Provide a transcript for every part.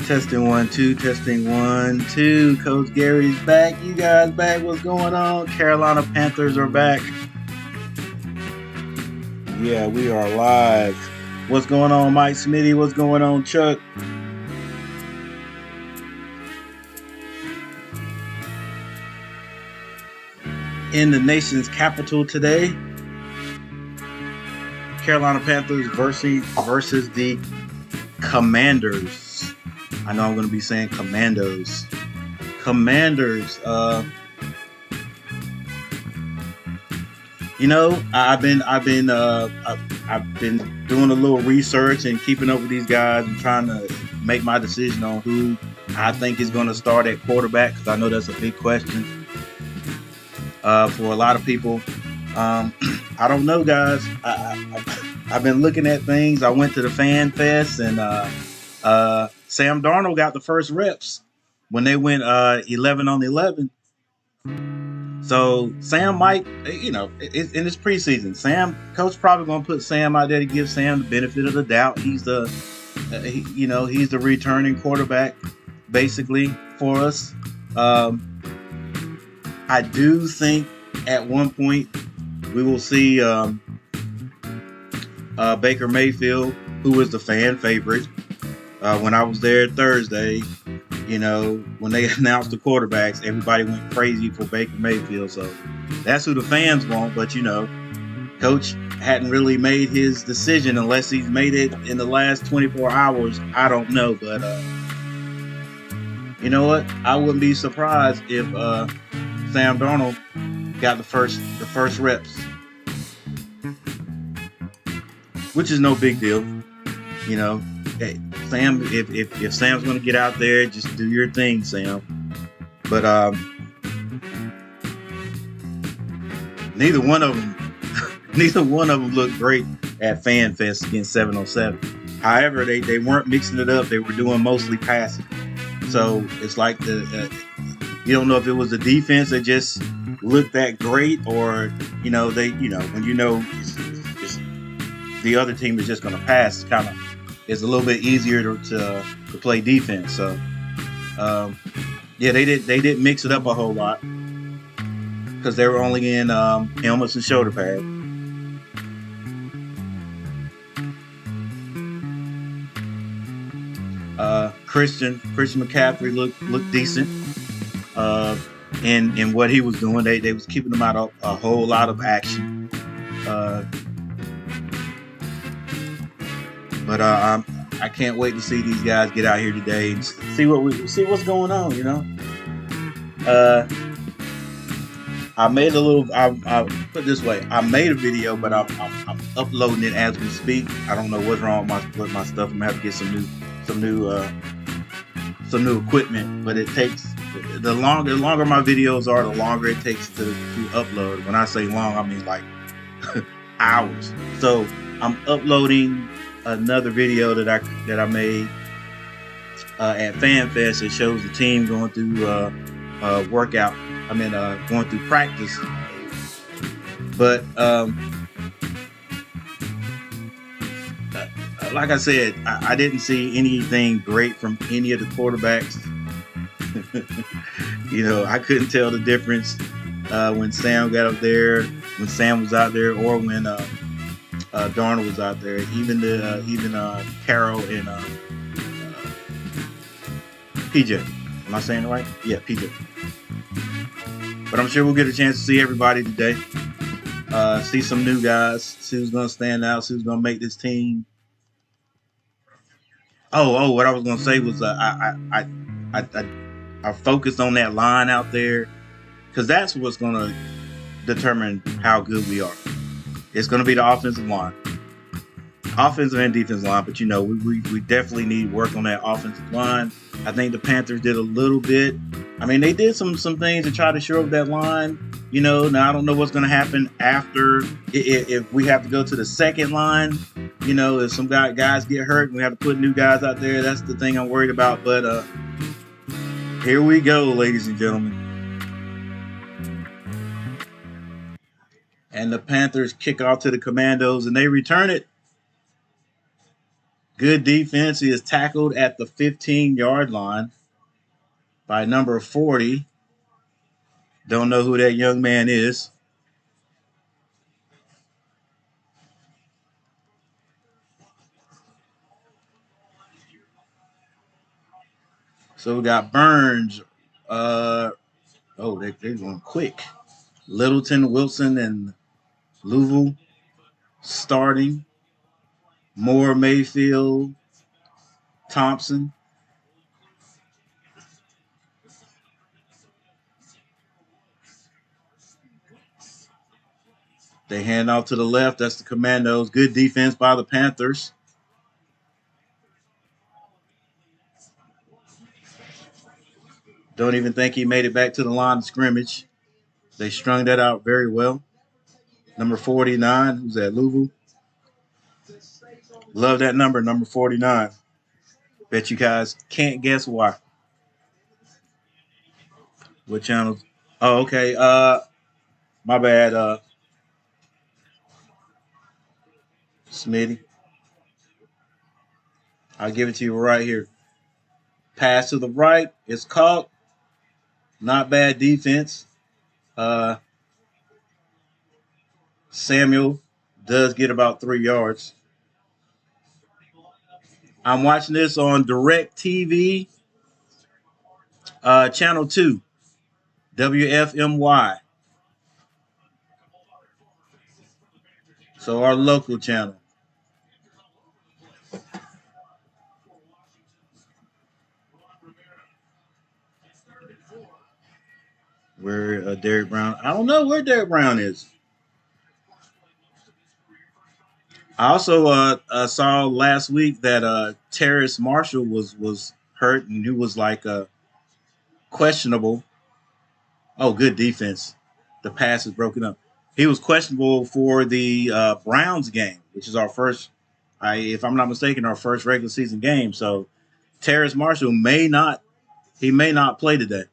Testing 1 2, testing 1 2. Coach Gary's back. You guys back? What's going on? Carolina Panthers are back. Yeah, we are live. What's going on, Mike Smitty? What's going on, Chuck? In the nation's capital today, Carolina Panthers versus the Commanders. I know I'm going to be saying Commandos. Commanders. I've been doing a little research and keeping up with these guys and trying to make my decision on who I think is going to start at quarterback, because I know that's a big question for a lot of people. I don't know, guys. I've been looking at things. I went to the Fan Fest, and Sam Darnold got the first reps when they went 11 on 11. So Sam might, in this preseason, coach probably going to put Sam out there to give Sam the benefit of the doubt. He's the, he's the returning quarterback, basically, for us. I do think at one point we will see Baker Mayfield, who was the fan favorite. When I was there Thursday, when they announced the quarterbacks, everybody went crazy for Baker Mayfield. So that's who the fans want. But, Coach hadn't really made his decision unless he's made it in the last 24 hours. I don't know. But you know what? I wouldn't be surprised if Sam Darnold got the first reps, which is no big deal. Hey, Sam, if Sam's going to get out there, just do your thing, Sam. But neither one of them looked great at Fan Fest against 707. However, they weren't mixing it up. They were doing mostly passing. So it's like you don't know if it was the defense that just looked that great, or when it's the other team is just going to pass. It's a little bit easier to play defense. So they didn't mix it up a whole lot because they were only in helmets and shoulder pads. Christian McCaffrey looked decent in what he was doing. They was keeping him out of a whole lot of action. But I can't wait to see these guys get out here today and see what's going on. I made I'll put it this way. I made a video, but I'm uploading it as we speak. I don't know what's wrong with my stuff. I'm gonna have to get some new equipment. But it takes the longer my videos are, the longer it takes to upload. When I say long, I mean like hours. So I'm uploading another video that I made at Fan Fest. It shows the team going through going through practice. But like I said, I didn't see anything great from any of the quarterbacks. I couldn't tell the difference when Sam got up there, when Sam was out there, or when Darnold was out there. Even Corral and PJ. Am I saying it right? Yeah, PJ. But I'm sure we'll get a chance to see everybody today. See some new guys. See who's going to stand out. See who's going to make this team. What I was going to say was I focused on that line out there, because that's what's going to determine how good we are. It's going to be the offensive line. Offensive and defensive line, but we definitely need work on that offensive line. I think the Panthers did a little bit. I mean, they did some things to try to shore up that line. Now I don't know what's going to happen after, if we have to go to the second line. If some guys get hurt and we have to put new guys out there, that's the thing I'm worried about. But here we go, ladies and gentlemen. And the Panthers kick off to the Commandos, and they return it. Good defense. He is tackled at the 15-yard line by number 40. Don't know who that young man is. So we got Burns. They're going quick. Littleton, Wilson, and Louisville starting. Moore, Mayfield, Thompson. They hand off to the left. That's the Commandos. Good defense by the Panthers. Don't even think he made it back to the line of scrimmage. They strung that out very well. Number 49, who's at Louisville. Love that number 49. Bet you guys can't guess why. What channel? Oh, okay. My bad, Smitty. I'll give it to you right here. Pass to the right. It's caught. Not bad defense. Samuel does get about 3 yards. I'm watching this on Direct TV, Channel 2, WFMY. So our local channel. Where Derek Brown? I don't know where Derek Brown is. I also saw last week that Terrace Marshall was hurt and he was like questionable. Oh, good defense. The pass is broken up. He was questionable for the Browns game, which is our first, if I'm not mistaken, our first regular season game. So Terrace Marshall may not play today.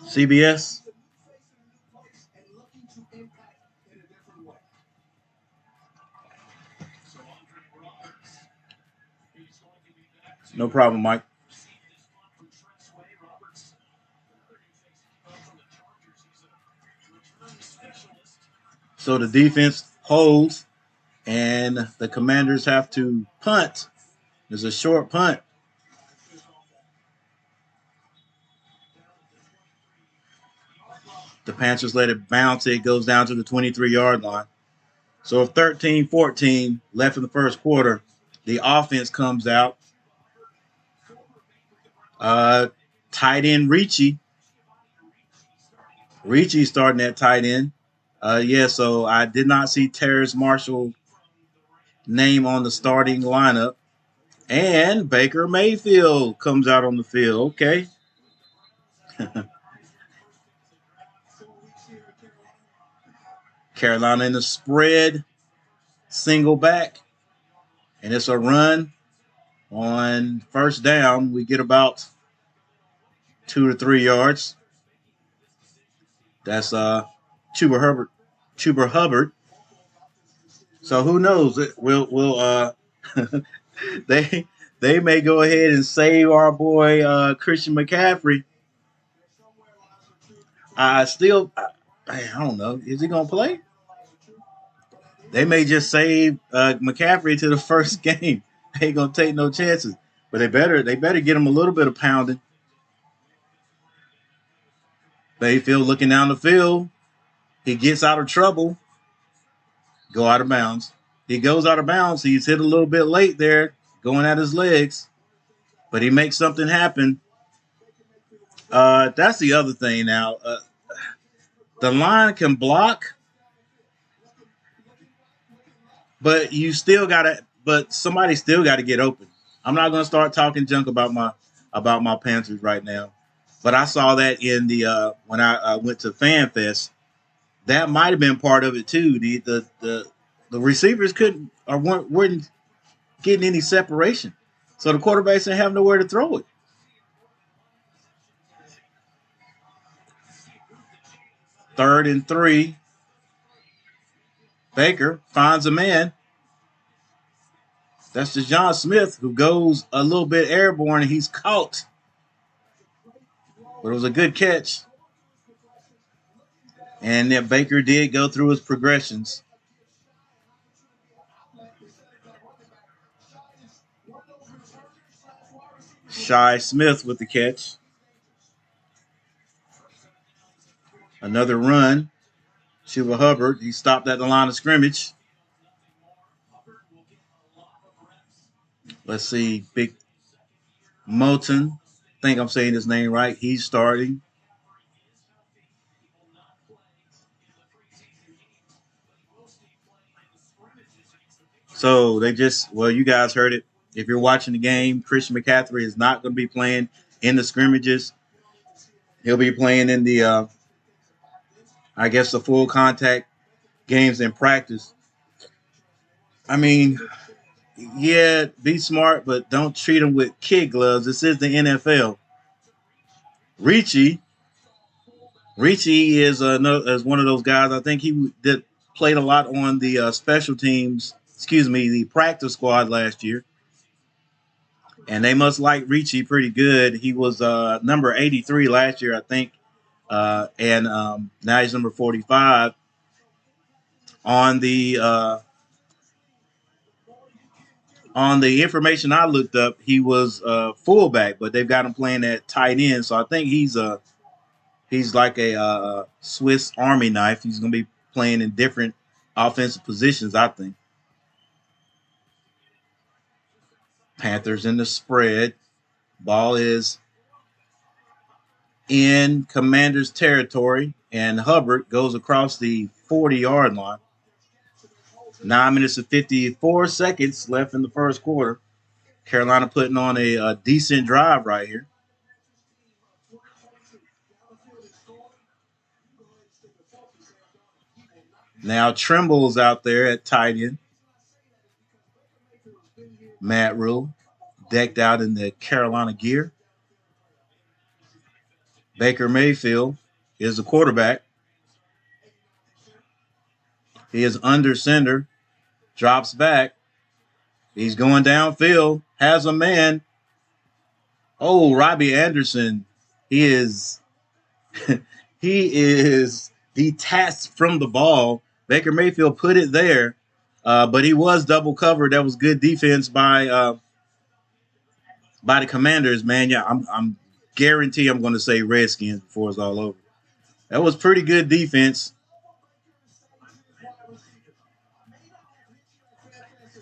CBS. No problem, Mike. So the defense holds, and the Commanders have to punt. There's a short punt. The Panthers let it bounce. It goes down to the 23-yard line. So 13-14 left in the first quarter. The offense comes out. Tight end Ricci. Ricci starting at tight end. So I did not see Terrace Marshall name on the starting lineup. And Baker Mayfield comes out on the field. Okay. Carolina in the spread, single back, and it's a run on first down. We get about 2 to 3 yards. That's Chuba Hubbard. So who knows? We'll they may go ahead and save our boy Christian McCaffrey. I don't know. Is he gonna play? They may just save McCaffrey to the first game. They ain't gonna take no chances. But they better get him a little bit of pounding. Mayfield looking down the field. He gets out of trouble. Go out of bounds. He goes out of bounds. He's hit a little bit late there, going at his legs. But he makes something happen. That's the other thing now. The line can block, but somebody still gotta get open. I'm not gonna start talking junk about my Panthers right now. But I saw that in the when I went to Fan Fest. That might have been part of it too. The receivers weren't getting any separation, so the quarterbacks didn't have nowhere to throw it. 3rd and 3. Baker finds a man. That's DeJon Smith, who goes a little bit airborne, and he's caught. But it was a good catch. And then Baker did go through his progressions. Shi Smith with the catch. Another run. Chuba Hubbard, he stopped at the line of scrimmage. Let's see, Big Moton. I think I'm saying his name right. He's starting. So they just, well, you guys heard it. If you're watching the game, Christian McCaffrey is not going to be playing in the scrimmages. He'll be playing in the, I guess, the full contact games in practice. I mean, yeah, be smart, but don't treat him with kid gloves. This is the NFL. Ricci is one of those guys. I think he played a lot on the special teams. Excuse me, the practice squad last year, and they must like Ricci pretty good. He was number 83 last year, I think, and now he's number 45 on the. On the information I looked up, he was fullback, but they've got him playing at tight end. So I think he's like a Swiss Army knife. He's going to be playing in different offensive positions, I think. Panthers in the spread. Ball is in Commanders territory, and Hubbard goes across the 40-yard line. 9 minutes and 54 seconds left in the first quarter. Carolina putting on a decent drive right here. Now Trimble's out there at tight end. Matt Rule, decked out in the Carolina gear. Baker Mayfield is the quarterback. He is under center, drops back. He's going downfield, has a man. Oh, Robbie Anderson. He is he is detached from the ball. Baker Mayfield put it there, but he was double covered. That was good defense by the Commanders, man. Yeah, I'm guarantee I'm going to say Redskins before it's all over. That was pretty good defense.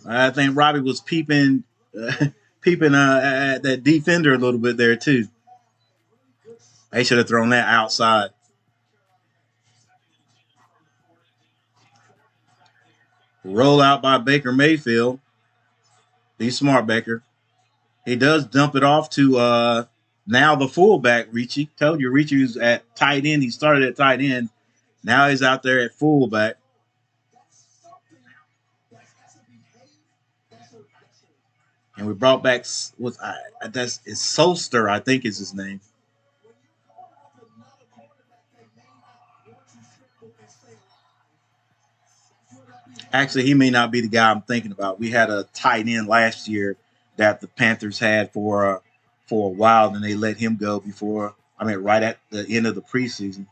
I think Robbie was peeping at that defender a little bit there too. They should have thrown that outside. Roll out by Baker Mayfield. Be smart, Baker. He does dump it off to now the fullback, Ricci. Told you Ricci was at tight end. He started at tight end. Now he's out there at fullback. And we brought back it's Solster, I think is his name. Actually, he may not be the guy I'm thinking about. We had a tight end last year that the Panthers had for a while, and they let him go before. I mean, right at the end of the preseason.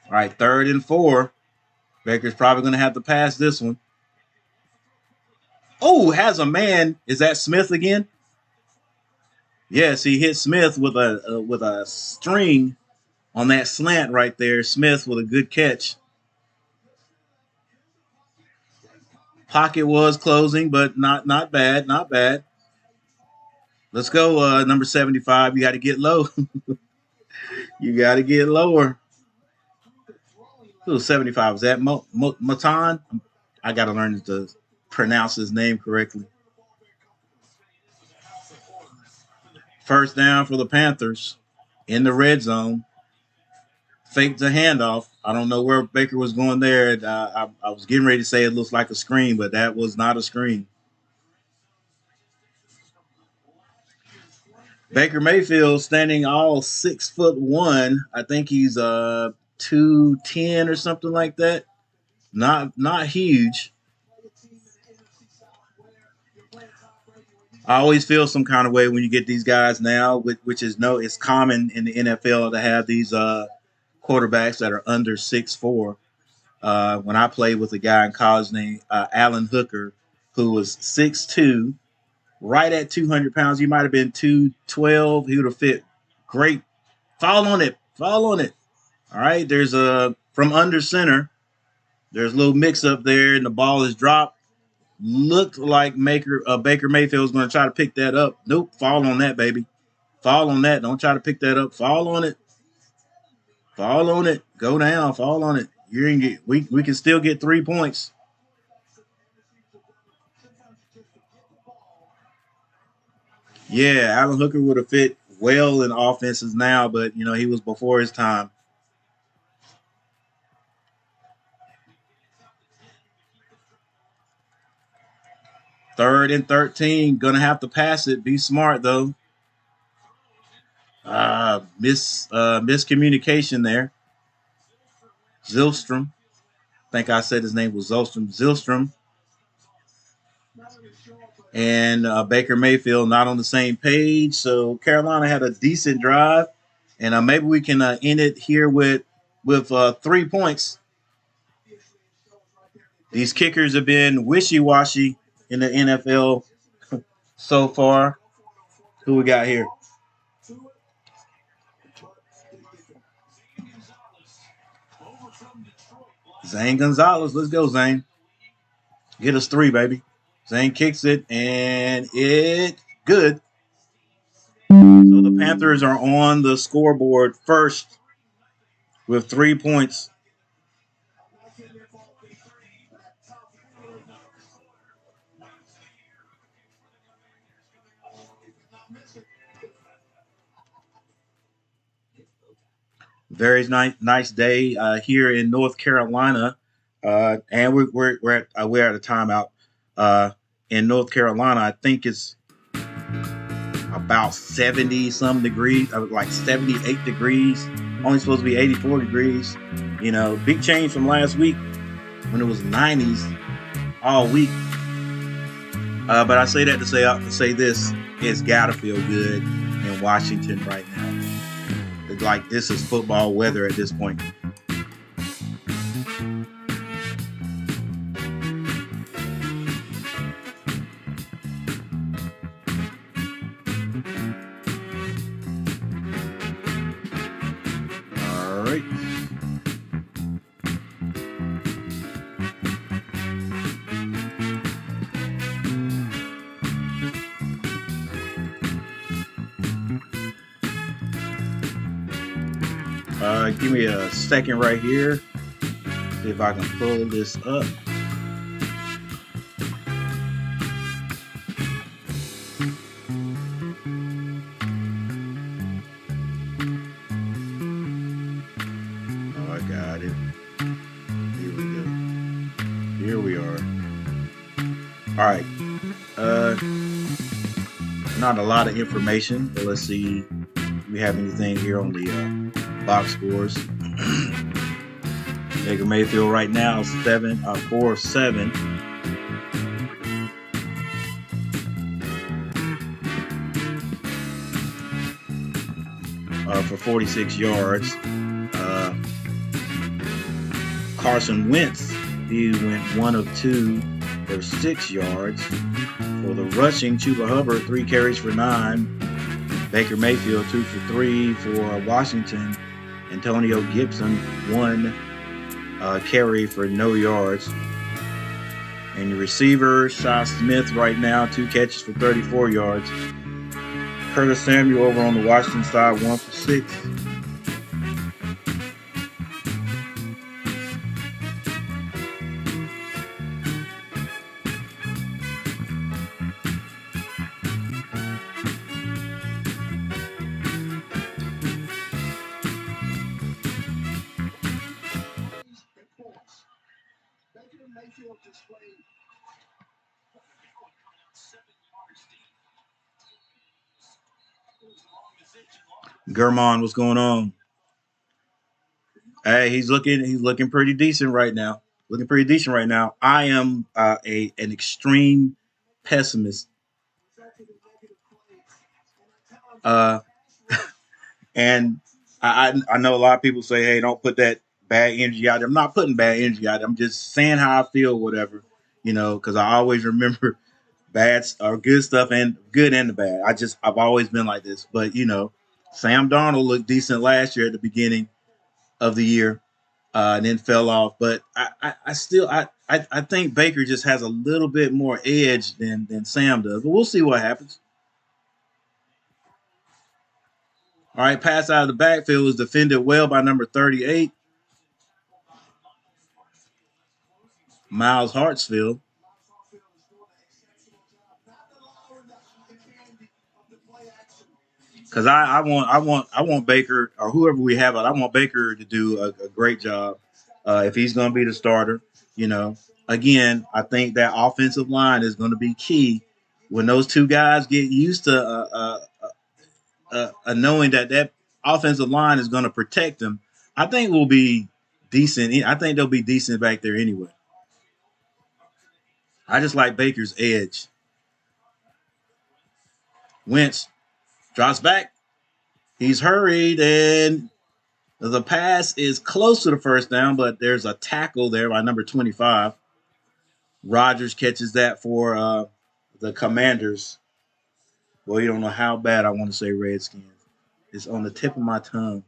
All right, 3rd and 4. Baker's probably going to have to pass this one. Oh, has a man. Is that Smith again? Yes, he hit Smith with a string on that slant right there. Smith with a good catch. Pocket was closing, but not bad, not bad. Let's go, number 75. You got to get low. You got to get lower. Who's 75? Is that Matan? I got to learn to pronounce his name correctly. First down for the Panthers in the red zone. Faked the handoff. I don't know where Baker was going there. I was getting ready to say it looks like a screen, but that was not a screen. Baker Mayfield standing all 6'1". I think he's 210 or something like that. Not huge. I always feel some kind of way when you get these guys now, which is it's common in the NFL to have these quarterbacks that are under 6'4". When I played with a guy in college named Alan Hooker, who was 6'2", right at 200 pounds. He might have been 212. He would have fit great. Fall on it. Fall on it. All right. There's a from under center. There's a little mix up there, and the ball is dropped. Looked like Baker Mayfield was going to try to pick that up. Nope. Fall on that, baby. Fall on that. Don't try to pick that up. Fall on it. Fall on it. Go down. Fall on it. You're gonna get. We can still get 3 points. Yeah, Alan Hooker would have fit well in offenses now, but he was before his time. Third and 13, gonna have to pass it. Be smart though. Miscommunication there. Zilstrom. I think I said his name was Zilstrom. Zilstrom and Baker Mayfield not on the same page. So Carolina had a decent drive, and maybe we can end it here with 3 points. These kickers have been wishy-washy in the NFL so far. Who we got here? Zane Gonzalez. Let's go, Zane. Get us 3, baby. Zane kicks it, and it good. So the Panthers are on the scoreboard first with 3 points. Very nice day here in North Carolina, and we're at a timeout in North Carolina. I think it's about 70 some degrees, like 78 degrees. Only supposed to be 84 degrees. Big change from last week when it was 90s all week. But I say that to say this: it's gotta feel good in Washington right now. It's like this is football weather at this point. All right. Give me a second right here. See if I can pull this up. Oh, I got it. Here we go. Here we are. All right. Not a lot of information, but let's see if we have anything here on the box scores. Baker Mayfield right now 4 of 7. For 46 yards. Carson Wentz, he went 1 of 2 for 6 yards. For the rushing, Chuba Hubbard 3 carries for 9. Baker Mayfield 2 for 3 for Washington. Antonio Gibson 1 carry for no yards. And your receiver, Shaw Smith right now 2 catches for 34 yards. Curtis Samuel over on the Washington side 1 for 6. Germon, what's going on? Hey, he's looking pretty decent right now. Looking pretty decent right now. I am an extreme pessimist. Uh, and I know a lot of people say, hey, don't put that bad energy out there. I'm not putting bad energy out there. I'm just saying how I feel, whatever, because I always remember bad or good stuff and good and the bad. I've always been like this. But Sam Darnold looked decent last year at the beginning of the year, and then fell off. But I still I think Baker just has a little bit more edge than Sam does. But we'll see what happens. All right, pass out of the backfield was defended well by number 38, Miles Hartsfield. Because I want Baker or whoever we have. I want Baker to do a great job if he's going to be the starter. You know, again, I think that offensive line is going to be key when those two guys get used to knowing that offensive line is going to protect them. I think we'll be decent. I think they'll be decent back there anyway. I just like Baker's edge. Wentz drops back. He's hurried and the pass is close to the first down, but there's a tackle there by number 25. Rodgers catches that for the Commanders. Well, you don't know how bad I want to say Redskins. It's on the tip of my tongue.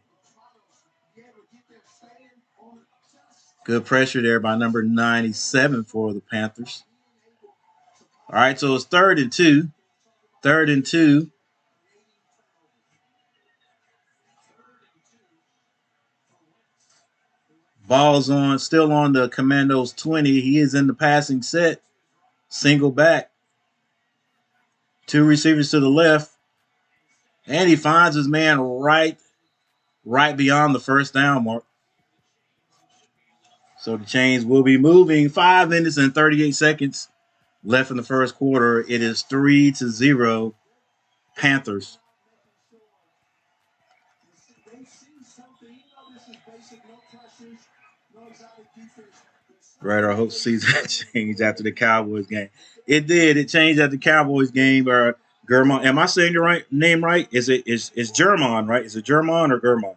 Good pressure there by number 97 for the Panthers. All right, so it's 3rd and 2. 3rd and 2. Ball's still on the Commandos 20. He is in the passing set. Single back. 2 receivers to the left. And he finds his man right beyond the first down mark. So the chains will be moving. 5 minutes and 38 seconds left in the first quarter. It is 3-0 Panthers. Right, I hope season changed after the Cowboys game. It did. It changed after the Cowboys game. Germon. Am I saying the right name right? Is Germon, right? Is it Germon or Germon?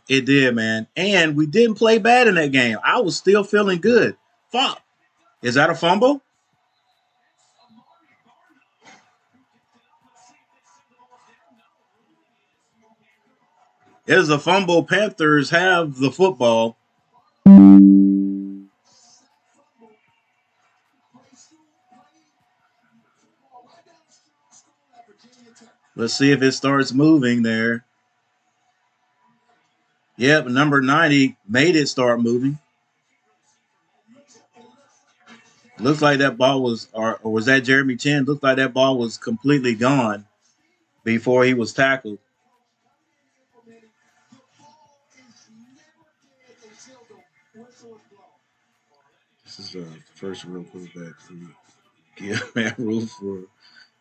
It did, man. And we didn't play bad in that game. I was still feeling good. Fuck. Is that a fumble? It is a fumble. Panthers have the football. Let's see if it starts moving there. Yep, number 90 made it start moving. Looks like that ball was, or was that Jeremy Chin? Looks like that ball was completely gone before he was tackled. This is the first real quarterback who give Matt Rule for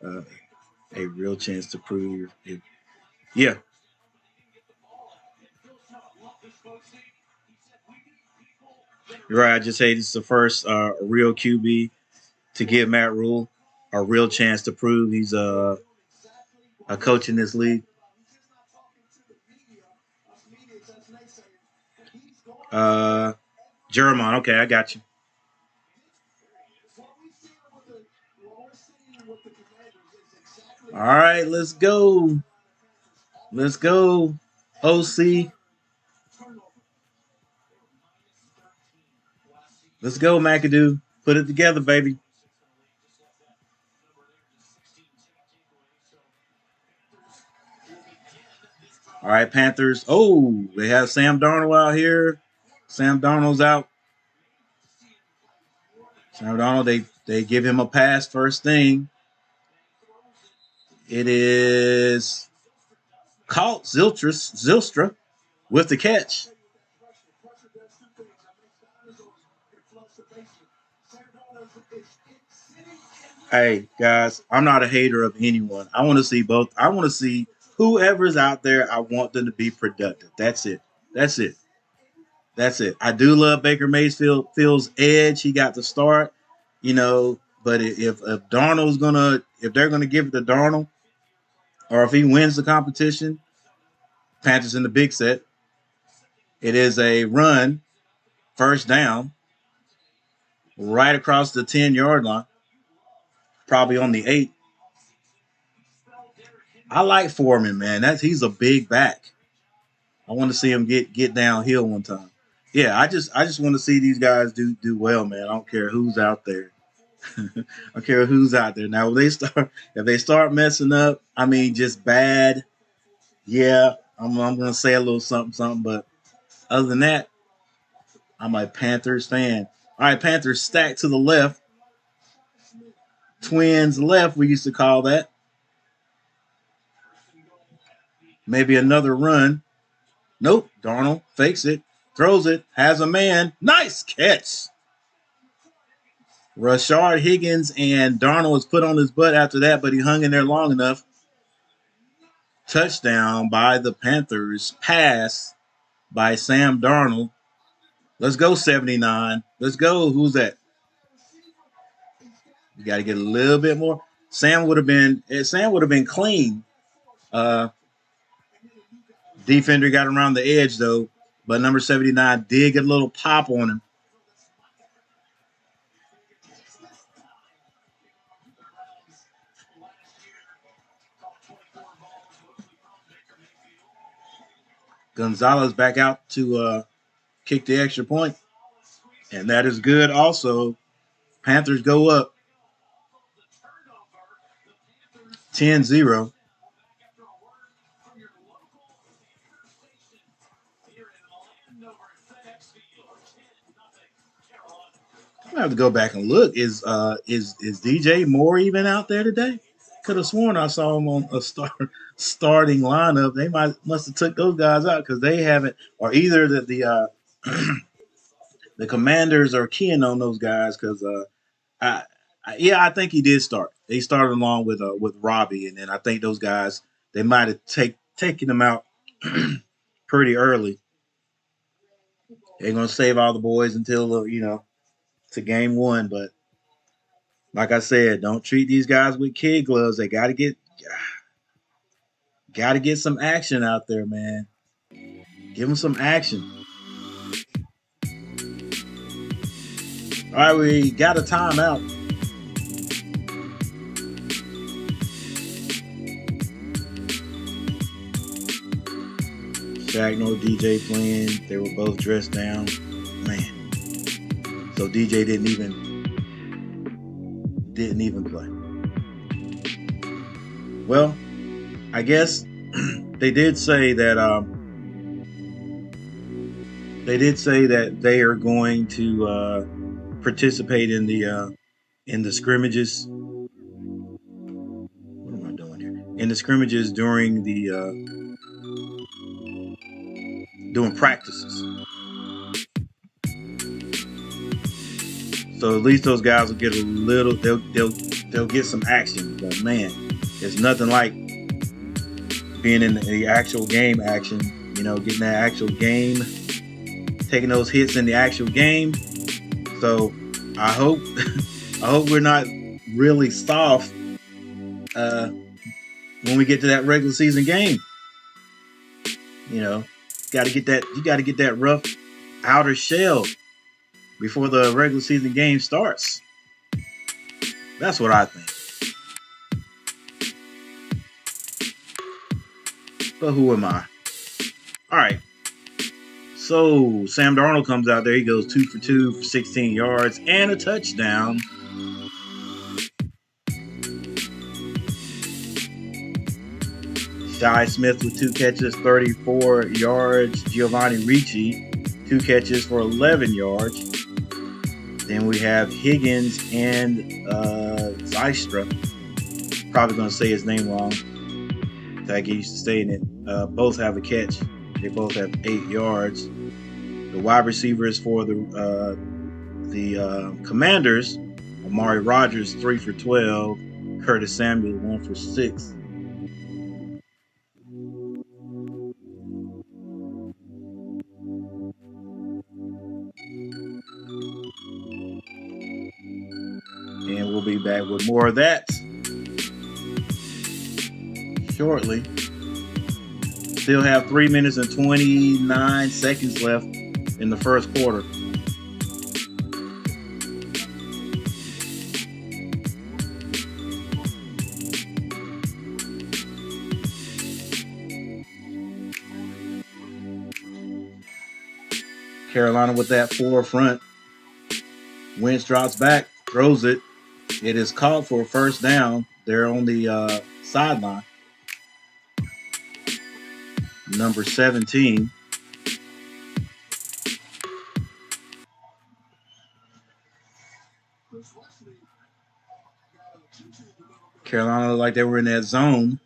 uh, a real chance to prove it. Yeah. You're right. I just say this is the first real QB to give Matt Rule a real chance to prove he's a coach in this league. Uh, Jeremiah, okay, I got you. All right, let's go. Let's go. OC. Let's go, McAdoo. Put it together, baby. All right, Panthers. Oh, they have Sam Darnold out here. Sam Darnold's out. Sam Darnold, they give him a pass first thing. It is caught Zylstra with the catch. Hey guys, I'm not a hater of anyone. I want to see both. I want to see whoever's out there. I want them to be productive. That's it. That's it. That's it. I do love Baker Mayfield's edge. He got the start, But if Darnold's if they're gonna give it to Darnold, or if he wins the competition, Panthers in the big set. It is a run, first down, right across the 10-yard line, probably on the 8. I like Foreman, man. He's a big back. I want to see him get downhill one time. Yeah, I just want to see these guys do well, man. I don't care who's out there. I don't care who's out there. Now, if they start messing up, I mean, just bad. Yeah, I'm gonna say a little something, something. But other than that, I'm a Panthers fan. All right, Panthers stacked to the left. Twins left, we used to call that. Maybe another run. Nope. Darnold fakes it, throws it, has a man. Nice catch. Rashard Higgins and Darnold was put on his butt after that, but he hung in there long enough. Touchdown by the Panthers. Pass by Sam Darnold. Let's go 79. Let's go. Who's that? You got to get a little bit more. Sam would have been clean. Defender got around the edge though, but number 79 did get a little pop on him. Gonzalez back out to kick the extra point, and that is good also. Panthers go up 10-0. I'm gonna have to go back and look. Is DJ Moore even out there today? Could have sworn I saw him on a starting lineup. They must have took those guys out because they haven't, or either the Commanders are keying on those guys because I think he did start. They started along with Robbie, and then I think those guys they might have taken them out pretty early. They're gonna save all the boys until to game one. But like I said, don't treat these guys with kid gloves. They got to get some action out there, man. Give them some action. All right, we got a timeout. Shaq no DJ playing. They were both dressed down. Man. So DJ didn't even play. Well, I guess they did say that they are going to participate in the scrimmages. What am I doing here? In the scrimmages during doing practices. So at least those guys will get a little. They'll get some action. But man, it's nothing like being in the actual game action. Getting that actual game, taking those hits in the actual game. So I hope we're not really soft when we get to that regular season game. You got to get that rough outer shell before the regular season game starts. That's what I think. But who am I? All right. So Sam Darnold comes out there. He goes 2 for 2 for 16 yards and a touchdown. Shi Smith with 2 catches, 34 yards. Giovanni Ricci, 2 catches for 11 yards. Then we have Higgins and Zystra. Probably going to say his name wrong. I get used to saying it. Both have a catch. They both have 8 yards. The wide receivers for the The Commanders, Amari Rogers 3 for 12, Curtis Samuel 1 for 6. And we'll be back with more of that shortly. Still have 3 minutes and 29 seconds left in the first quarter. Carolina with that forefront. Wentz drops back, throws it. It is called for a first down. They're on the sideline. Number 17. Carolina looked like they were in that zone.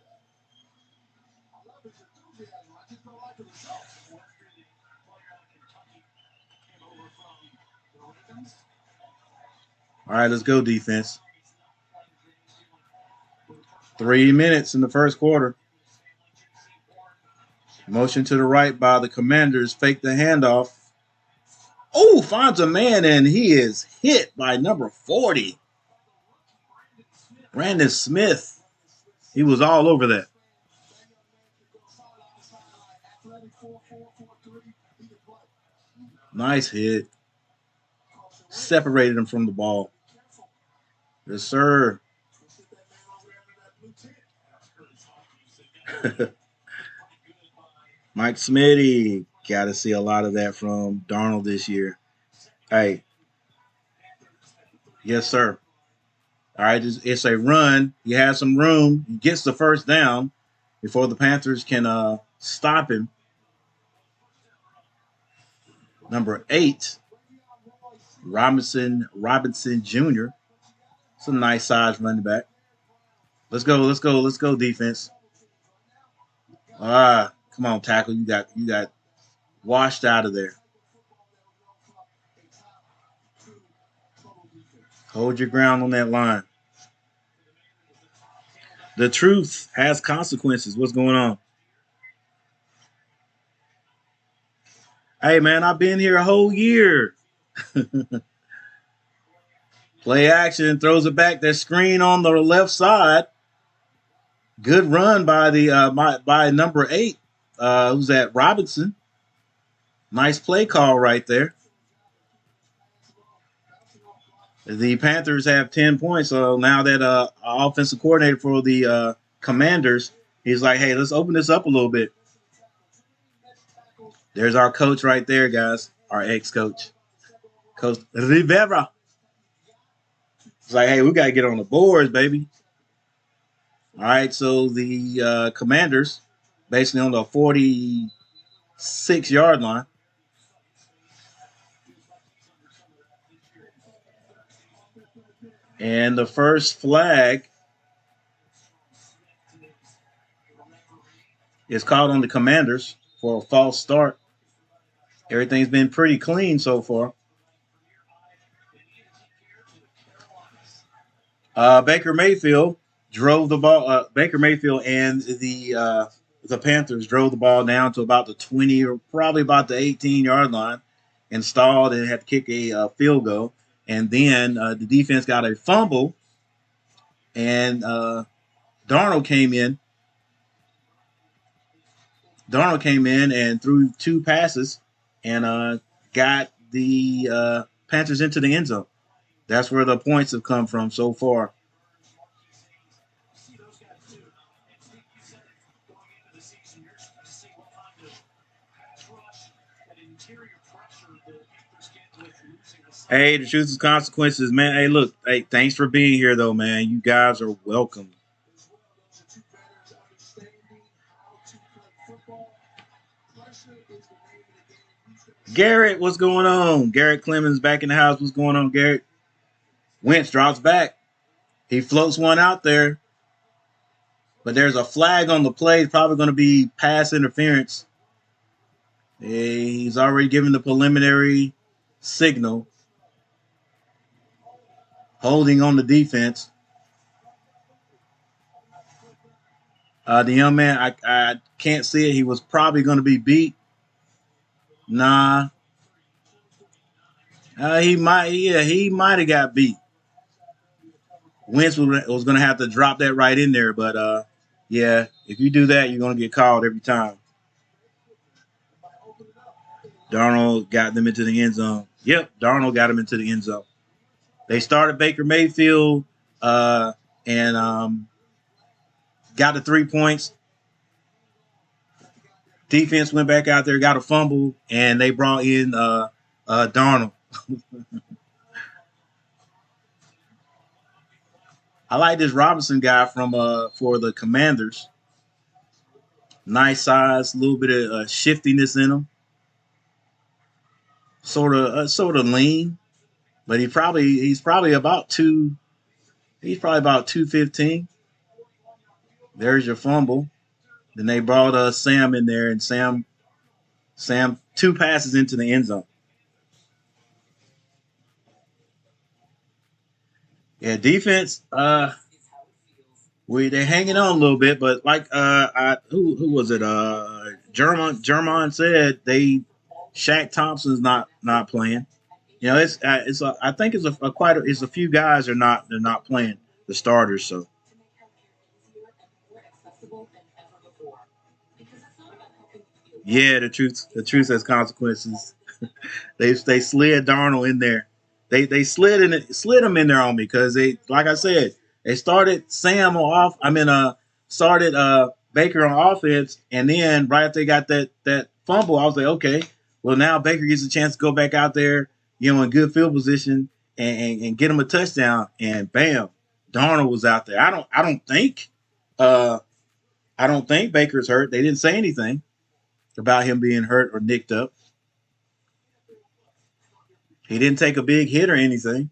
All right, let's go, defense. 3 minutes in the first quarter. Motion to the right by the Commanders. Fake the handoff. Oh, finds a man, and he is hit by number 40. Brandon Smith. He was all over that. Nice hit. Separated him from the ball. Yes, sir. Mike Smitty. Got to see a lot of that from Darnold this year. Hey. Yes, sir. All right, it's a run. He has some room. He gets the first down before the Panthers can stop him. Number 8, Robinson Jr. It's a nice size running back. Let's go, defense. Come on, tackle. You got washed out of there. Hold your ground on that line. The truth has consequences. What's going on? Hey, man, I've been here a whole year. Play action, throws it back. That screen on the left side. Good run by the by number 8. Who's that? Robinson. Nice play call right there. The Panthers have 10 points. So now that offensive coordinator for the Commanders, he's like, hey, let's open this up a little bit. There's our coach right there, guys. Our ex-coach. Coach Rivera. It's like, hey, we got to get on the boards, baby. All right, so the Commanders, basically on the 46-yard line. And the first flag is called on the Commanders for a false start. Everything's been pretty clean so far. Baker Mayfield drove the ball. Baker Mayfield and the Panthers drove the ball down to about the 20 or probably about the 18-yard line and stalled and had to kick a field goal. And then the defense got a fumble, and Darnold came in. Darnold came in and threw 2 passes and got the Panthers into the end zone. That's where the points have come from so far. Hey, the truth is consequences, man. Hey, look. Hey, thanks for being here, though, man. You guys are welcome. Garrett, what's going on? Garrett Clemens back in the house. What's going on, Garrett? Wentz drops back. He floats one out there. But there's a flag on the play. It's probably going to be pass interference. He's already given the preliminary signal. holding on the defense. The young man, I can't see it. He was probably going to be beat. Nah, he might. Yeah, he might have got beat. Wentz was going to have to drop that right in there, but yeah, if you do that, you're going to get called every time. Darnold got them into the end zone. Yep, Darnold got them into the end zone. They started Baker Mayfield and got the 3 points. Defense went back out there, got a fumble, and they brought in Darnold. I like this Robinson guy from for the Commanders. Nice size, a little bit of shiftiness in him. Sort of lean, but he's probably about 215. There's your fumble. Then they brought Sam in there, and Sam 2 passes into the end zone. Yeah, defense. They're hanging on a little bit, but like who was it? German said Shaq Thompson's not playing. You know, I think it's a few guys they're not playing the starters. So yeah, the truth has consequences. They slid Darnold in there. They slid him in there on me because they, like I said, they started Sam off. Started Baker on offense, and then right after they got that fumble, I was like, okay, well now Baker gets a chance to go back out there, in good field position and get him a touchdown, and bam, Darnold was out there. Uh, I don't think Baker's hurt. They didn't say anything about him being hurt or nicked up. He didn't take a big hit or anything.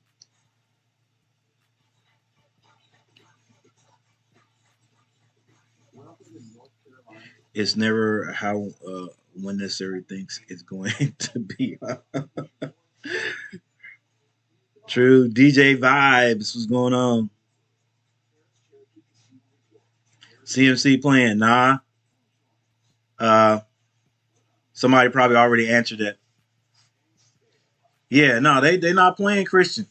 It's never how one necessary thinks it's going to be. True. DJ Vibes, what's going on? CMC playing? Nah. Uh, Somebody probably already answered that. Yeah, no, they not playing Christian.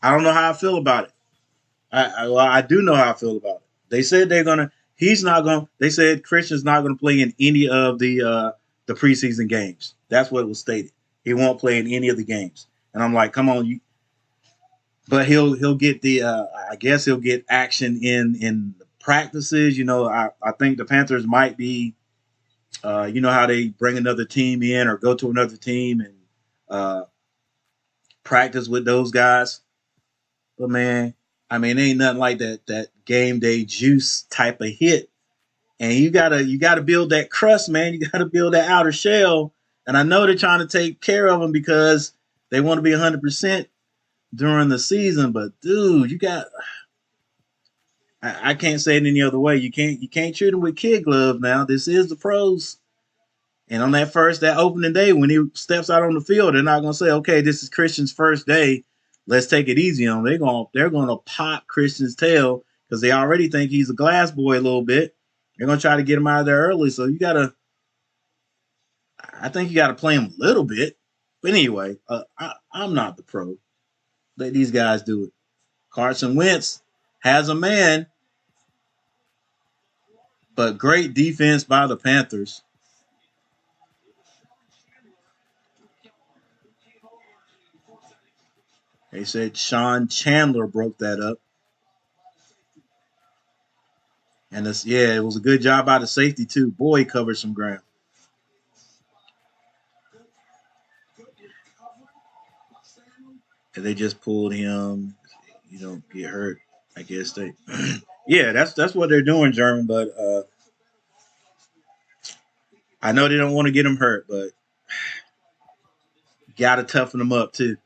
I don't know how I feel about it. I do know how I feel about it. They said they're gonna. He's not gonna. They said Christian's not gonna play in any of the preseason games. That's what was stated. He won't play in any of the games. And I'm like, come on, you. But he'll get the. I guess he'll get action in the practices. I think the Panthers might be. How they bring another team in or go to another team and uh, practice with those guys. But man, ain't nothing like that game day juice type of hit. And you gotta build that crust, man. You gotta build that outer shell. And I know they're trying to take care of them because they want to be 100% during the season. But dude, I can't say it any other way. You can't treat them with kid gloves now. This is the pros. And on that opening day, when he steps out on the field, they're not gonna say, "Okay, this is Christian's first day. Let's take it easy on him." They're gonna pop Christian's tail because they already think he's a glass boy a little bit. They're gonna try to get him out of there early. So I think you gotta play him a little bit. But anyway, I'm not the pro. Let these guys do it. Carson Wentz has a man, but great defense by the Panthers. They said Sean Chandler broke that up. And it was a good job by the safety too. Boy, he covered some ground. And they just pulled him. You don't get hurt. I guess they. Yeah, that's what they're doing, German. But I know they don't want to get him hurt, but gotta toughen him up too.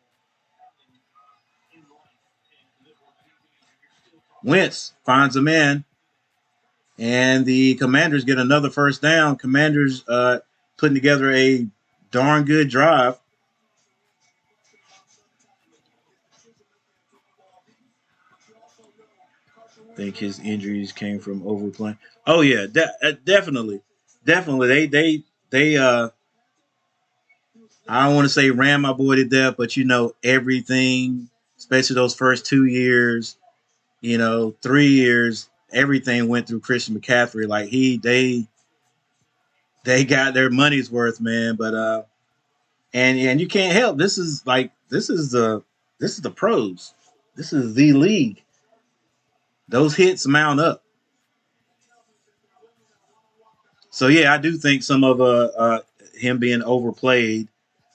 Wentz finds a man, and the Commanders get another first down. Commanders putting together a darn good drive. think his injuries came from overplaying. Oh yeah, definitely. They I don't want to say ran my boy to death, but everything, especially those first 2 years, 3 years, everything went through Christian McCaffrey. Like they got their money's worth, man. But and you can't help. This is the pros. This is the league. Those hits mount up. So yeah, I do think some of him being overplayed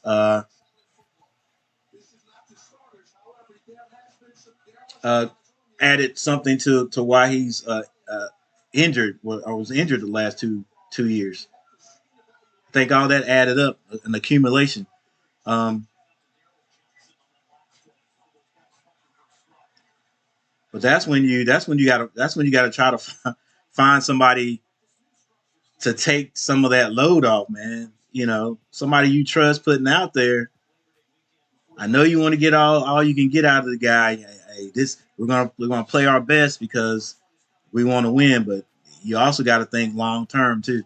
uh, uh, added something to why he's injured or was injured the last two years. I think all that added up, an accumulation. Um, but that's when you gotta try to find somebody to take some of that load off, man. Somebody you trust putting out there. I know you want to get all you can get out of the guy. Hey, this we're gonna play our best because we want to win, but you also got to think long term too.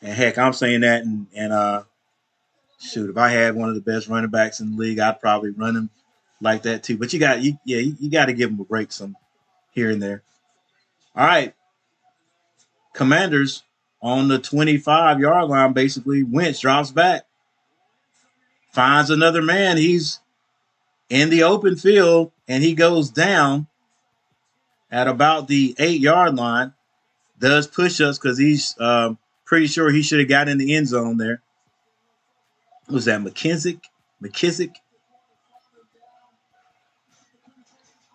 And heck, I'm saying that, and shoot, if I had one of the best running backs in the league, I'd probably run him like that too. But you got to give him a break some here and there. All right, Commanders on the 25-yard line. Basically, Wentz drops back, finds another man. He's in the open field, and he goes down at about the 8-yard line. Does push-ups because he's pretty sure he should have got in the end zone there. Was that McKissick?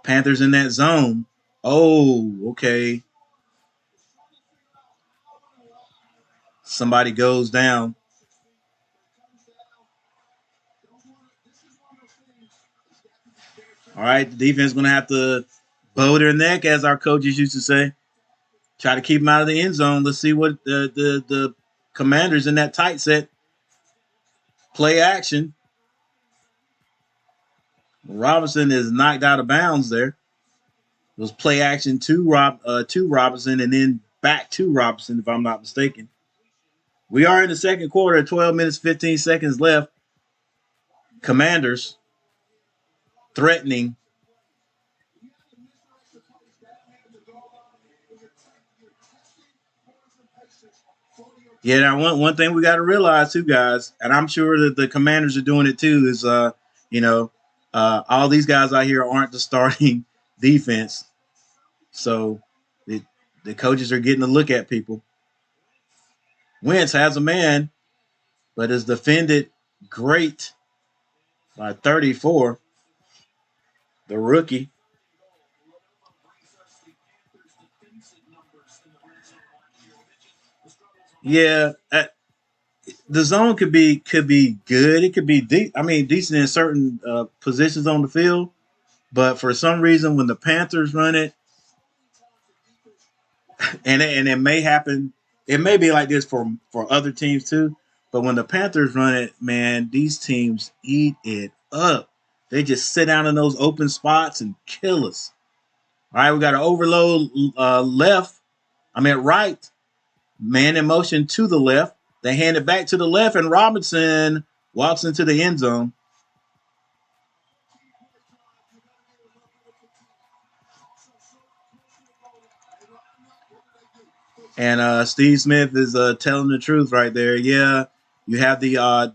Panthers in that zone. Oh, okay. Somebody goes down. All right, the defense is going to have to bow their neck, as our coaches used to say. Try to keep them out of the end zone. Let's see what the Commanders in that tight set play action. Robinson is knocked out of bounds there. It was play action to Robinson and then back to Robinson, if I'm not mistaken. We are in the second quarter, 12 minutes, 15 seconds left. Commanders threatening. Yeah, now one thing we got to realize too, guys, and I'm sure that the Commanders are doing it too, is all these guys out here aren't the starting defense, so the coaches are getting a look at people. Wentz has a man, but is defended great by 34. The rookie. Yeah, the zone could be good. It could be decent in certain positions on the field. But for some reason, when the Panthers run it, and it may happen, it may be like this for other teams too. But when the Panthers run it, man, these teams eat it up. They just sit down in those open spots and kill us. All right, we got an overload right, man in motion to the left. They hand it back to the left, and Robinson walks into the end zone. And Steve Smith is telling the truth right there. Yeah, you have the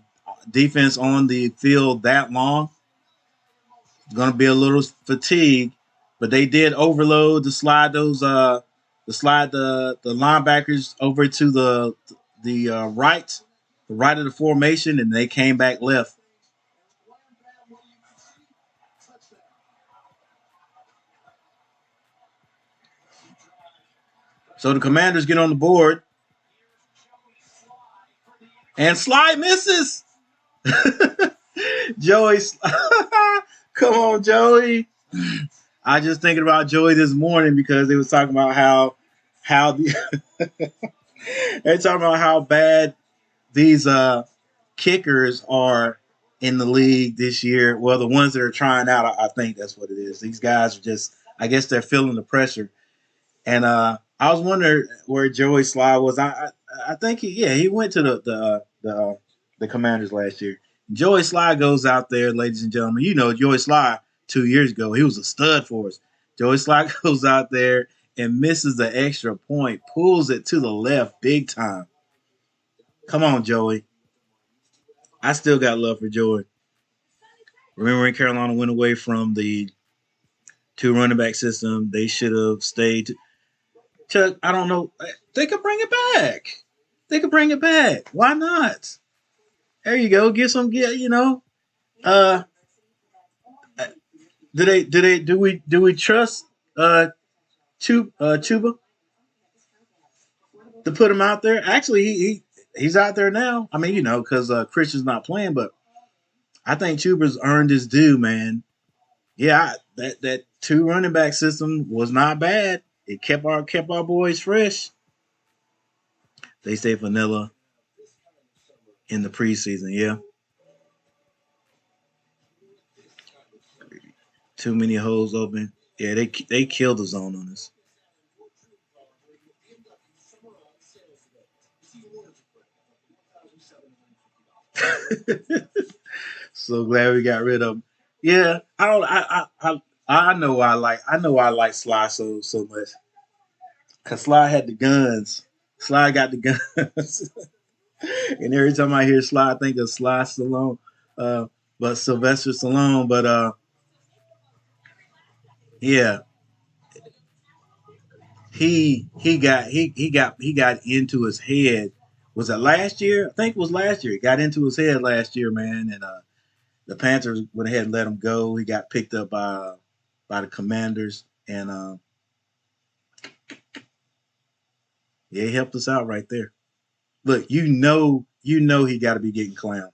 defense on the field that long. It's going to be a little fatigue, but they did overload to slide the linebackers over to the right of the formation, and they came back left. So the Commanders get on the board, and Slide misses. Joey, come on, Joey. I just thinking about Joey this morning because they was talking about how they're talking about how bad these kickers are in the league this year. Well, the ones that are trying out, I think that's what it is. These guys are just, I guess they're feeling the pressure. And I was wondering where Joey Sly was. I think he went to the Commanders last year. Joey Sly goes out there, ladies and gentlemen. You know Joey Sly 2 years ago, he was a stud for us. Joey Sly goes out there and misses the extra point, pulls it to the left big time. Come on, Joey. I still got love for Joey. Remember when Carolina went away from the two running back system? They should have stayed. Chuck, I don't know. They could bring it back. They could bring it back. Why not? There you go. Uh, do we trust Chuba to put him out there? Actually, he's out there now. I mean, because Christian's not playing, but I think Chuba's earned his due, man. Yeah, that two running back system was not bad. It kept our boys fresh. They stay vanilla in the preseason. Yeah, too many holes open. Yeah, they killed the zone on us. So glad we got rid of him. Yeah, I don't. I know why I like Sly so much. Cause Sly had the guns. Sly got the guns. And every time I hear Sly, I think of Sly Stallone, uh, but Sylvester Stallone. But yeah, he got into his head. Was it last year? I think it was last year. He got into his head last year, man, and the Panthers went ahead and let him go. He got picked up by the Commanders, and yeah, he helped us out right there. Look, he got to be getting clowned.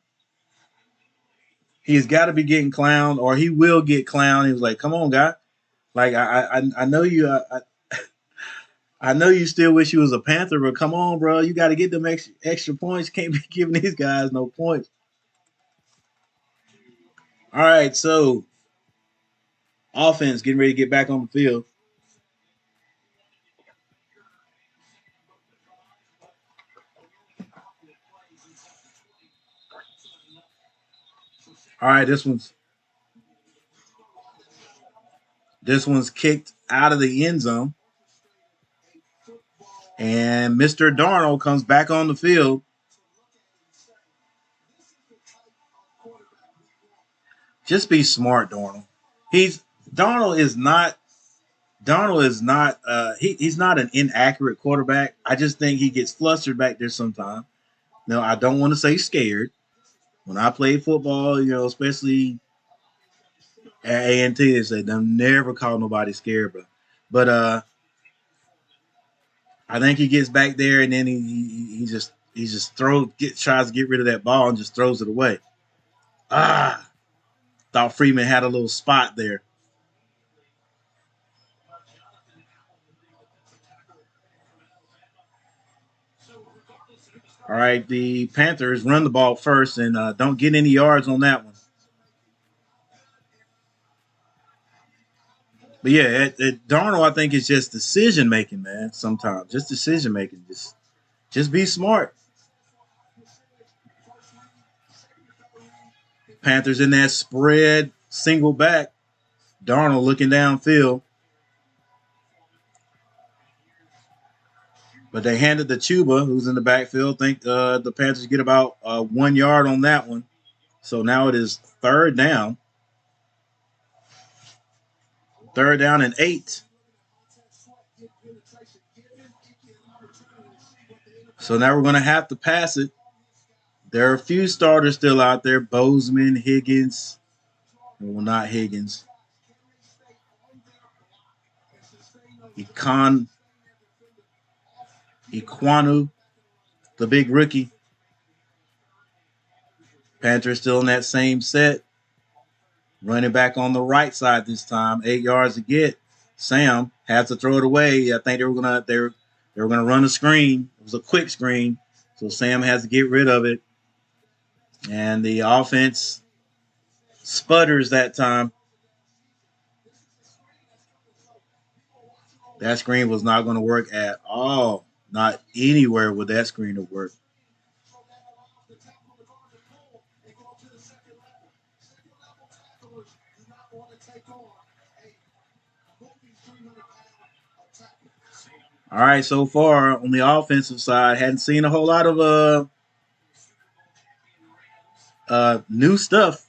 He's got to be getting clowned, or he will get clowned. He was like, "Come on, guy! Like I know you. I know you still wish you was a Panther, but come on, bro. You got to get them extra points. You can't be giving these guys no points." All right, so offense getting ready to get back on the field. All right, this one's kicked out of the end zone, and Mr. Darnold comes back on the field. Just be smart, Darnold. He's Darnold is not Darnold is not he's not an inaccurate quarterback. I just think he gets flustered back there sometimes. No, I don't want to say scared. When I played football, especially at A&T, they say they'll never call nobody scared, bro. But I think he gets back there and then he just tries to get rid of that ball and just throws it away. Ah, thought Freeman had a little spot there. All right, the Panthers run the ball first and don't get any yards on that one. But yeah, Darnold, I think, is just decision making, man. Sometimes just decision making. Just be smart. Panthers in that spread, single back. Darnold looking downfield, but they handed the Chuba, who's in the backfield. Think the Panthers get about 1 yard on that one. So now it is third down and 8. So now we're going to have to pass it. There are a few starters still out there: Bozeman, Higgins. Well, not Higgins. Econ, Iquanu, the big rookie. Panthers still in that same set. Running back on the right side this time, 8 yards to get. Sam has to throw it away. I think they were gonna run a screen. It was a quick screen, so Sam has to get rid of it. And the offense sputters that time. That screen was not going to work at all. Not anywhere would that screen have worked. All right, so far on the offensive side, hadn't seen a whole lot of new stuff.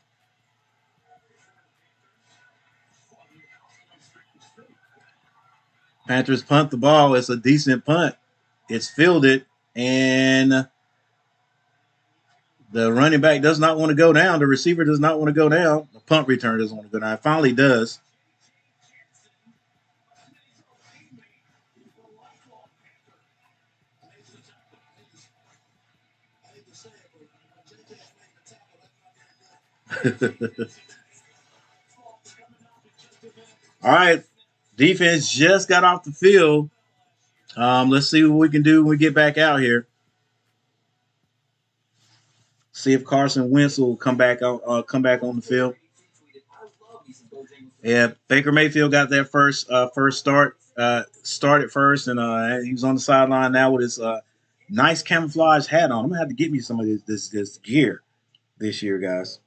Panthers punt the ball. It's a decent punt. It's fielded, and the running back does not want to go down. The receiver does not want to go down. The punt return doesn't want to go down. It finally does. All right. Defense just got off the field. Let's see what we can do when we get back out here. See if Carson Wentz will come back on the field. Yeah, Baker Mayfield got that first start. Started first, and he was on the sideline now with his nice camouflage hat on. I'm gonna have to get me some of this gear this year, guys.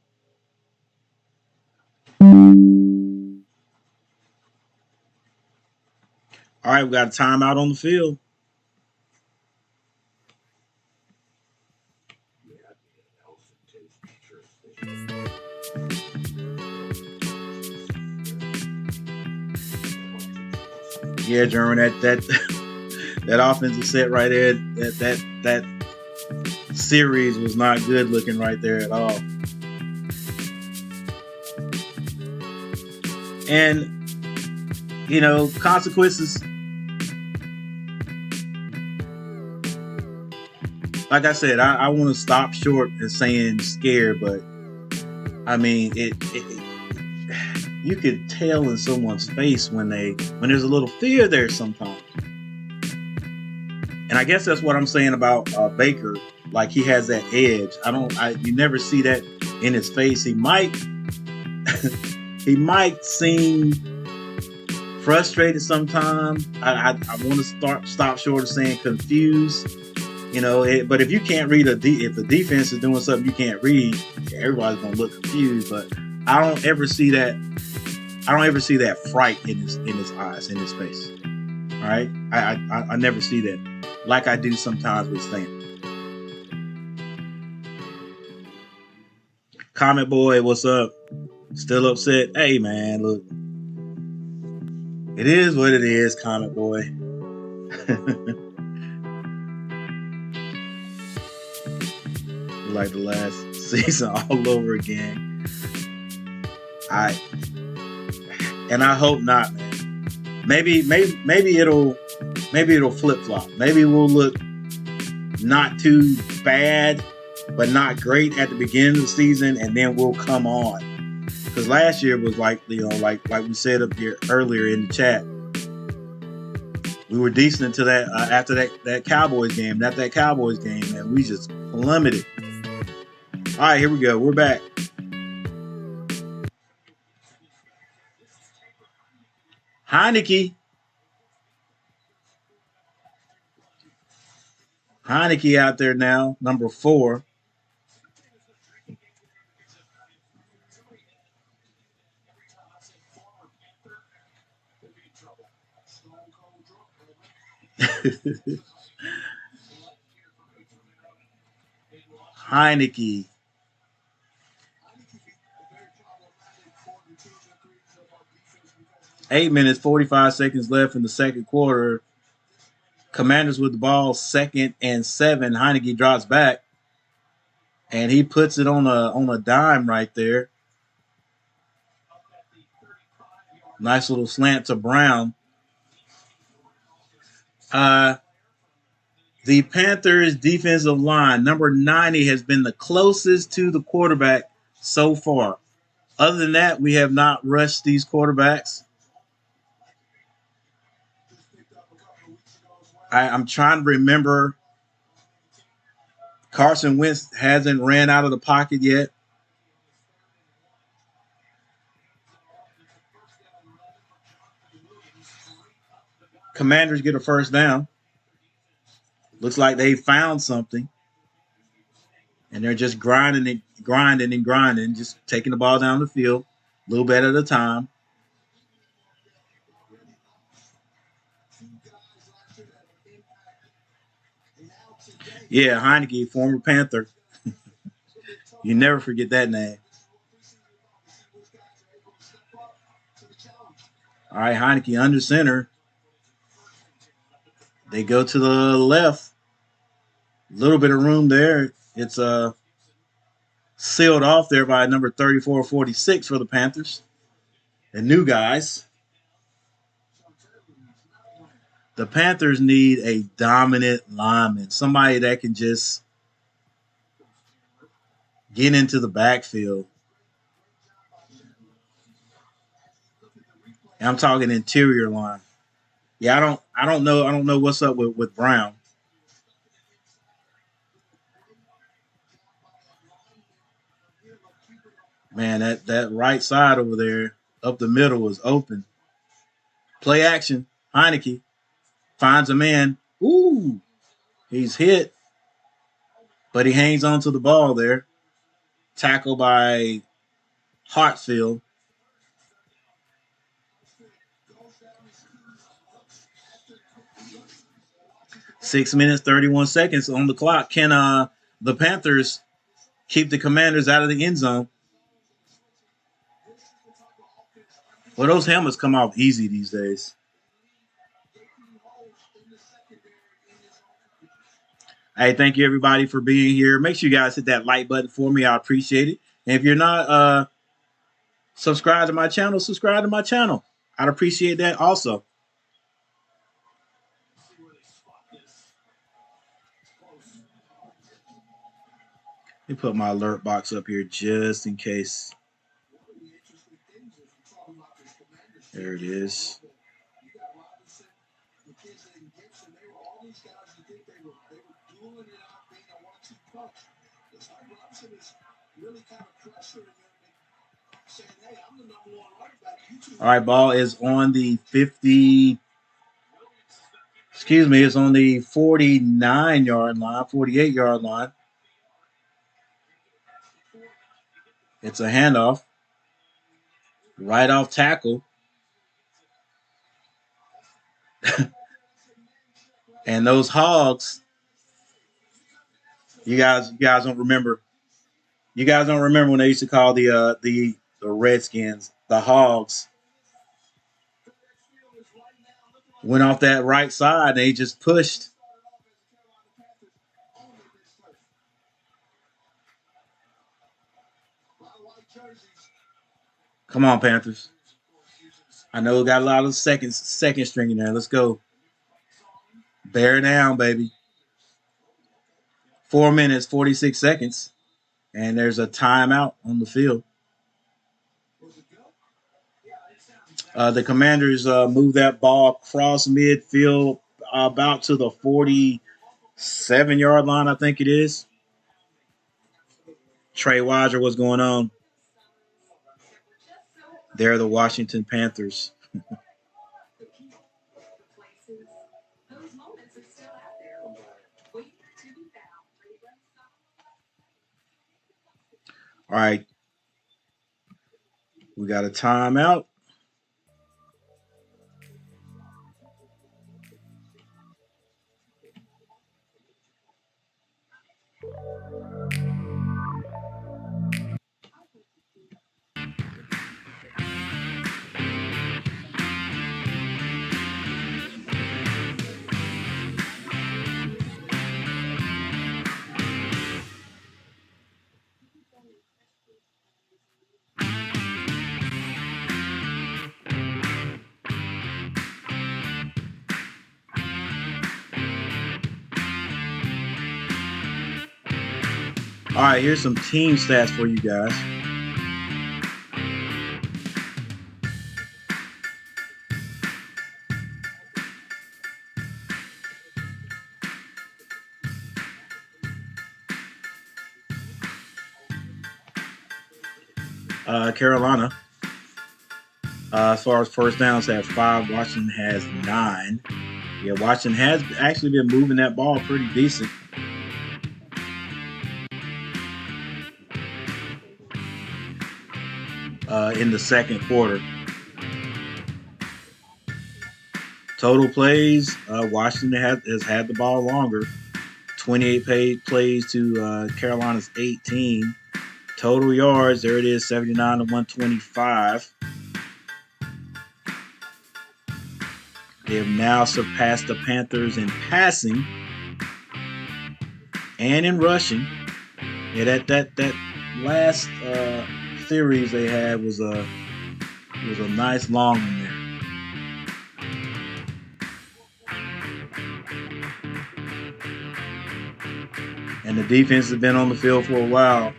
All right, we got a timeout on the field. Yeah, German, that offensive set right there, that series was not good looking right there at all. And consequences. Like I said, I want to stop short of saying scared, but I mean it you could tell in someone's face when there's a little fear there sometimes. And I guess that's what I'm saying about Baker. Like, he has that edge. You never see that in his face. He might he might seem frustrated sometimes. I want to stop short of saying confused. But if you can't read if the defense is doing something you can't read, everybody's gonna look confused. But I don't ever see that fright in his eyes, in his face. All right, I never see that, like I do sometimes with Sam. Comment boy, what's up? Still upset? Hey man, look, it is what it is. Comment boy. Like the last season all over again. I hope not, man. Maybe it'll flip flop. Maybe we'll look not too bad, but not great at the beginning of the season, and then we'll come on. Because last year was like we said up here earlier in the chat, we were decent until that after that Cowboys game. Not that Cowboys game, man. We just plummeted. All right, here we go. We're back. Heineke out there now, number 4. Heineke. Eight minutes, 45 seconds left in the second quarter. Commanders with the ball, 2nd and 7. Heineke drops back, and he puts it on a dime right there. Nice little slant to Brown. The Panthers defensive line, number 90, has been the closest to the quarterback so far. Other than that, we have not rushed these quarterbacks. I'm trying to remember. Carson Wentz hasn't ran out of the pocket yet. Commanders get a first down. Looks like they found something. And they're just grinding, just taking the ball down the field a little bit at a time. Yeah, Heineke, former Panther. You never forget that name. All right, Heineke under center. They go to the left. A little bit of room there. It's sealed off there by number 34-46 for the Panthers. The new guys. The Panthers need a dominant lineman, somebody that can just get into the backfield. And I'm talking interior line. Yeah, I don't know what's up with Brown. Man, that right side over there, up the middle, was open. Play action. Heineke finds a man. Ooh, he's hit, but he hangs on to the ball there. Tackle by Hartfield. 6 minutes, 31 seconds on the clock. Can the Panthers keep the Commanders out of the end zone? Well, those helmets come off easy these days. Hey, thank you everybody for being here. Make sure you guys hit that like button for me. I appreciate it. And if you're not subscribed to my channel, subscribe to my channel. I'd appreciate that also. Let me put my alert box up here just in case. There it is. All right, ball is on the 50. Excuse me, it's on the 49-yard line, 48-yard line. It's a handoff. Right off tackle. And those Hogs, you guys don't remember. You guys don't remember when they used to call the Redskins the Hogs. Went off that right side and they just pushed. Come on, Panthers. I know we got a lot of second string in there. Let's go. Bear down, baby. 4 minutes, 46 seconds. And there's a timeout on the field. The Commanders move that ball across midfield about to the 47-yard line, I think it is. Trey Widger, what's going on? They're the Washington Panthers. All right. We got a timeout. All right, here's some team stats for you guys. Carolina, as far as first downs, has 5. Washington has 9. Yeah, Washington has actually been moving that ball pretty decent. In the second quarter. Total plays, Washington has had the ball longer. 28 plays to Carolina's 18. Total yards, there it is, 79 to 125. They have now surpassed the Panthers in passing and in rushing. Yeah, that last series they had was a nice long one there. And the defense has been on the field for a while.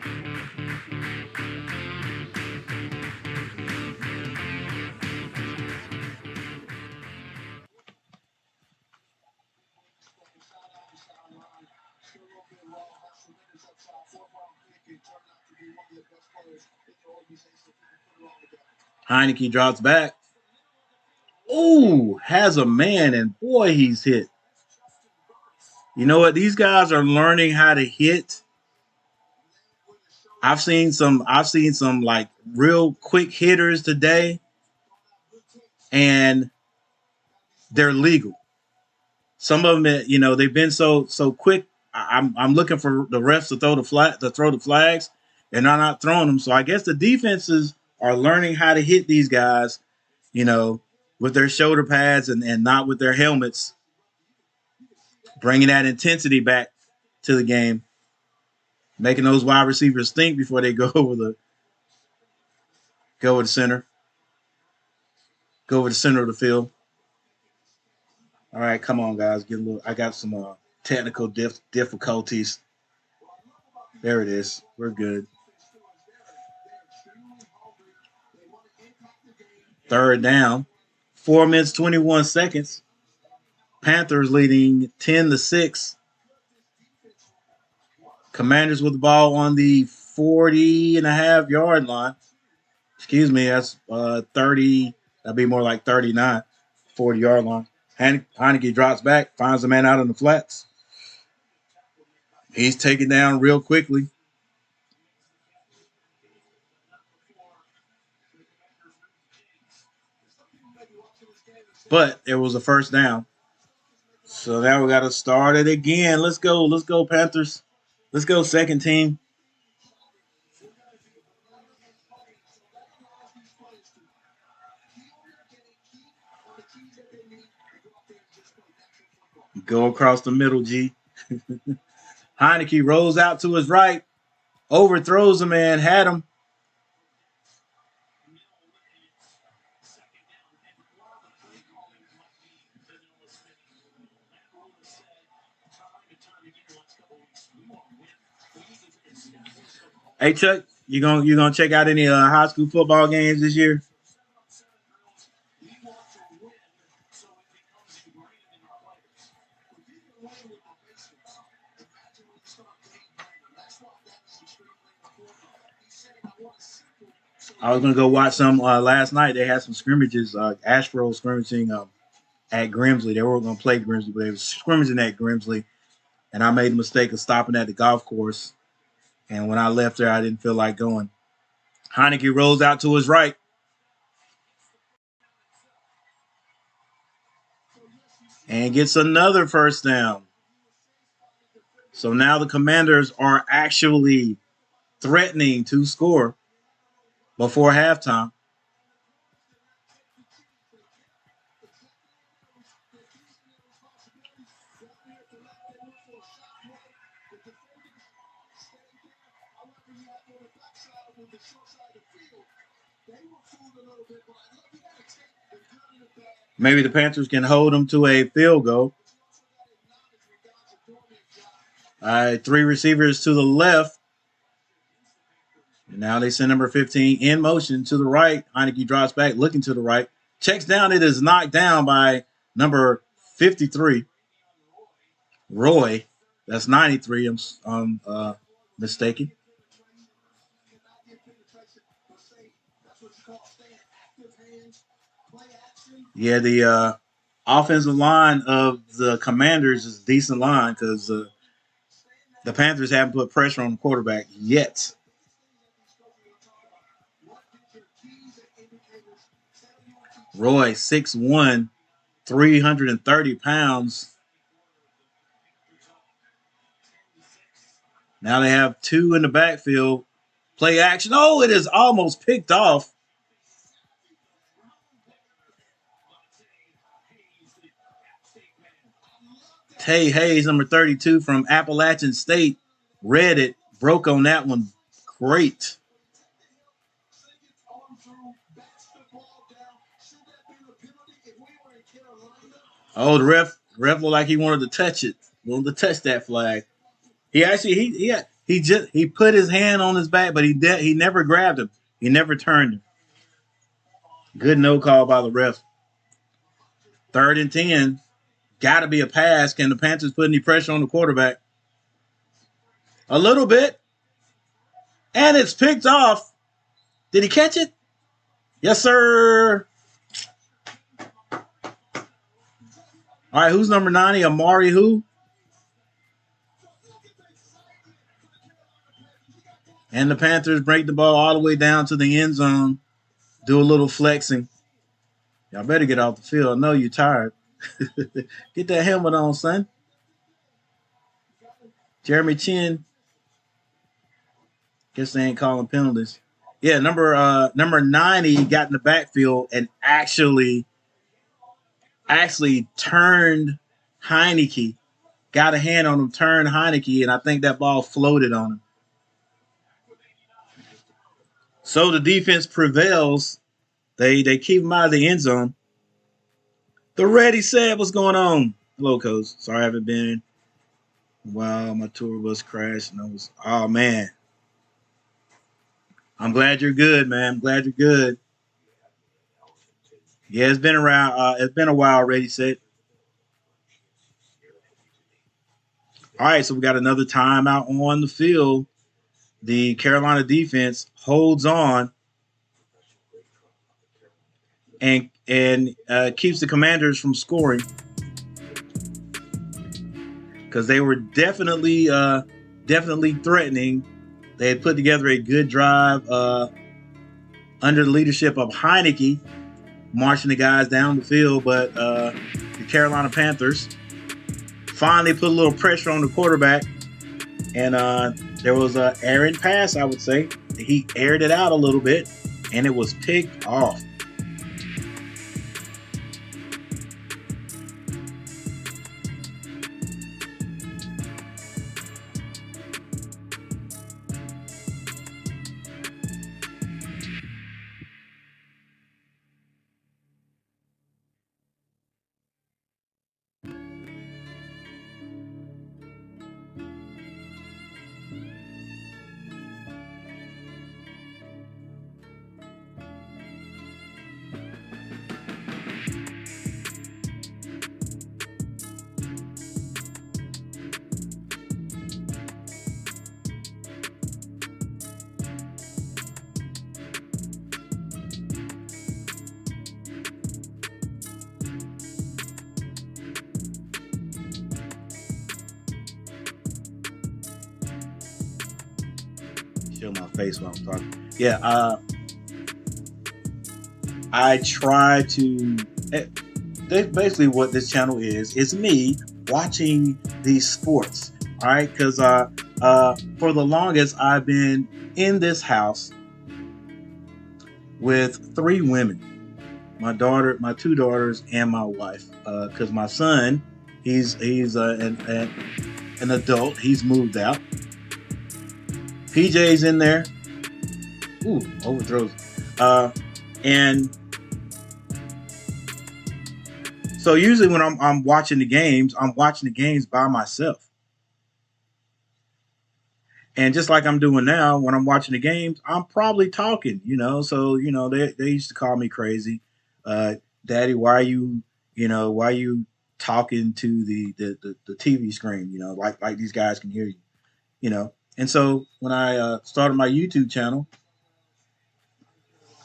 Heineke drops back. Ooh, has a man, and boy, he's hit. You know what? These guys are learning how to hit. I've seen some like real quick hitters today, and they're legal. Some of them, they've been so quick. I'm looking for the refs to throw the flags, and they're not throwing them. So I guess the defenses are learning how to hit these guys, with their shoulder pads and not with their helmets, bringing that intensity back to the game, making those wide receivers think before they go over the center, go over the center of the field. All right, come on, guys, get a little. I got some technical difficulties. There it is. We're good. Third down. 4 minutes, 21 seconds. Panthers leading 10-6. Commanders with the ball on the 40.5-yard line. Excuse me, that's 30. That'd be more like 39. 40-yard line. Heineke drops back, finds the man out in the flats. He's taken down real quickly. But there was a first down. So now we got to start it again. Let's go, Panthers. Let's go, second team. Go across the middle, G. Heineke rolls out to his right, overthrows the man, had him. Hey Chuck, you gonna check out any high school football games this year? I was gonna go watch some last night. They had some scrimmages, Ashboro scrimmaging at Grimsley. They were gonna play Grimsley, but they were scrimmaging at Grimsley, and I made the mistake of stopping at the golf course. And when I left there, I didn't feel like going. Heineke rolls out to his right. And gets another first down. So now the Commanders are actually threatening to score before halftime. Maybe the Panthers can hold them to a field goal. Three receivers to the left. And now they send number 15 in motion to the right. Heineke drops back, looking to the right. Checks down. It is knocked down by number 53, Roy. That's 93. I'm mistaken. Yeah, the offensive line of the Commanders is a decent line because the Panthers haven't put pressure on the quarterback yet. Roy, 6'1", 330 pounds. Now they have two in the backfield. Play action. Oh, it is almost picked off. Tay Hayes, number 32 from Appalachian State, read it, broke on that one. Great. Oh, the ref looked like he wanted to touch it. Wanted to touch that flag. He actually he put his hand on his back, but he never grabbed him. He never turned him. Good no call by the ref. 3rd and 10. Got to be a pass. Can the Panthers put any pressure on the quarterback? A little bit. And it's picked off. Did he catch it? Yes, sir. All right, who's number 90? Amari who? And the Panthers break the ball all the way down to the end zone. Do a little flexing. Y'all better get off the field. I know you're tired. Get that helmet on, son. Jeremy Chin. Guess they ain't calling penalties. Yeah, number 90 got in the backfield and actually turned Heineke. Got a hand on him, turned Heineke, and I think that ball floated on him. So the defense prevails. They keep him out of the end zone. The Ready said, what's going on? Hello, Coach. Sorry I haven't been. Wow, my tour bus crashed. And oh, man. I'm glad you're good, man. I'm glad you're good. Yeah, it's been around. It's been a while already, said. All right, so we got another timeout on the field. The Carolina defense holds on and keeps the Commanders from scoring because they were definitely threatening. They had put together a good drive under the leadership of Heineke, marching the guys down the field, but the Carolina Panthers finally put a little pressure on the quarterback, and there was an errant pass, I would say. He aired it out a little bit, and it was picked off. Show my face while I'm talking. Yeah, I try to. Basically, what this channel is me watching these sports. All right, because for the longest I've been in this house with 3 women, my daughter, my 2 daughters, and my wife. Because my son, he's an adult. He's moved out. PJ's in there. Ooh, overthrows. And so usually when I'm watching the games, I'm watching the games by myself. And just like I'm doing now, when I'm watching the games, I'm probably talking, So, they used to call me crazy. Daddy, why are you talking to the TV screen, like these guys can hear you, And so when I started my YouTube channel,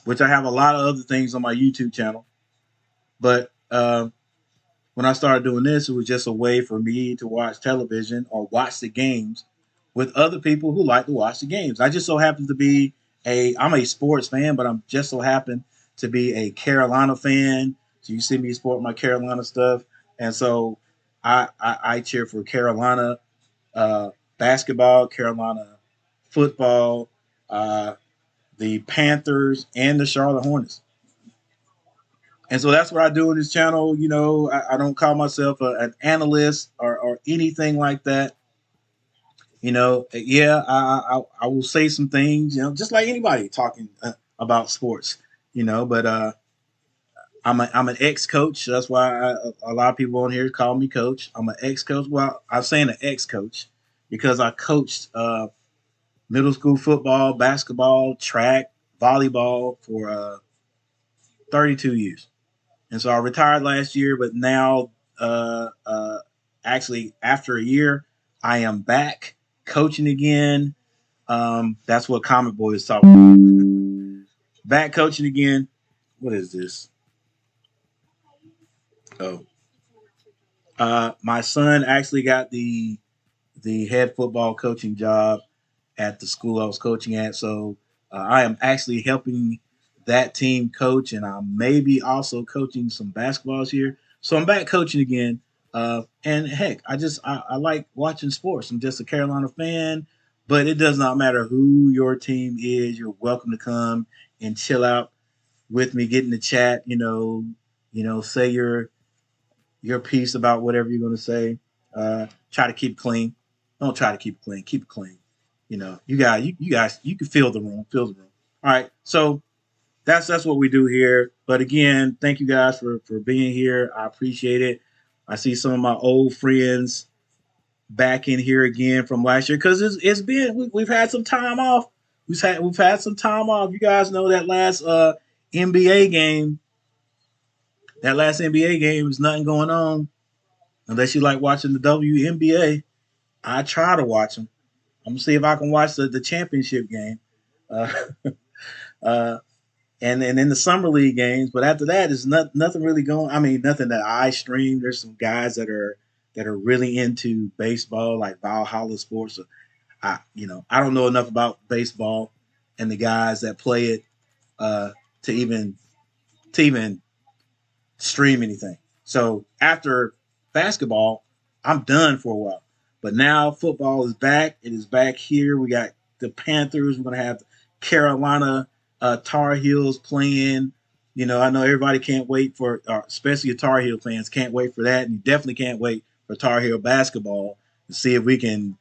which I have a lot of other things on my YouTube channel, but when I started doing this, it was just a way for me to watch television or watch the games with other people who like to watch the games. I just so happen to be I'm a sports fan, but I'm just so happen to be a Carolina fan. So you see me sport my Carolina stuff, and so I cheer for Carolina basketball, Carolina football, uh, the Panthers, and the Charlotte Hornets. And so that's what I do in this channel. You know, I don't call myself an analyst or anything like that. You know, yeah, I will say some things, you know, just like anybody talking about sports, you know, but I'm an ex coach. That's why a lot of people on here call me coach. I'm an ex coach. Well, I'm saying an ex coach because I coached middle school football, basketball, track, volleyball for 32 years. And so I retired last year, but now, uh, uh, actually, after a year, I am back coaching again. That's what Comic Boy is talking about. Back coaching again. What is this? Oh, my son actually got the head football coaching job at the school I was coaching at. So I am actually helping that team coach, and I'm maybe also coaching some basketballs here. So I'm back coaching again. And heck, I like watching sports. I'm just a Carolina fan, but it does not matter who your team is. You're welcome to come and chill out with me, get in the chat. Say your piece about whatever you're going to say. Try to keep it clean. Don't try to keep it clean. Keep it clean. You guys, you can fill the room. Fill the room. All right. So that's what we do here. But again, thank you guys for being here. I appreciate it. I see some of my old friends back in here again from last year because it's been we've had some time off. We've had some time off. You guys know that last NBA game. That last NBA game was nothing going on unless you like watching the WNBA. I try to watch them. I'm gonna see if I can watch the championship game, uh, uh, and then the summer league games. But after that, there's nothing really going. I mean, nothing that I stream. There's some guys that are really into baseball, like Valhalla Sports. So I don't know enough about baseball and the guys that play it uh, to even stream anything. So after basketball, I'm done for a while. But now football is back. It is back here. We got the Panthers. We're gonna have Carolina Tar Heels playing. I know everybody can't wait for, especially the Tar Heel fans, can't wait for that, and you definitely can't wait for Tar Heel basketball to see if we can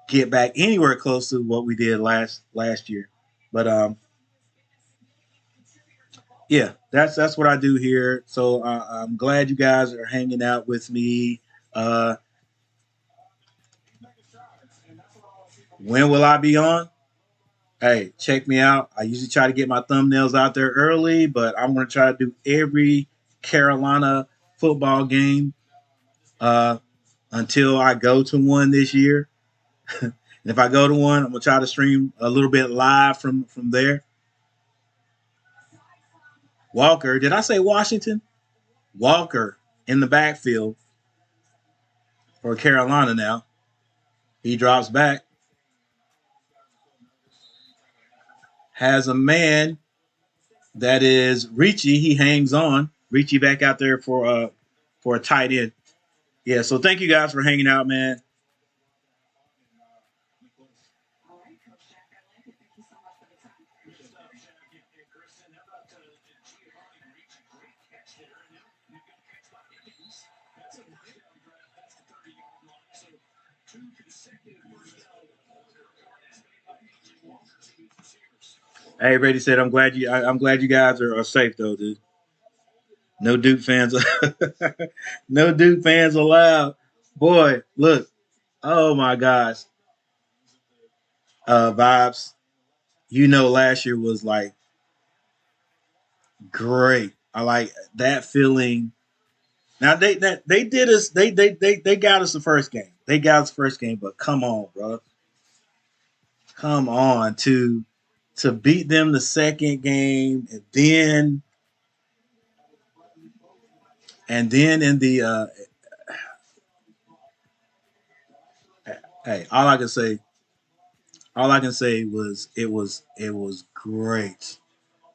get back anywhere close to what we did last year. But yeah, that's what I do here. So I'm glad you guys are hanging out with me. Uh, when will I be on? Hey, check me out. I usually try to get my thumbnails out there early, but I'm going to try to do every Carolina football game uh, until I go to one this year. And if I go to one, I'm going to try to stream a little bit live from there. Walker, did I say Washington? Walker in the backfield for Carolina now. He drops back, has a man that is Ricci. He hangs on. Ricci back out there for a tight end. Yeah, so thank you guys for hanging out, man. Hey, Brady said, I'm glad you guys are safe though, dude. No Duke fans, no Duke fans allowed. Boy, look, oh my gosh, vibes. Last year was like great. I like that feeling. Now they did us. They got us the first game. They got us the first game, but come on, bro, come on to beat them the second game, And then in the hey, all I can say was it was great.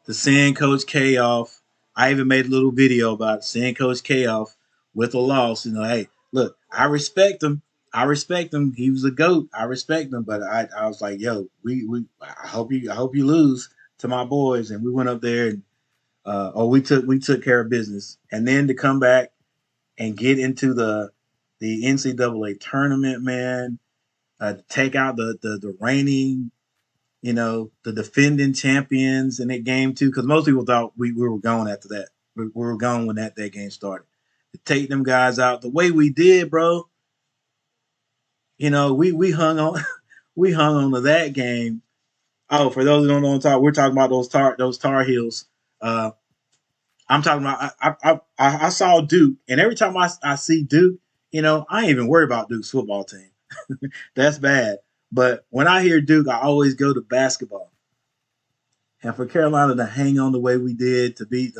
To seeing Coach K off. I even made a little video about seeing Coach K off with a loss. Hey, look, I respect him. I respect him. He was a goat. I respect him. But I was like, yo, we I hope you lose to my boys. And we went up there and we took care of business. And then to come back and get into the NCAA tournament, man, take out the reigning, the defending champions in that game too, because most people thought we were going after that. We were going when that game started. To take them guys out the way we did, bro. We hung on, we hung on to that game. Oh, for those who don't know, we're talking about those Tar Heels. I'm talking about. I saw Duke, and every time I see Duke, I ain't even worry about Duke's football team. That's bad. But when I hear Duke, I always go to basketball. And for Carolina to hang on the way we did to beat,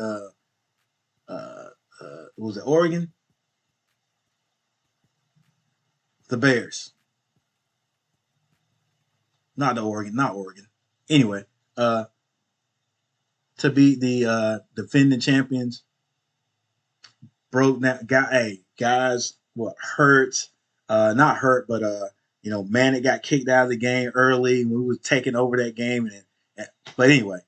was it Oregon? The Bears. Not Oregon. Anyway, to beat the defending champions, broke that guy. Hey, guys, what hurt? Not hurt, but Manic got kicked out of the game early. We was taking over that game, but anyway,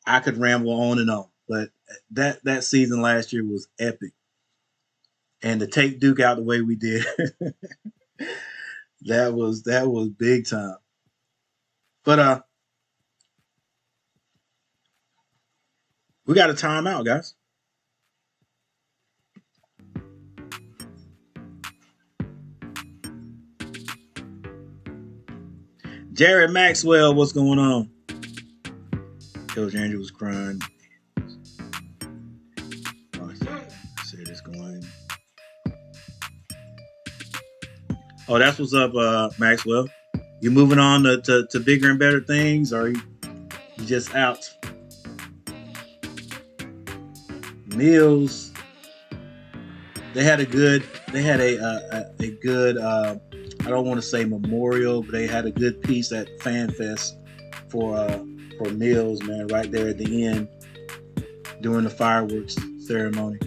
I could ramble on and on. But that season last year was epic, and to take Duke out the way we did, that was big time. But we got a timeout, guys. Jared Maxwell, what's going on? Coach Andrew was crying. Oh, I said it's going. Oh, that's what's up, Maxwell. You moving on to bigger and better things, or you just out? Mills, they had a good I don't want to say memorial, but they had a good piece at FanFest for Mills, man, right there at the end during the fireworks ceremony.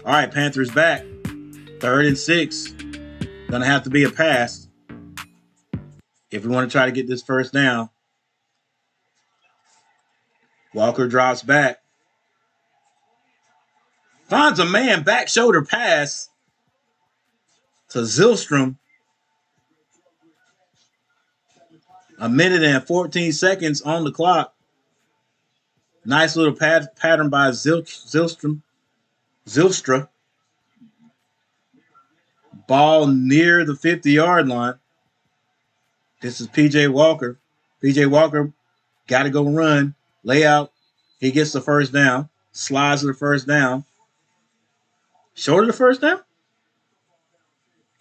All right, Panthers back. 3rd and 6. Gonna have to be a pass if we want to try to get this first down. Walker drops back. Finds a man, back shoulder pass to Zylstrom. A minute and 14 seconds on the clock. Nice little pattern by Zylstra. Ball near the 50-yard line. This is P.J. Walker. P.J. Walker got to go run. Layout. He gets the first down. Slides to the first down. Short of the first down?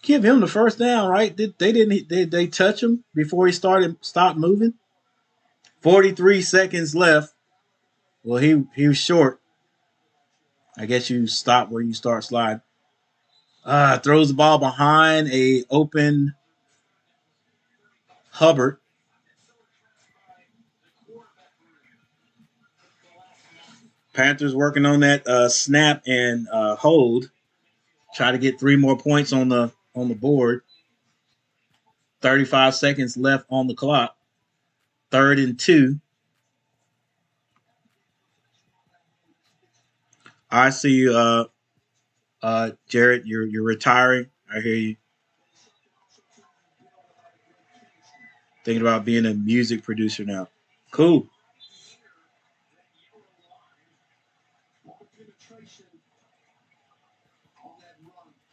Give him the first down, right? Did they touch him before he stopped moving? 43 seconds left. Well, he was short. I guess you stop where you start sliding. Throws the ball behind a open Hubbard. Panthers working on that snap and hold. Try to get 3 more points on the board. 35 seconds left on the clock. 3rd and 2. I see you, Jared. You're retiring. I hear you. Thinking about being a music producer now. Cool.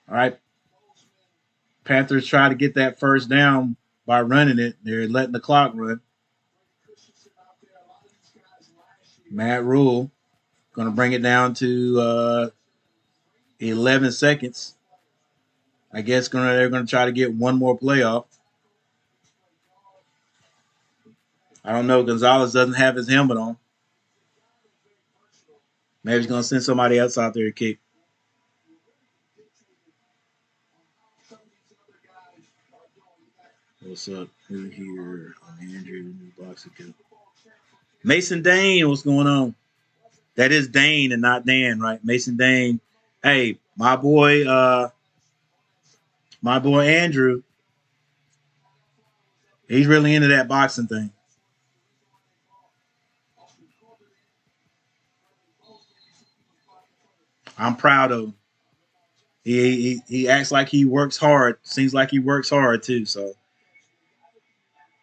All right. Panthers try to get that first down by running it. They're letting the clock run. Matt Rule going to bring it down to 11 seconds. I guess they're going to try to get one more playoff. I don't know. Gonzalez doesn't have his helmet on. Maybe he's gonna send somebody else out there to kick. What's up? Who here? I'm Andrew, new box again. Mason Dane, what's going on? That is Dane and not Dan, right? Mason Dane. Hey, my boy Andrew, he's really into that boxing thing. I'm proud of him. He acts like he works hard. Seems like he works hard too. So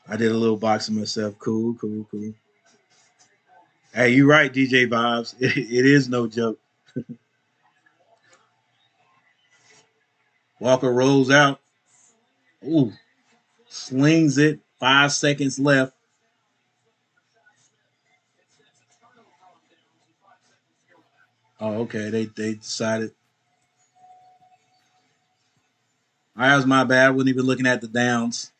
I did a little boxing myself. Cool, cool, cool. Hey, you're right, DJ Vibes. It is no joke. Walker rolls out. Ooh, slings it. 5 seconds left. Oh, okay. They decided. That was my bad. I wasn't even looking at the downs.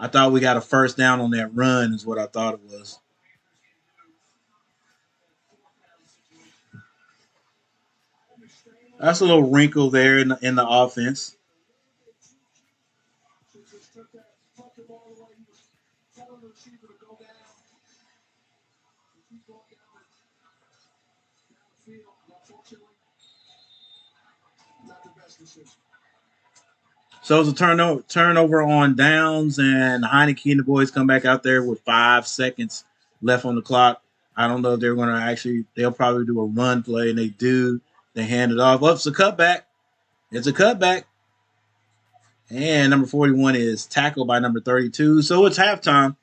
I thought we got a first down on that run, is what I thought it was. That's a little wrinkle there in the offense. So it was a turnover on downs, and Heineke and the boys come back out there with 5 seconds left on the clock. I don't know if they're going to actually. They'll probably do a run play, and they do. They hand it off. It's a cutback. It's a cutback. And number 41 is tackled by number 32. So it's halftime.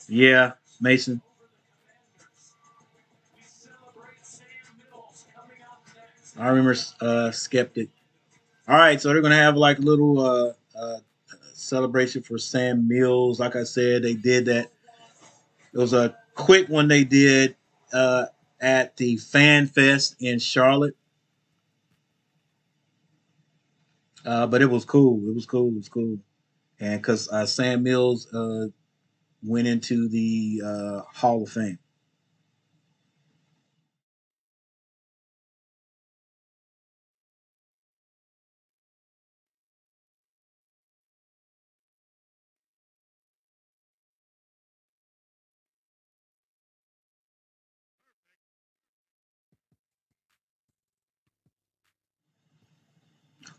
Yeah, Mason. I remember Skeptic. All right, so they're gonna have like a little celebration for Sam Mills. Like I said, they did that. It was a quick one they did uh, at the Fan Fest in Charlotte, but it was cool. It was cool. It was cool, and because Sam Mills went into the Hall of Fame.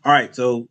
All right, so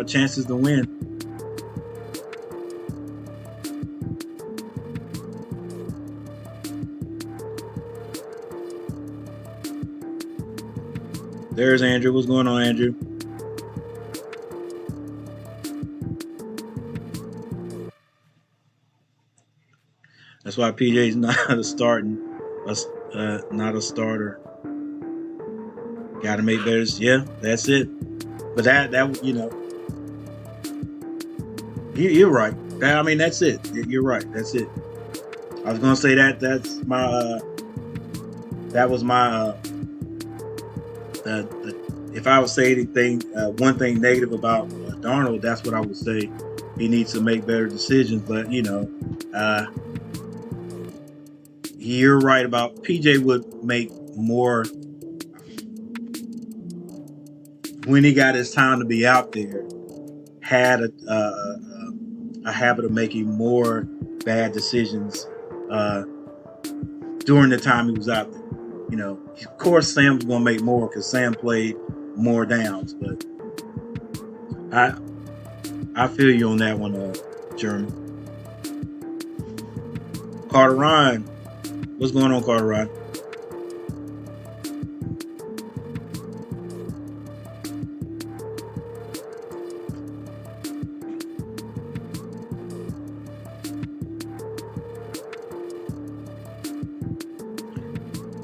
chances to win. There's Andrew. What's going on, Andrew? That's why PJ's not not a starter. Got to make better. Yeah, that's it. But that you're right. That's it. You're right. That's it. I was gonna say that's my that was my if I would say anything, one thing negative about Darnold, that's what I would say. He needs to make better decisions. But you're right about PJ would make more when he got his time to be out there. Had a habit of making more bad decisions during the time he was out there. Of course, Sam's gonna make more because Sam played more downs. But I feel you on that one, Jeremy. Carter Ryan, what's going on, Carter Ryan?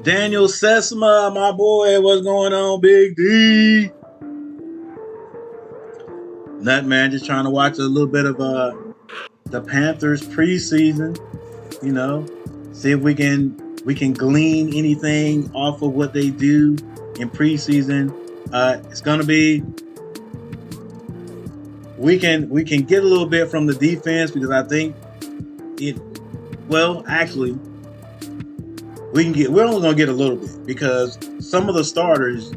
Daniel Sesma, my boy, what's going on, Big D? Nut man, just trying to watch a little bit of the Panthers preseason. See if we can glean anything off of what they do in preseason. It's gonna be we can get a little bit from the defense because I think actually. We're only going to get a little bit because some of the starters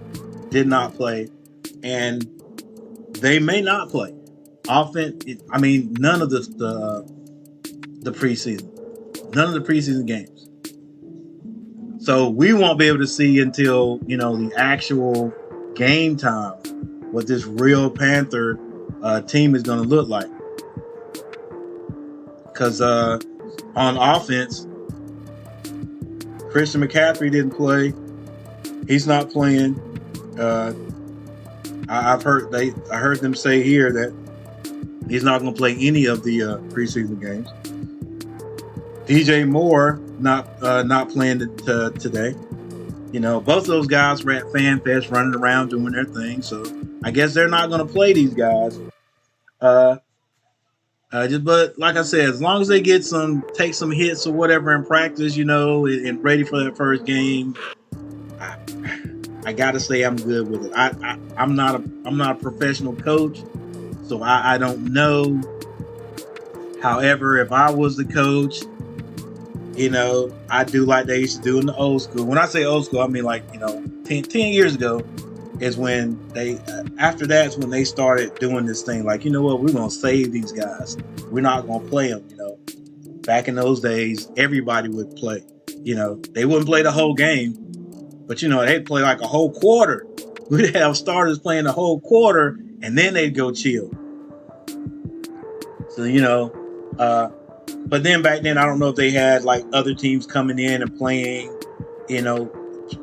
did not play, and they may not play. None of the preseason, none of the preseason games. So we won't be able to see until the actual game time what this real Panther team is going to look like. Because on offense, Christian McCaffrey didn't play. He's not playing. I heard them say here that he's not going to play any of the preseason games. DJ Moore not playing today. Both of those guys were at FanFest running around doing their thing. So I guess they're not going to play these guys. But like I said, as long as they take some hits or whatever in practice, and ready for that first game, I gotta say I'm good with it. I'm not a professional coach, so I don't know. However, if I was the coach, I do like they used to do in the old school. When I say old school, I mean 10 years ago is when after that's when they started doing this thing. Like, what, we're going to save these guys. We're not going to play them, Back in those days, everybody would play. They wouldn't play the whole game, but, they'd play like a whole quarter. We'd have starters playing the whole quarter, and then they'd go chill. So, but then back then, I don't know if they had like other teams coming in and playing,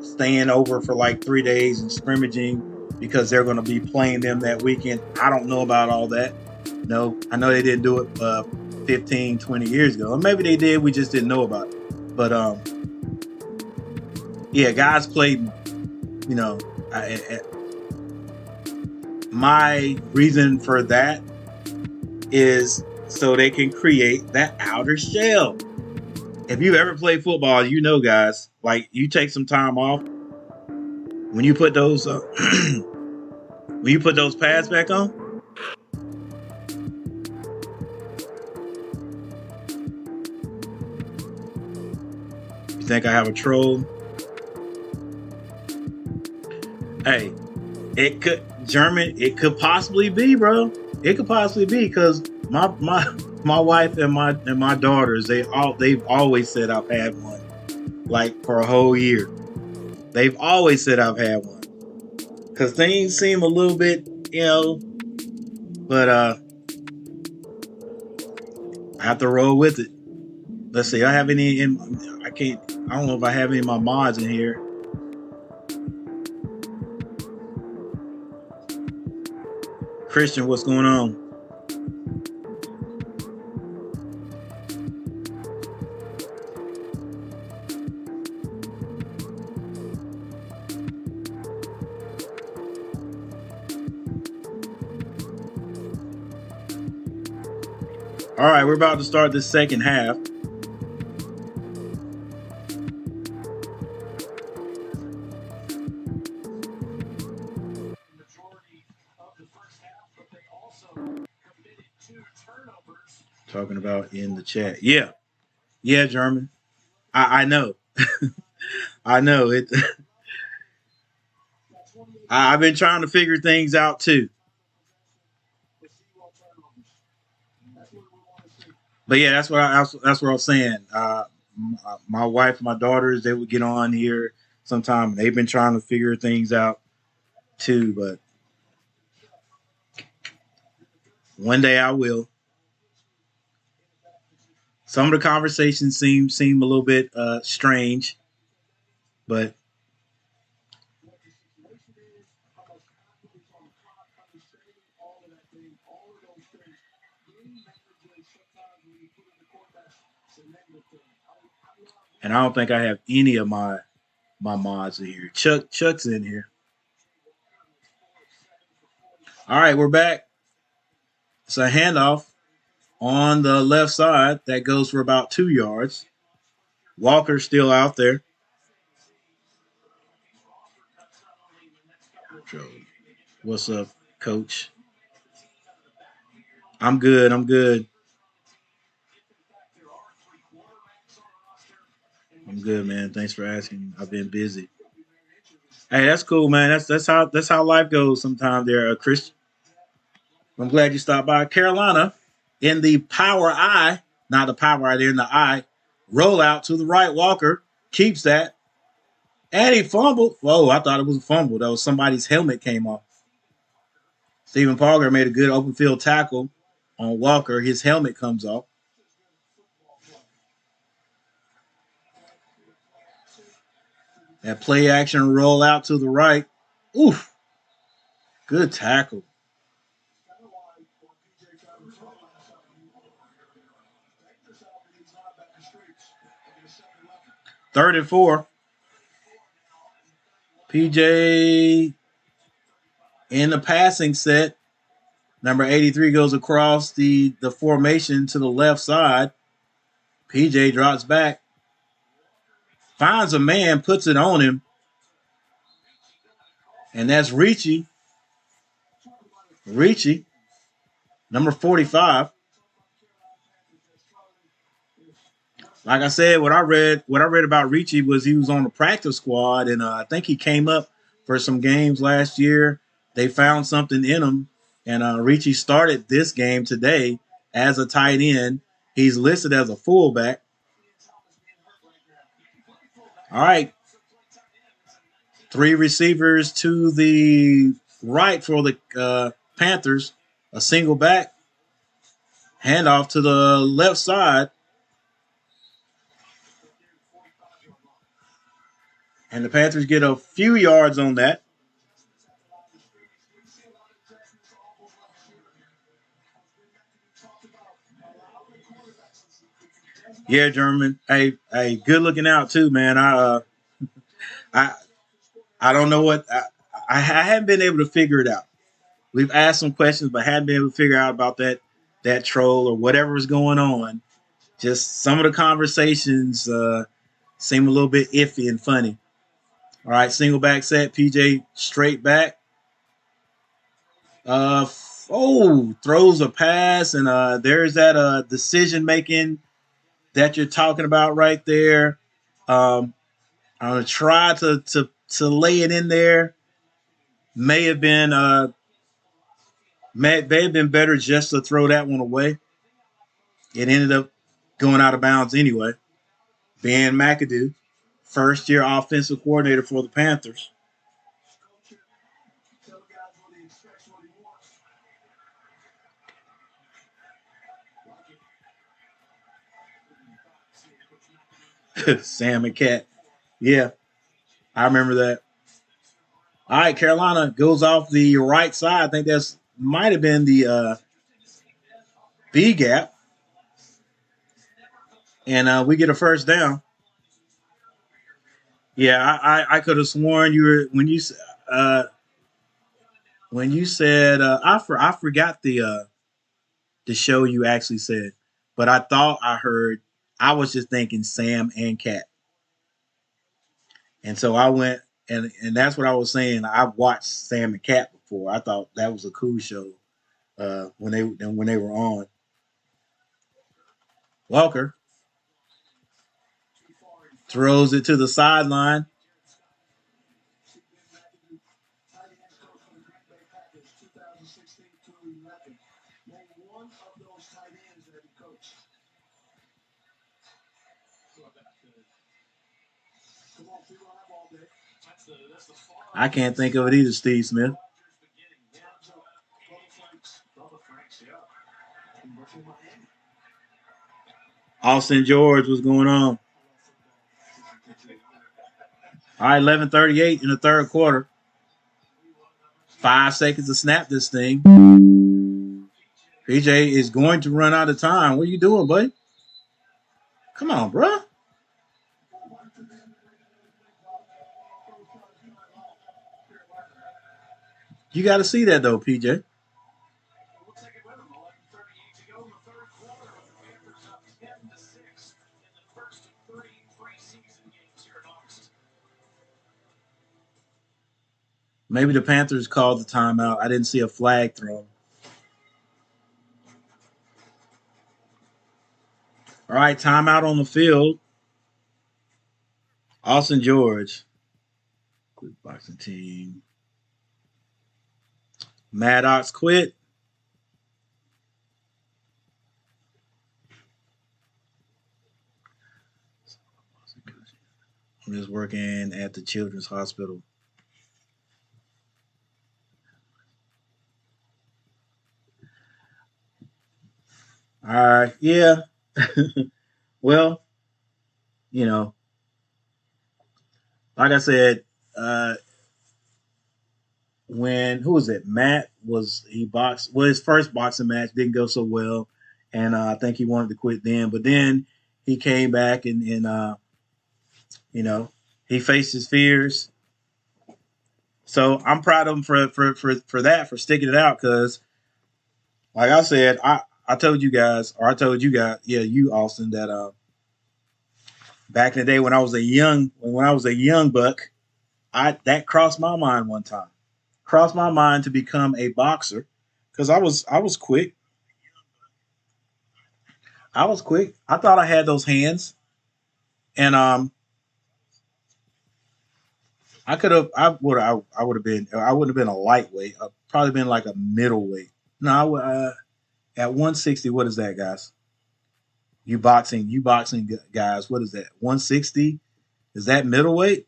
staying over for like 3 days and scrimmaging because they're going to be playing them that weekend. I don't know about all that. No, I know they didn't do it 15, 20 years ago. Or maybe they did. We just didn't know about it. But, guys played, my reason for that is so they can create that outer shell. If you ever played football, guys, like you take some time off when you put those pads back on. You think I have a troll? Hey, it could possibly be, bro. It could possibly be because my wife and my daughters, they've always said I've had one, like for a whole year. They've always said I've had one because things seem a little bit, But I have to roll with it. Let's see. I have any in. I can't. I don't know if I have any of my mods in here. Christian, what's going on? All right, we're about to start the second half. Talking about in the chat. Yeah. Yeah, German. I know. I know it. I've been trying to figure things out too. But yeah, that's what I was saying. My wife, my daughters, they would get on here sometime. They've been trying to figure things out too, but one day I will. Some of the conversations seem a little bit strange, but and I don't think I have any of my mods in here. Chuck's in here. All right, we're back. It's a handoff on the left side that goes for about 2 yards. Walker's still out there. What's up, coach? I'm good. I'm good. I'm good, man. Thanks for asking. I've been busy. Hey, that's cool, man. That's how life goes sometimes there, Chris. I'm glad you stopped by. Carolina in the power I, not the power I, there in the I, roll out to the right. Walker keeps that. And he fumbled. Whoa, I thought it was a fumble. That was somebody's helmet came off. Stephen Parker made a good open field tackle on Walker. His helmet comes off. That play action roll out to the right. Oof. Good tackle. Third and 4. PJ in the passing set. Number 83 goes across the formation to the left side. PJ drops back. Finds a man, puts it on him. And that's Ricci. Ricci, number 45. Like I said, what I read about Ricci was he was on the practice squad, and I think he came up for some games last year. They found something in him, and Ricci started this game today as a tight end. He's listed as a fullback. All right, 3 receivers to the right for the Panthers, a single back, handoff to the left side. And the Panthers get a few yards on that. Yeah, German. Hey, good looking out too, man. I, I don't know what I haven't been able to figure it out. We've asked some questions, but hadn't been able to figure out about that troll or whatever is going on. Just some of the conversations seem a little bit iffy and funny. All right, single back set. PJ straight back. Throws a pass, and there's that decision making that you're talking about right there. I'm gonna try to lay it in there. May have been may have been better just to throw that one away. It ended up going out of bounds anyway. Ben McAdoo, first year offensive coordinator for the Panthers. Sam and Cat. Yeah, I remember that. All right, Carolina goes off the right side. I think that's might have been the B gap, and we get a first down. Yeah, I could have sworn you were when you said I forgot the show you actually said, but I thought I heard. I was just thinking Sam and Cat, and so I went and that's what I was saying. I've watched Sam and Cat before. I thought that was a cool show when they were on. Walker throws it to the sideline. I can't think of it either, Steve Smith. Austin George, what's going on? All right, 11:38 in the third quarter. 5 seconds to snap this thing. PJ is going to run out of time. What are you doing, buddy? Come on, bro. You got to see that though, PJ. Maybe the Panthers called the timeout. I didn't see a flag thrown. All right, timeout on the field. Austin George. Quick boxing team. Maddox quit. I'm just working at the Children's Hospital. All right, yeah. Well, you know, like I said, when who was it? Matt was he boxed. Well, his first boxing match didn't go so well, and I think he wanted to quit then. But then he came back and you know he faced his fears. So I'm proud of him for that for sticking it out because, like I said, I told you guys or I told you guys, yeah, you Austin that back in the day when I was a young buck, I that crossed my mind one time. Crossed my mind to become a boxer because I was quick. I was quick. I thought I had those hands, and I could have. I would have been. I wouldn't have been a lightweight. I'd probably been like a middleweight. No, I would, at 160. What is that, guys? You boxing guys. What is that? 160. Is that middleweight?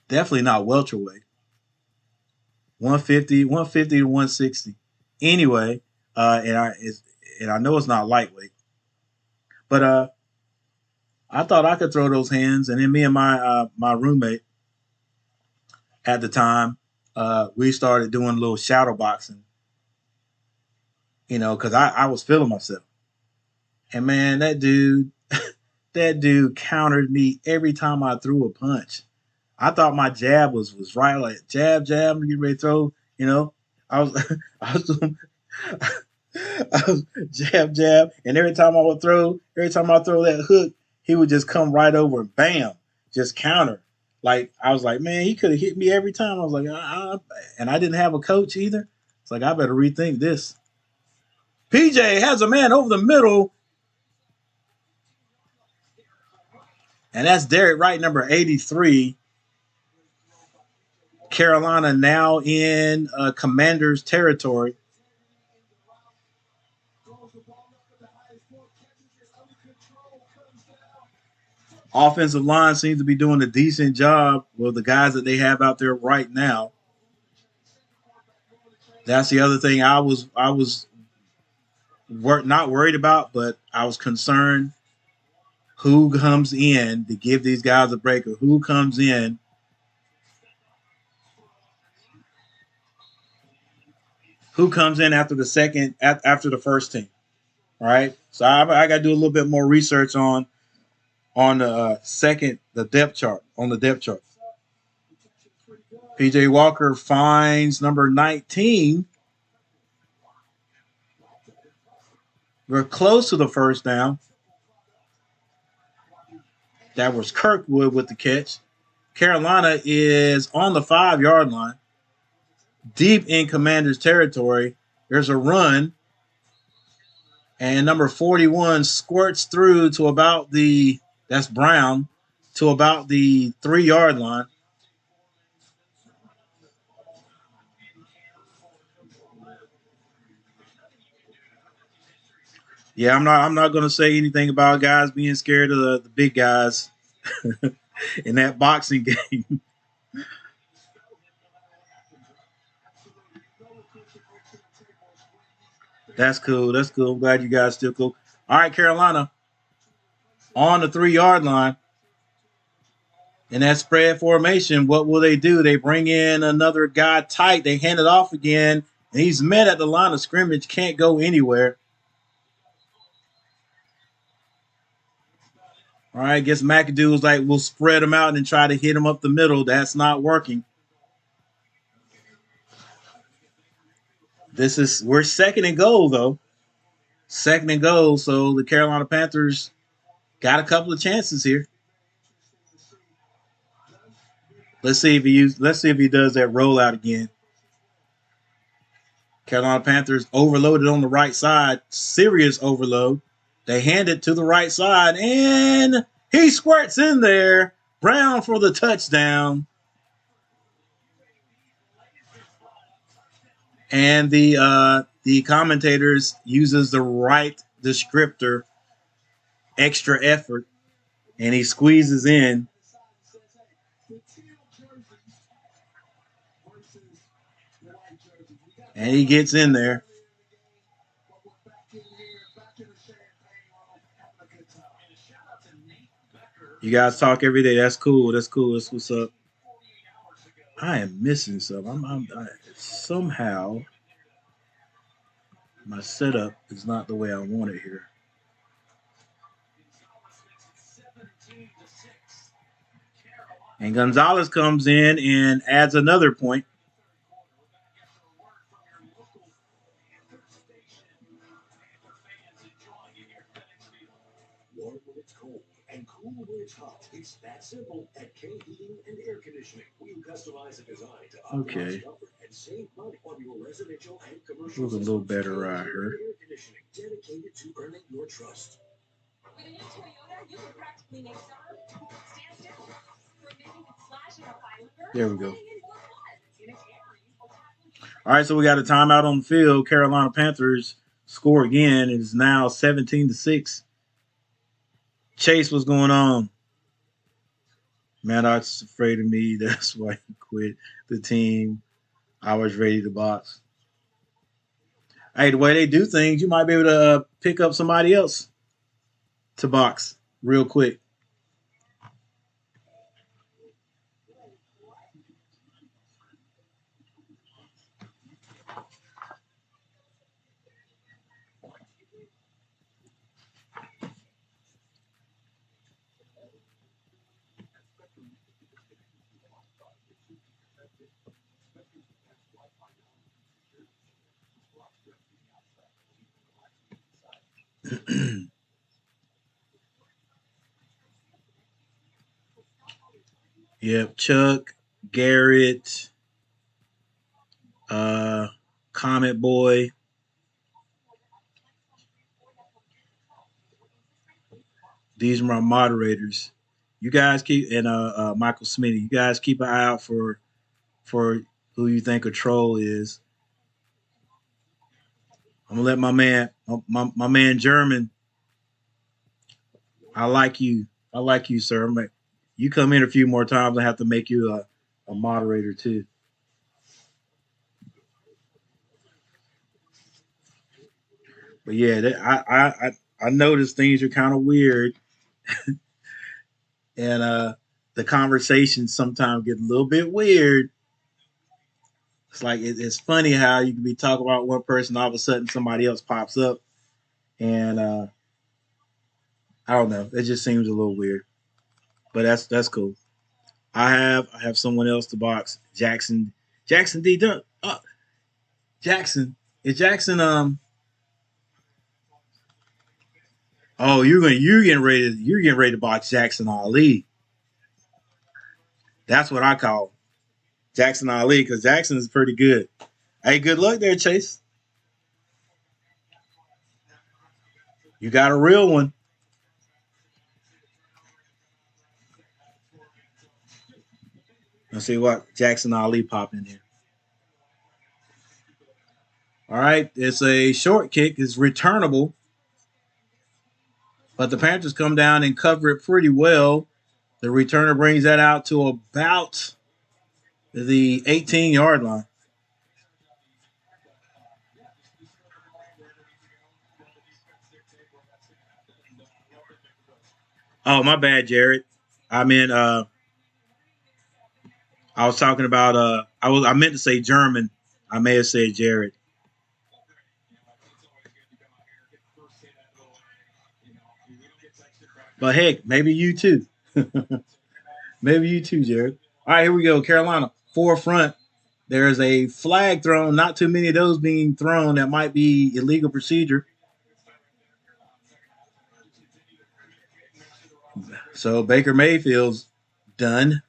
Definitely not welterweight. 150, 150 to 160. Anyway, and I know it's not lightweight, but I thought I could throw those hands, and then me and my roommate at the time, we started doing a little shadow boxing, because I was feeling myself, and man, that dude countered me every time I threw a punch. I thought my jab was right, like jab, jab, get ready to throw. I was I was I was jab, jab, and every time I throw that hook, he would just come right over and bam, just counter. Like I was like, man, he could have hit me every time. I was like, and I didn't have a coach either. It's like I better rethink this. PJ has a man over the middle, and that's Derek Wright, number 83. Carolina now in Commanders territory. Offensive line seems to be doing a decent job with the guys that they have out there right now. That's the other thing I was not worried about, but I was concerned who comes in to give these guys a break, or who comes in. Who comes in after the first team? All right. So I got to do a little bit more research on the depth chart, on the depth chart. PJ Walker finds number 19. We're close to the first down. That was Kirkwood with the catch. Carolina is on the 5-yard line, deep in Commander's territory. There's a run, and number 41 squirts through to about that's Brown, to about the 3-yard line. Yeah, I'm not going to say anything about guys being scared of the big guys in that boxing game. That's cool. That's cool. I'm glad you guys still cool. All right, Carolina on the 3-yard line. In that spread formation, what will they do? They bring in another guy tight. They hand it off again, and he's met at the line of scrimmage. Can't go anywhere. All right, I guess McAdoo was like, we'll spread him out and try to hit him up the middle. That's not working. We're second and goal, though. Second and goal, so the Carolina Panthers got a couple of chances here. Let's see if he does that rollout again. Carolina Panthers overloaded on the right side. Serious overload. They hand it to the right side, and he squirts in there. Brown for the touchdown. And the commentators uses the right descriptor, extra effort, and he squeezes in. And he gets in there. You guys talk every day. That's cool. That's cool. That's what's up. I am missing something. Somehow my setup is not the way I want it here. And Gonzalez comes in and adds another point. Warm when it's cold and cool when it's hot. It's that simple at K Heating and Air Conditioning. We customize a design to optimize comfort and save money on your residential and commercial. Looks a little better right here. Air Conditioning, dedicated to earning your trust. With a new Toyota, you can practically make summer stand still. From making it splash in a fire. There we go. All right, so we got a timeout on the field. Carolina Panthers score again. It is now 17-6. Chase, what's going on? Maddox afraid of me. That's why he quit the team. I was ready to box. Hey, the way they do things, you might be able to pick up somebody else to box real quick. Yep, Chuck, Garrett, Comet Boy. These are my moderators. You guys keep, and Michael Smitty. You guys keep an eye out for who you think a troll is. I'm gonna let my man German. I like you, sir. You come in a few more times, I have to make you a moderator too. But yeah, I noticed things are kind of weird And the conversations sometimes get a little bit weird. It's like it's funny how you can be talking about one person, all of a sudden somebody else pops up, and I don't know. It just seems a little weird, but that's cool. I have someone else to box. Jackson D. Jackson is Jackson. Oh, you're getting ready to box Jackson Ali. That's what I call Jackson Ali because Jackson is pretty good. Hey, good luck there, Chase. You got a real one. Let's see what Jackson Ali popped in here. All right, it's a short kick. It's returnable, but the Panthers come down and cover it pretty well. The returner brings that out to about the 18-yard line. Oh, my bad, Jared. I mean, I was talking about I meant to say German. I may have said Jared. But heck, maybe you too. Maybe you too, Jared. All right, here we go. Carolina, forefront. There's a flag thrown. Not too many of those being thrown. That might be illegal procedure. So Baker Mayfield's done.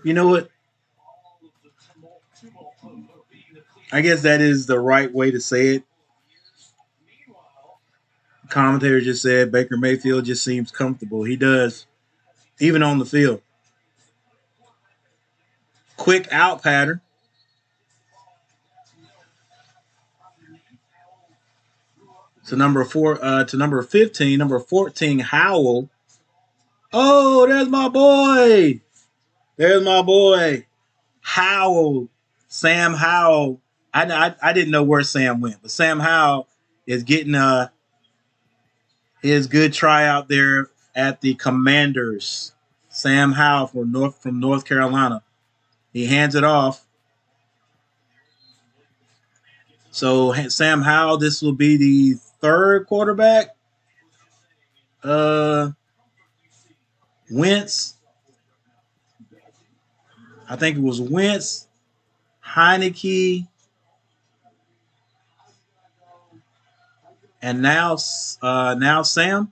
You know what? I guess that is the right way to say it. Commentator just said Baker Mayfield just seems comfortable. He does, even on the field. Quick out pattern to number 15, number 14, Howell. Oh, there's my boy. There's my boy. Howell. Sam Howell. I didn't know where Sam went, but Sam Howell is getting his good tryout there at the Commanders. Sam Howell from North Carolina. He hands it off. So Sam Howell, this will be the third quarterback. Wentz. I think it was Wentz, Heineke, and now Sam.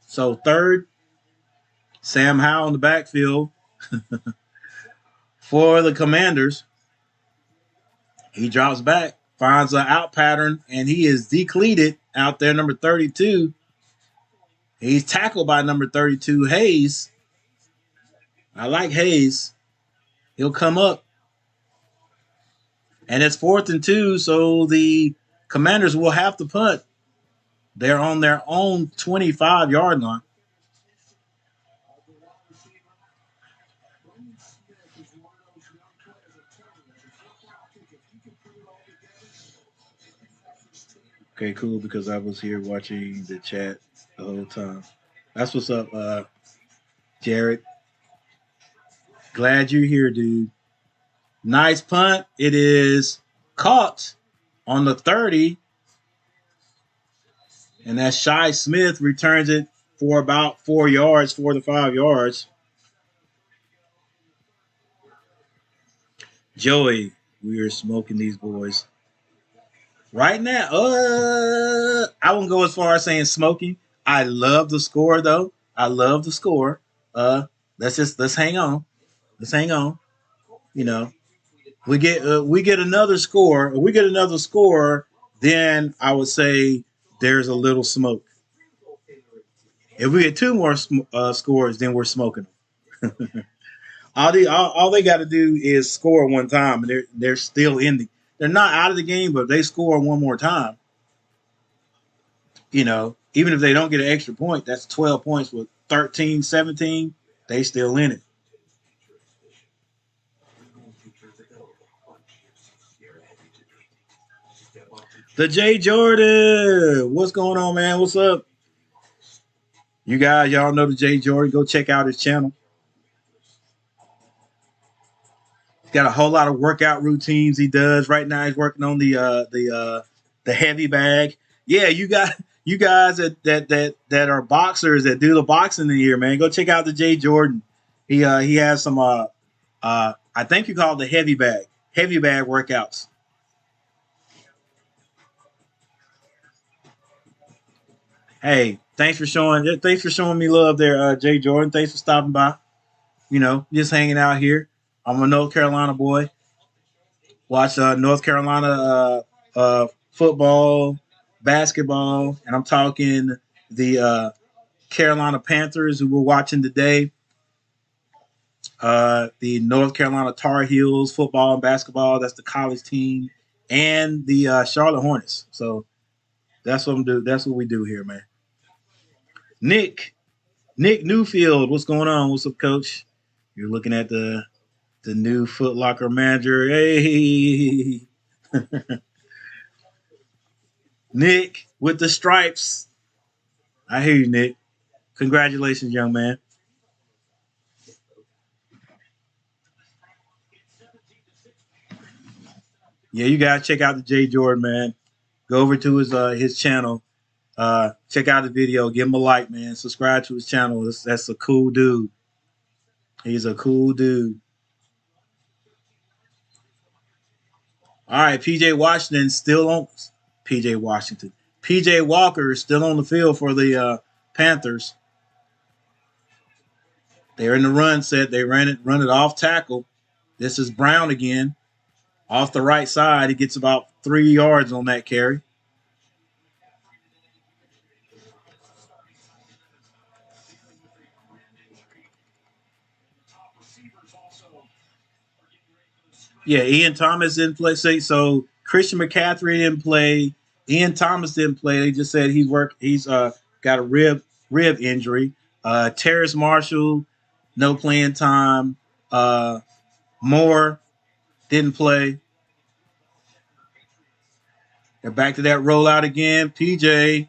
So third, Sam Howell in the backfield for the Commanders. He drops back, finds an out pattern, and he is decleated out there, number 32. He's tackled by number 32, Hayes. I like Hayes. He'll come up. And it's 4th and 2, so the Commanders will have to punt. They're on their own 25-yard line. Okay, cool, because I was here watching the chat the whole time. That's what's up, Jared. Glad you're here, dude. Nice punt. It is caught on the 30. And that Shi Smith returns it for about 4 yards, 4 to 5 yards. Joey, we are smoking these boys. Right now, I won't go as far as saying smoking. I love the score, though. I love the score. Let's hang on. Let's hang on. You know, we get another score. If we get another score, then I would say there's a little smoke. If we get two more scores, then we're smoking. All they got to do is score one time, and they're still in the. They're not out of the game, but if they score one more time, even if they don't get an extra point, that's 12 points with 13, 17. They still in it. The Jay Jordan. What's going on, man? What's up? You guys, y'all know the Jay Jordan. Go check out his channel. He's got a whole lot of workout routines he does. Right now he's working on the heavy bag. Yeah, you guys that are boxers that do the boxing in here, man. Go check out the Jay Jordan. He has some I think you call it the heavy bag workouts. Hey, thanks for showing me love there, Jay Jordan. Thanks for stopping by. You know, just hanging out here. I'm a North Carolina boy. Watch North Carolina football, basketball, and I'm talking the Carolina Panthers who we're watching today. The North Carolina Tar Heels football and basketball. That's the college team, and the Charlotte Hornets. So that's what That's what we do here, man. Nick Newfield, what's going on? What's up, Coach? You're looking at the new Foot Locker manager. Hey, Nick with the stripes. I hear you, Nick. Congratulations, young man. Yeah, you gotta check out the Jay Jordan, man. Go over to his channel. Check out the video. Give him a like, man. Subscribe to his channel. That's a cool dude. He's a cool dude. All right, PJ Washington still on. PJ Washington. PJ Walker is still on the field for the Panthers. They're in the run set. They run it off tackle. This is Brown again. Off the right side. He gets about 3 yards on that carry. Yeah, Ian Thomas didn't play. So Christian McCaffrey didn't play. Ian Thomas didn't play. They just said he's got a rib injury. Terrace Marshall, no playing time. Moore didn't play. They're back to that rollout again. PJ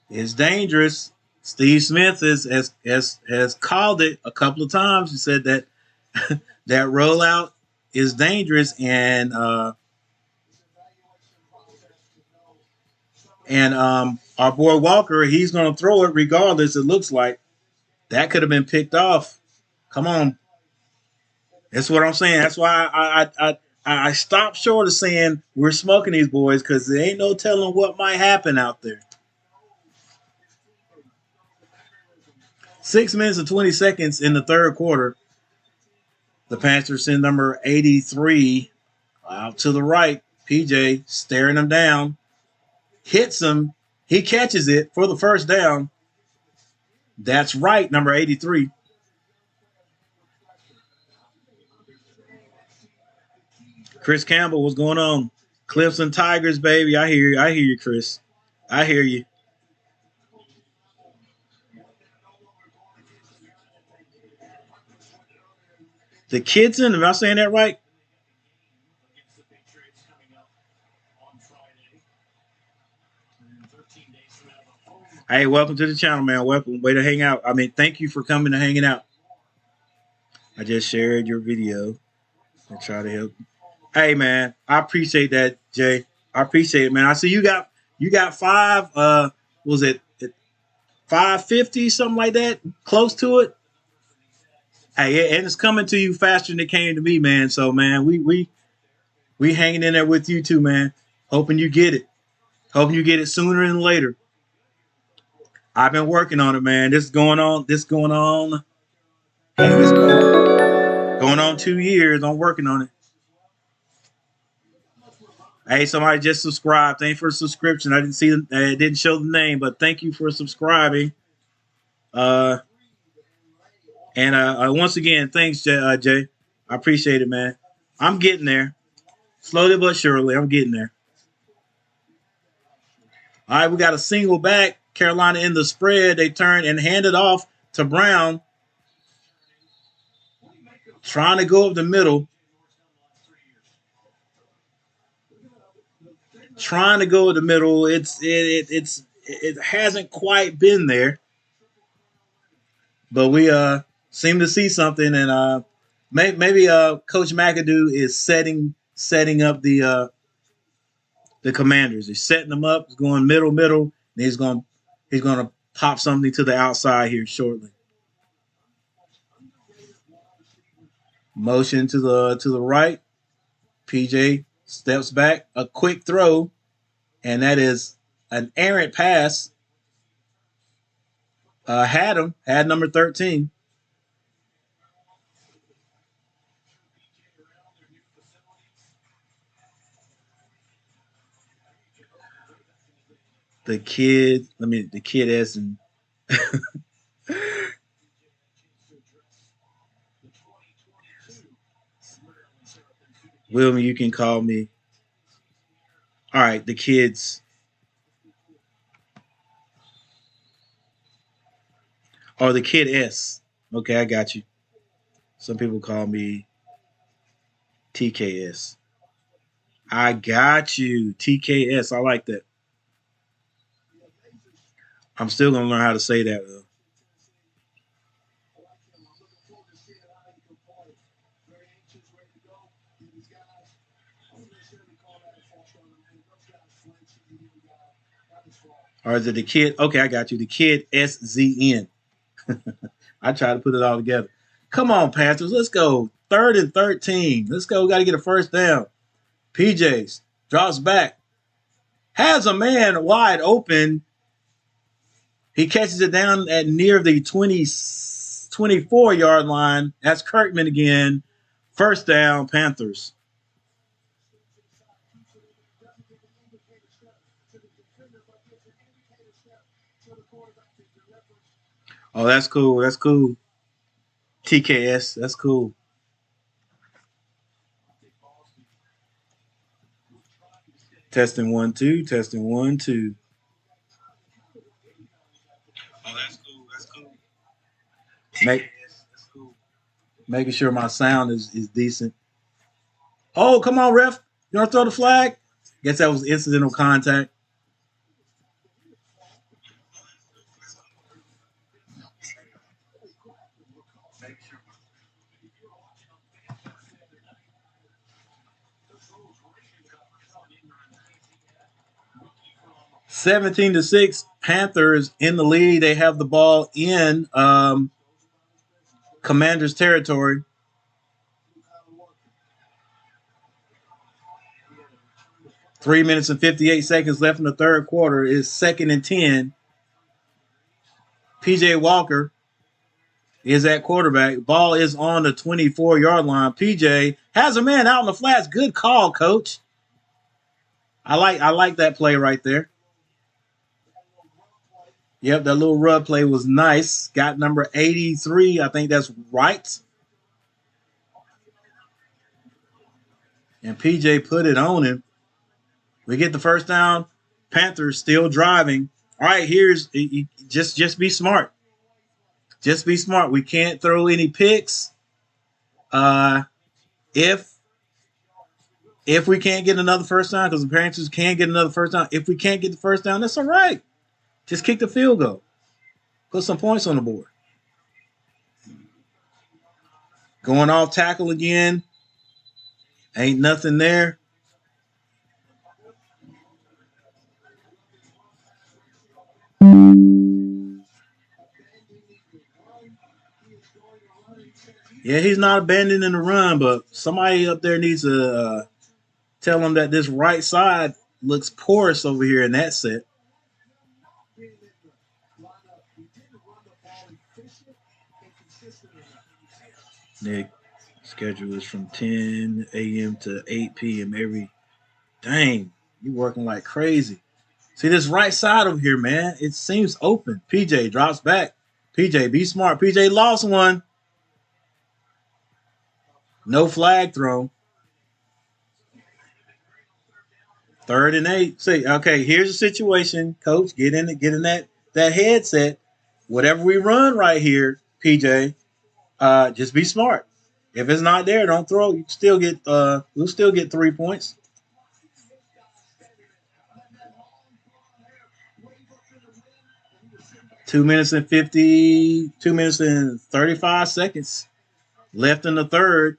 is dangerous. Steve Smith has called it a couple of times. He said that that rollout is dangerous, and our boy Walker, he's going to throw it regardless. It looks like that could have been picked off. Come on, that's what I'm saying. That's why I stopped short of saying we're smoking these boys, because there ain't no telling what might happen out there. 6 minutes and 20 seconds in the third quarter. The Panthers send number 83 out to the right. PJ staring him down. Hits him. He catches it for the first down. That's right, number 83. Chris Campbell, what's going on? Clemson Tigers, baby. I hear you, Chris. I hear you. The Kidson, am I saying that right? Hey, welcome to the channel, man. Welcome. Way to hang out. I mean, thank you for coming and hanging out. I just shared your video and try to help. Hey, man, I appreciate that, Jay. I appreciate it, man. I see you got 5. Was it 550, something like that? Close to it. Hey, and it's coming to you faster than it came to me, man. So, man, we hanging in there with you too, man. Hoping you get it. Hoping you get it sooner than later. I've been working on it, man. This is going on. Going on 2 years. I'm working on it. Hey, somebody just subscribed. Thanks for the subscription. I didn't see it didn't show the name, but thank you for subscribing. And once again, thanks, Jay. I appreciate it, man. I'm getting there. Slowly but surely, I'm getting there. All right, we got a single back. Carolina in the spread. They turn and hand it off to Brown. Trying to go up the middle. Trying to go in the middle. It hasn't quite been there, but we seem to see something, and maybe Coach McAdoo is setting up the Commanders. He's setting them up. He's going middle, and he's gonna pop something to the outside here shortly. Motion to the right. PJ steps back, a quick throw, and that is an errant pass. Had number 13. The kid S and Wilmy, you can call me. All right, the kids. Or the kid S. Okay, I got you. Some people call me TKS. I got you. TKS. I like that. I'm still going to learn how to say that, though. Or is it the kid? Okay, I got you. The kid SZN. I try to put it all together. Come on, Panthers. Let's go. 3rd and 13. Let's go. We got to get a first down. PJs drops back. Has a man wide open. He catches it down at near the 24-yard line. That's Kirkman again. First down, Panthers. Oh, that's cool. That's cool. TKS. That's cool. Testing 1 2. Testing 1 2. Oh, that's cool. That's cool. Making sure my sound is decent. Oh, come on, ref. You want to throw the flag? Guess that was incidental contact. (17-6). Panthers in the lead. They have the ball in Commanders territory. Three minutes and 58 seconds left in the third quarter. It's 2nd and 10. PJ Walker is at quarterback. Ball is on the 24-yard line. PJ has a man out in the flats. Good call, coach. I like that play right there. Yep, that little rub play was nice. Got number 83. I think that's right. And PJ put it on him. We get the first down. Panthers still driving. All right, here's just be smart. Just be smart. We can't throw any picks. If we can't get another first down, because the Panthers can't get another first down. If we can't get the first down, that's all right. Just kick the field goal. Put some points on the board. Going off tackle again. Ain't nothing there. Yeah, he's not abandoning the run, but somebody up there needs to tell him that this right side looks porous over here in that set. Nick, schedule is from 10 a.m. to 8 p.m. every. Dang, you working like crazy. See this right side over here, man. It seems open. PJ drops back. PJ, be smart. PJ lost one. No flag thrown. 3rd and 8. See, okay, here's the situation. Coach, get in that headset. Whatever we run right here, PJ, just be smart. If it's not there, don't throw. You still get we'll still get 3 points. 2 minutes and 35 seconds left in the third.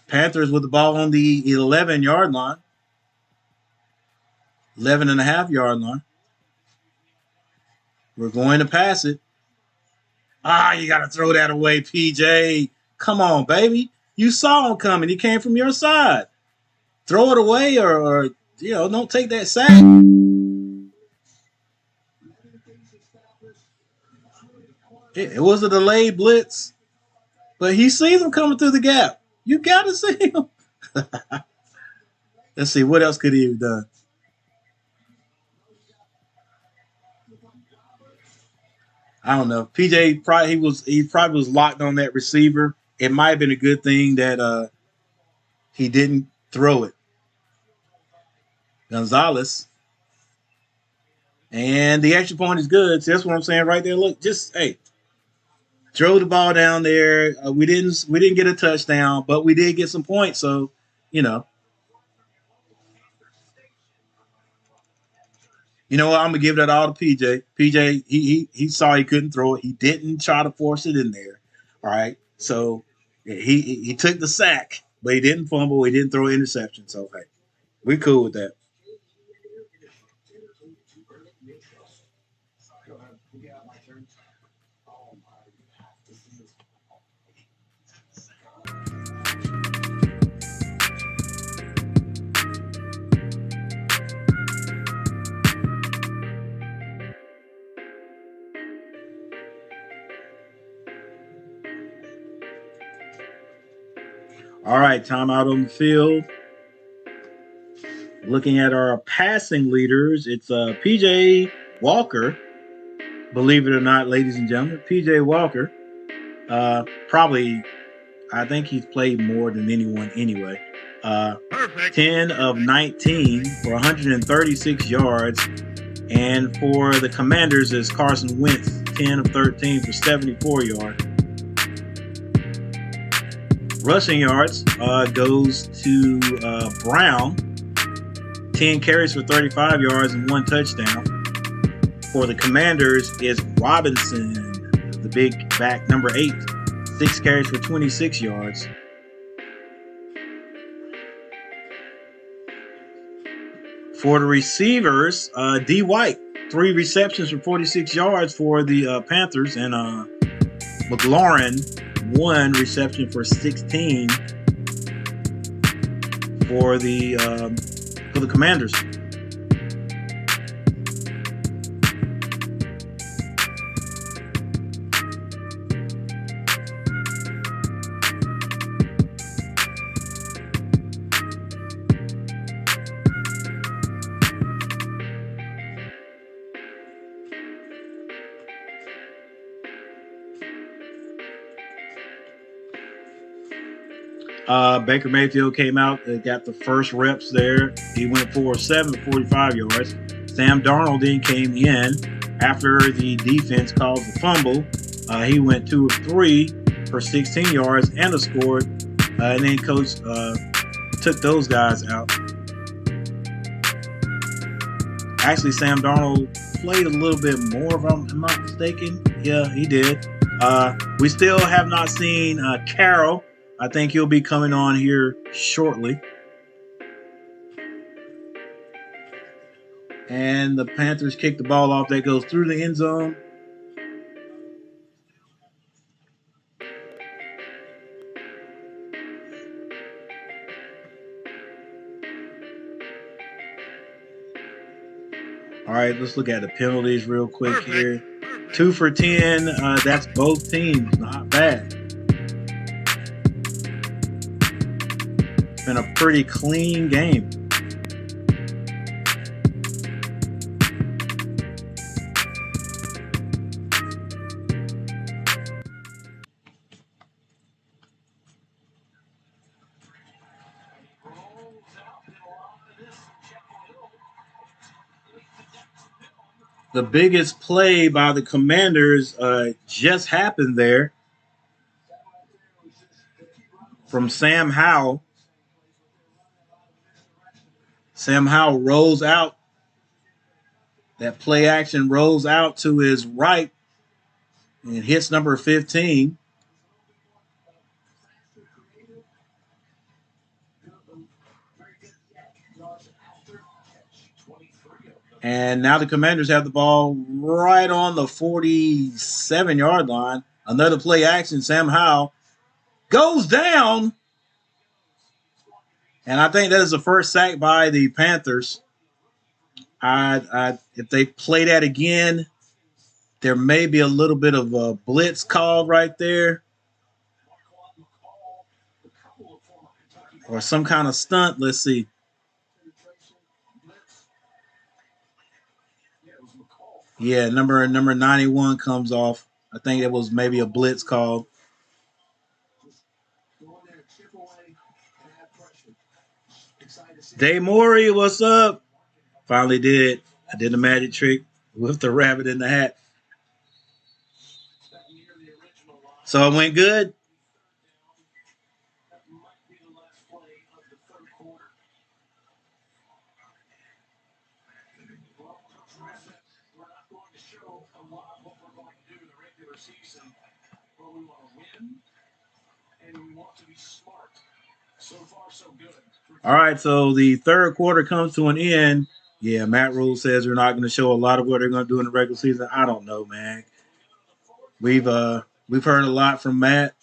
Panthers with the ball on the 11-yard line. 11 and a half yard line. We're going to pass it. You got to throw that away, PJ. Come on, baby. You saw him coming. He came from your side. Throw it away or don't take that sack. It was a delayed blitz, but he sees him coming through the gap. You got to see him. Let's see. What else could he have done? I don't know. PJ probably was locked on that receiver. It might have been a good thing that he didn't throw it. Gonzalez. And the extra point is good. So that's what I'm saying right there. Look, just throw the ball down there. We didn't get a touchdown, but we did get some points. So, You know what? I'm gonna give that all to PJ. PJ, he saw he couldn't throw it. He didn't try to force it in there. All right. So he took the sack, but he didn't fumble. He didn't throw an interception. So hey, we cool with that. All right, timeout on the field. Looking at our passing leaders, it's PJ Walker. Believe it or not, ladies and gentlemen, PJ Walker. Probably, I think he's played more than anyone anyway. 10 of 19 for 136 yards. And for the Commanders is Carson Wentz, 10 of 13 for 74 yards. Rushing yards goes to Brown, 10 carries for 35 yards and 1 touchdown. For the Commanders is Robinson, the big back, number 8, 6 carries for 26 yards. For the receivers, D. White, 3 receptions for 46 yards for the Panthers, and McLaurin, 1 reception for 16 for the Commanders. Baker Mayfield came out, got the first reps there. He went 4 of 7, 45 yards. Sam Darnold then came in after the defense called the fumble. He went 2 of 3 for 16 yards and a score. And then coach took those guys out. Actually, Sam Darnold played a little bit more, if I'm not mistaken. Yeah, he did. We still have not seen Carroll. I think he'll be coming on here shortly. And the Panthers kick the ball off. That goes through the end zone. All right, let's look at the penalties real quick here. 2 for 10. That's both teams. Not bad. It's been a pretty clean game. The biggest play by the Commanders just happened there from Sam Howell. Sam Howell rolls out. That play action rolls out to his right and hits number 15. And now the Commanders have the ball right on the 47-yard line. Another play action. Sam Howell goes down. And I think that is the first sack by the Panthers. If they play that again, there may be a little bit of a blitz called right there. Or some kind of stunt. Let's see. Yeah, number 91 comes off. I think it was maybe a blitz call. Day Morey, what's up? Finally did it. I did the magic trick with the rabbit in the hat. So it went good. All right, so the third quarter comes to an end. Yeah, Matt Rule says they're not going to show a lot of what they're going to do in the regular season. I don't know, man. We've heard a lot from Matt.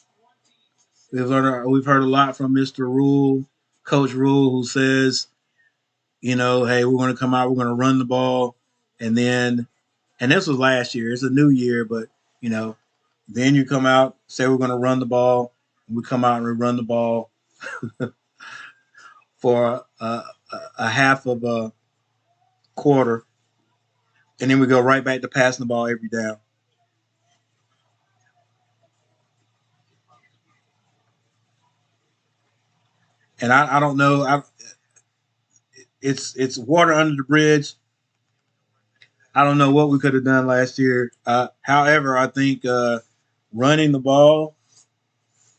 We've heard a lot from Mr. Rule, Coach Rule, who says, hey, we're going to come out, we're going to run the ball, and this was last year. It's a new year, but then you come out, say we're going to run the ball, and we come out and we run the ball for a half of a quarter, and then we go right back to passing the ball every down. And I don't know. It's water under the bridge. I don't know what we could have done last year. However, I think running the ball.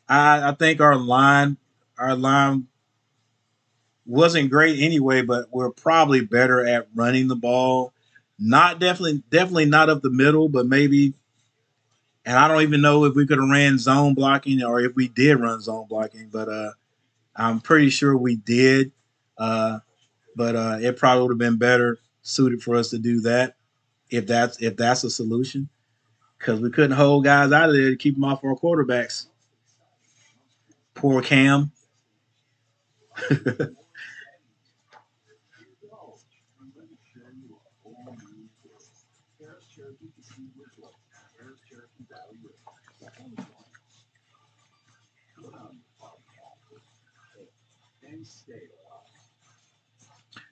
I think our line wasn't great anyway, but we're probably better at running the ball. Definitely not up the middle, but maybe. And I don't even know if we could have ran zone blocking or if we did run zone blocking, but I'm pretty sure we did. But it probably would have been better suited for us to do that if that's a solution, because we couldn't hold guys out of there to keep them off our quarterbacks. Poor Cam.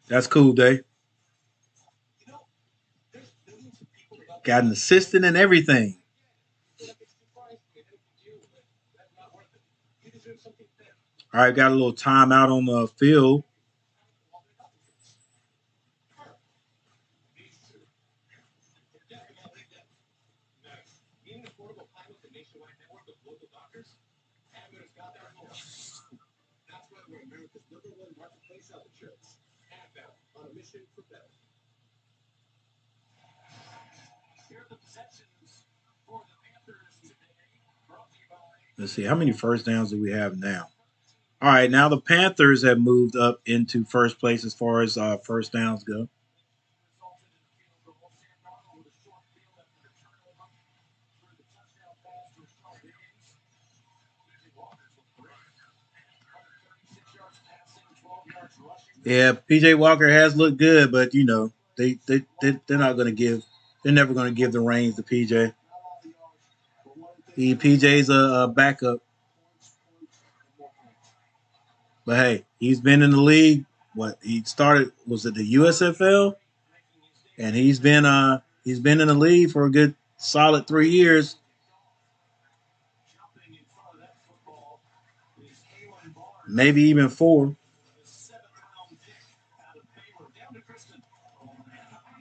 That's cool, Day. Got an assistant and everything. All right, got a little timeout on the field. Let's see, how many first downs do we have now? All right, now the Panthers have moved up into first place as far as first downs go. Yeah, PJ Walker has looked good, but they're not going to give. They're never going to give the reins to PJ. PJ's a backup, but hey, he's been in the league. What he started was it the USFL, and he's been in the league for a good solid 3 years. Maybe even 4.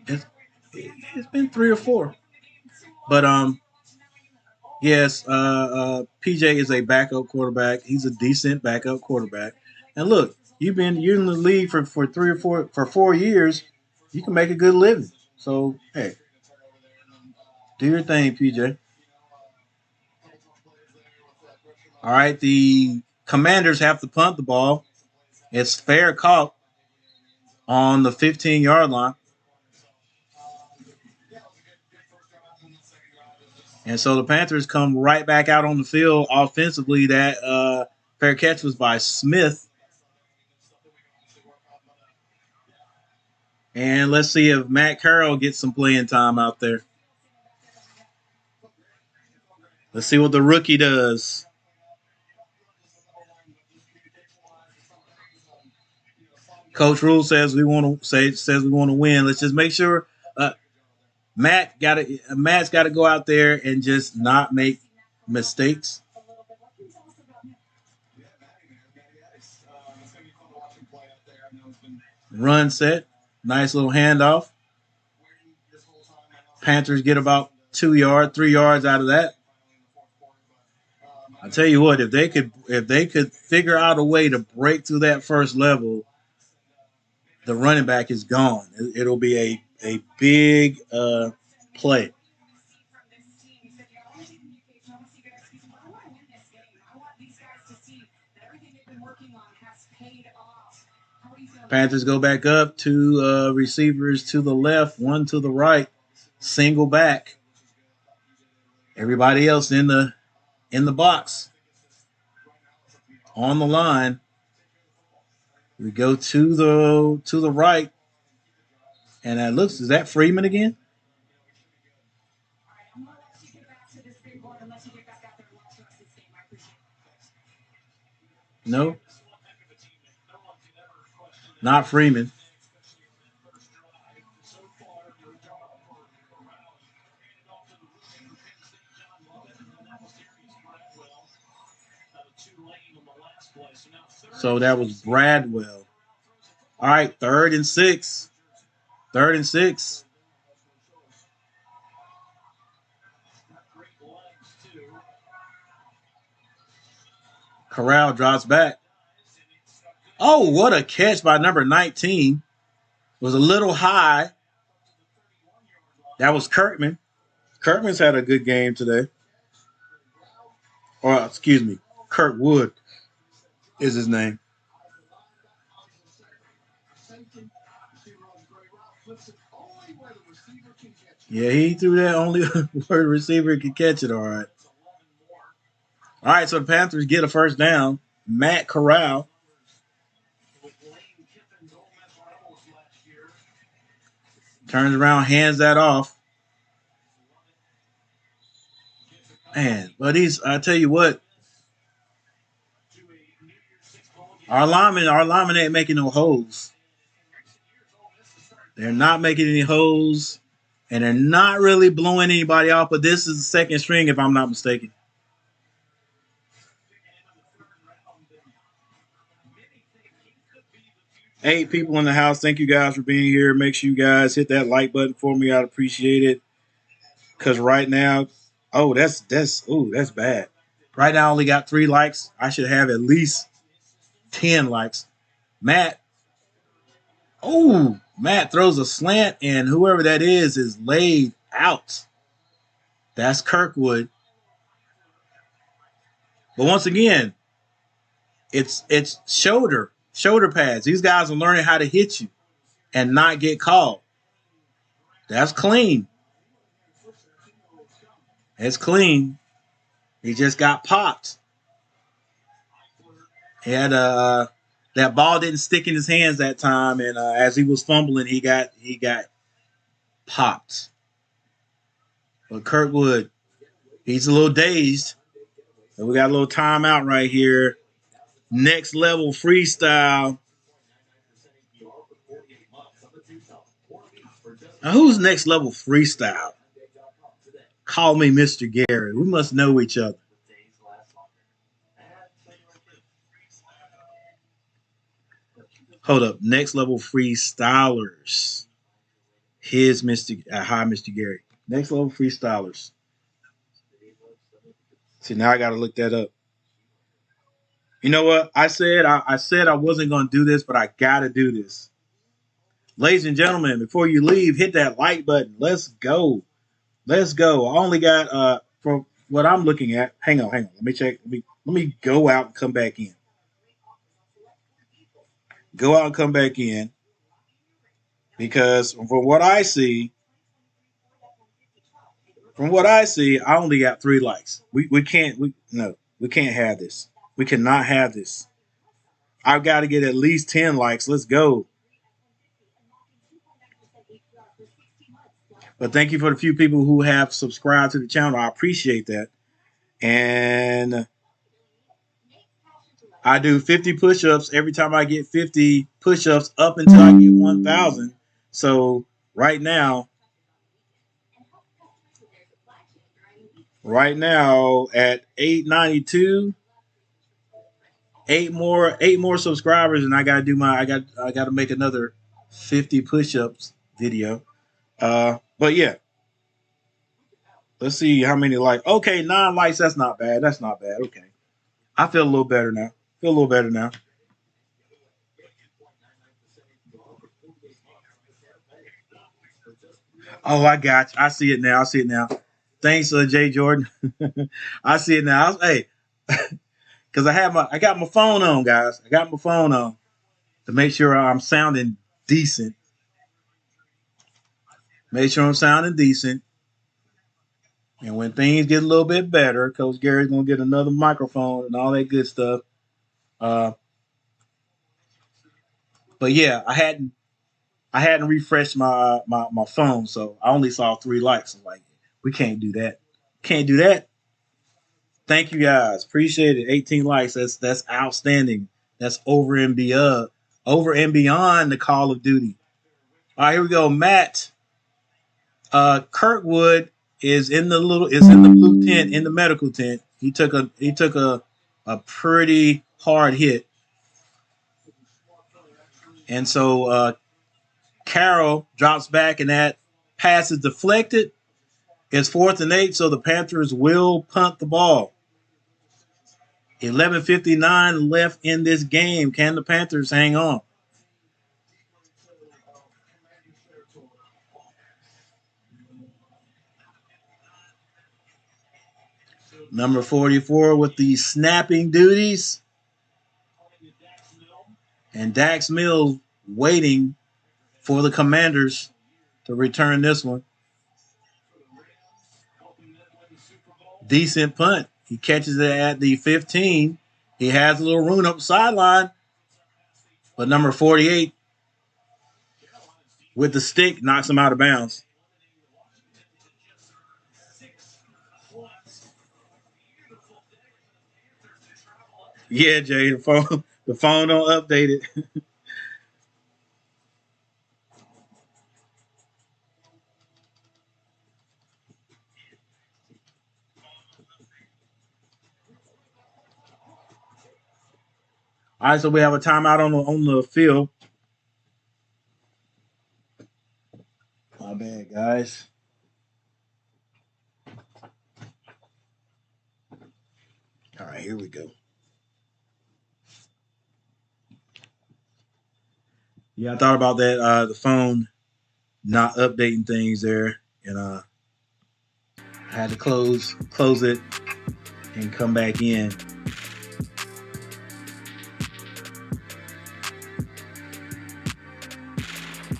It's, it's been 3 or 4. But yes, PJ is a backup quarterback. He's a decent backup quarterback. And look, you're in the league for 4 years. You can make a good living. So, hey, do your thing, PJ. All right, the Commanders have to punt the ball. It's fair caught on the 15-yard line. And so the Panthers come right back out on the field offensively. That fair catch was by Smith. And let's see if Matt Corral gets some playing time out there. Let's see what the rookie does. Coach Rule says we want to win. Let's just make sure Matt's got to go out there and just not make mistakes. Run set. Nice little handoff. Panthers get about 3 yards out of that. I tell you what, if they could figure out a way to break through that first level, the running back is gone. It'll be a big play. Panthers go back up, two receivers to the left, one to the right, single back. Everybody else in the box. On the line. We go to the right. And that looks, is that Freeman again? No. Not Freeman. So that was Bradwell. All right, 3rd and 6. 3rd and 6. Corral drops back. Oh, what a catch by number 19. It was a little high. That was Kirkman. Kirkman's had a good game today. Or, excuse me, Kirkwood is his name. Yeah, he threw that only where the receiver could catch it, all right. All right, so the Panthers get a first down. Matt Corral. Turns around, hands that off. Man, but I tell you what, our linemen ain't making no holes. They're not making any holes, and they're not really blowing anybody off, but this is the second string, if I'm not mistaken. Eight people in the house. Thank you guys for being here. Make sure you guys hit that like button for me. I'd appreciate it. Because right now, that's bad. Right now, I only got 3 likes. I should have at least 10 likes. Matt throws a slant, and whoever that is laid out. That's Kirkwood. But once again, it's shoulder pads. These guys are learning how to hit you and not get called. That's clean. It's clean. He just got popped. He had that ball didn't stick in his hands that time, and as he was fumbling, he got popped. But Kirkwood, he's a little dazed. So we got a little timeout right here. Next level freestyle. Now, who's next level freestyle? Call me Mr. Gary. We must know each other. Hold up. Next level freestylers. Here's hi, Mr. Gary. Next level freestylers. See, now I got to look that up. You know what? I said I wasn't going to do this, but I got to do this. Ladies and gentlemen, before you leave, hit that like button. Let's go. Let's go. I only got for what I'm looking at. Hang on. Let me check. Let me go out and come back in. Go out and come back in because from what I see, I only got 3 likes. We can't we can't have this. We cannot have this. I've got to get at least 10 likes. Let's go. But thank you for the few people who have subscribed to the channel. I appreciate that. And I do 50 push-ups every time I get 50 push-ups up until I get 1,000. So right now at 892, eight more subscribers, and I gotta make another 50 push-ups video. But yeah, let's see how many likes. Okay, 9 likes. That's not bad. Okay, I feel a little better now. Oh, I got you. I see it now. Thanks, Jay Jordan. I see it now. Hey, because I got my phone on, guys. I got my phone on to make sure I'm sounding decent. Make sure I'm sounding decent. And when things get a little bit better, Coach Gary's gonna get another microphone and all that good stuff. Uh, but yeah, I hadn't refreshed my phone, so I only saw 3 likes. I'm like, we can't do that. Can't do that. Thank you guys. Appreciate it. 18 likes. That's outstanding. That's over and beyond the Call of Duty. All right, here we go. Matt Kirkwood is in the blue tent, in the medical tent. He took a pretty hard hit. And so Carroll drops back, and that pass is deflected. It's 4th and 8, so the Panthers will punt the ball. 11:59 left in this game. Can the Panthers hang on? Number 44 with the snapping duties. And Dax Mills waiting for the Commanders to return this one. Decent punt. He catches it at the 15. He has a little room up the sideline. But number 48 with the stick knocks him out of bounds. Yeah, Jay, the phone don't update it. All right, so we have a timeout on the field. My bad, guys. All right, here we go. Yeah, I thought about that. The phone not updating things there, and I had to close it and come back in.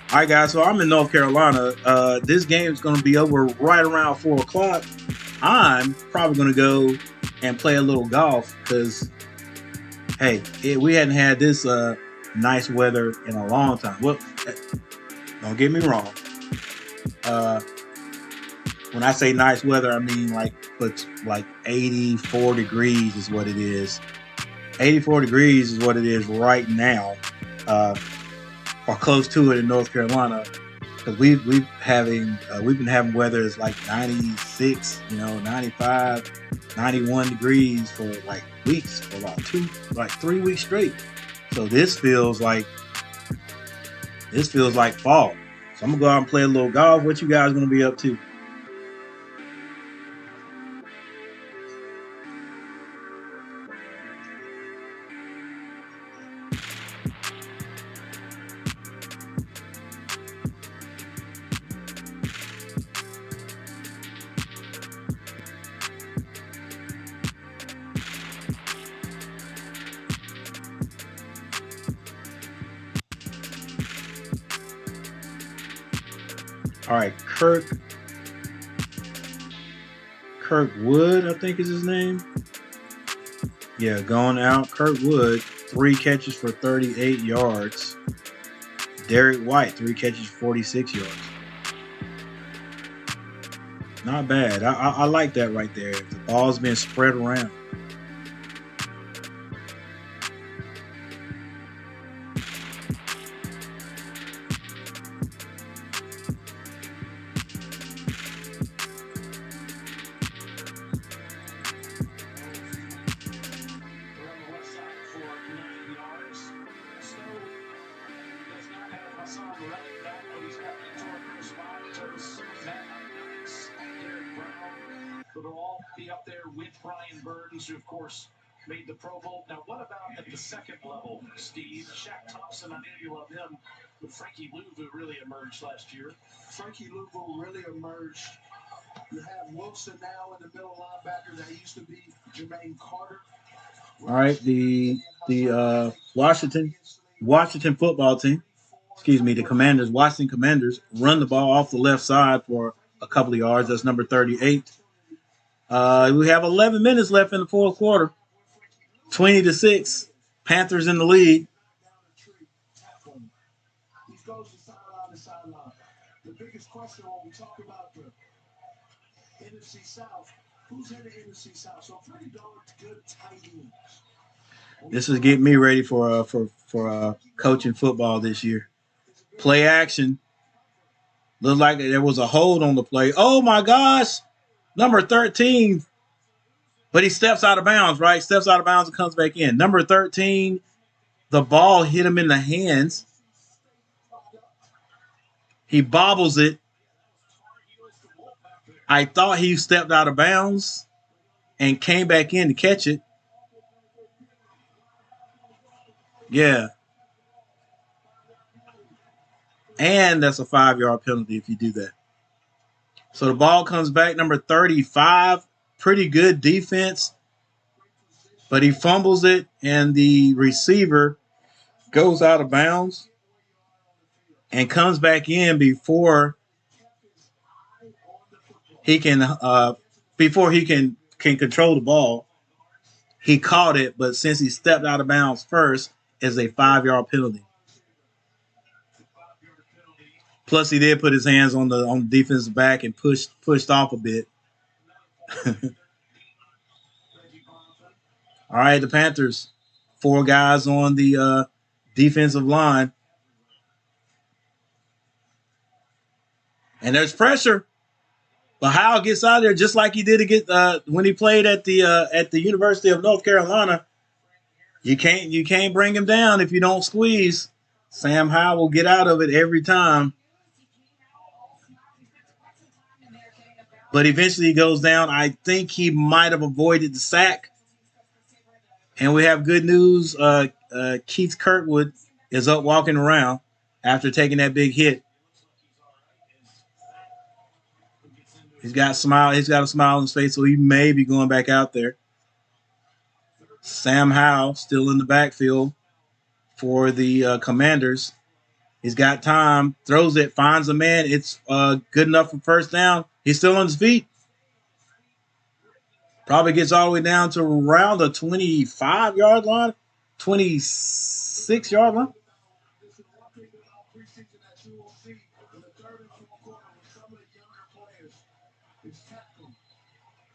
All right, guys. So I'm in North Carolina. This game is going to be over right around 4 o'clock. I'm probably going to go and play a little golf because, hey, we hadn't had this nice weather in a long time. Well, don't get me wrong. When I say nice weather, I mean like 84 degrees is what it is. 84 degrees is what it is right now, or close to it in North Carolina, because we've been having weather is like 96, 95, 91 degrees for like weeks, for like 3 weeks straight. So this feels like fall. So I'm gonna go out and play a little golf. What you guys gonna be up to? All right, Kirkwood, I think is his name. Yeah, going out. Kirkwood, 3 catches for 38 yards. Derek White, 3 catches for 46 yards. Not bad. I like that right there. The ball's been spread around. They'll all be up there with Brian Burns, who, of course, made the Pro Bowl. Now, what about at the second level, Steve? Shaq Thompson, I know you love him, but Frankie Louvu really emerged last year. Frankie Louvu really emerged. You have Wilson now in the middle linebacker that used to be Jermaine Carter. All right, the Washington football team, the Commanders, Washington Commanders, run the ball off the left side for a couple of yards. That's number 38. We have 11 minutes left in the fourth quarter. 20-6. Panthers in the lead. He goes to sideline to sideline. The biggest question when we talk about the NFC South, who's in the NFC South? So pretty darn good tight ends. This is getting me ready for coaching football this year. Play action. Looked like there was a hold on the play. Oh my gosh. Number 13. But he steps out of bounds, right? Steps out of bounds and comes back in. Number 13, the ball hit him in the hands. He bobbles it. I thought he stepped out of bounds and came back in to catch it. Yeah. And that's a 5-yard penalty if you do that. So the ball comes back, number 35. Pretty good defense. But he fumbles it, and the receiver goes out of bounds and comes back in before he can control the ball. He caught it, but since he stepped out of bounds first, is a 5-yard penalty. Plus, he did put his hands on the defensive back and pushed off a bit. All right, the Panthers, 4 guys on the defensive line, and there's pressure. But Howell gets out of there just like he did when he played at the University of North Carolina. You can't bring him down if you don't squeeze. Sam Howell will get out of it every time. But eventually he goes down. I think he might have avoided the sack. And we have good news. Keith Kirkwood is up walking around after taking that big hit. He's got a smile on his face, so he may be going back out there. Sam Howell still in the backfield for the Commanders. He's got time, throws it, finds a man. It's good enough for first down. He's still on his feet. Probably gets all the way down to around the 25-yard line, 26-yard line.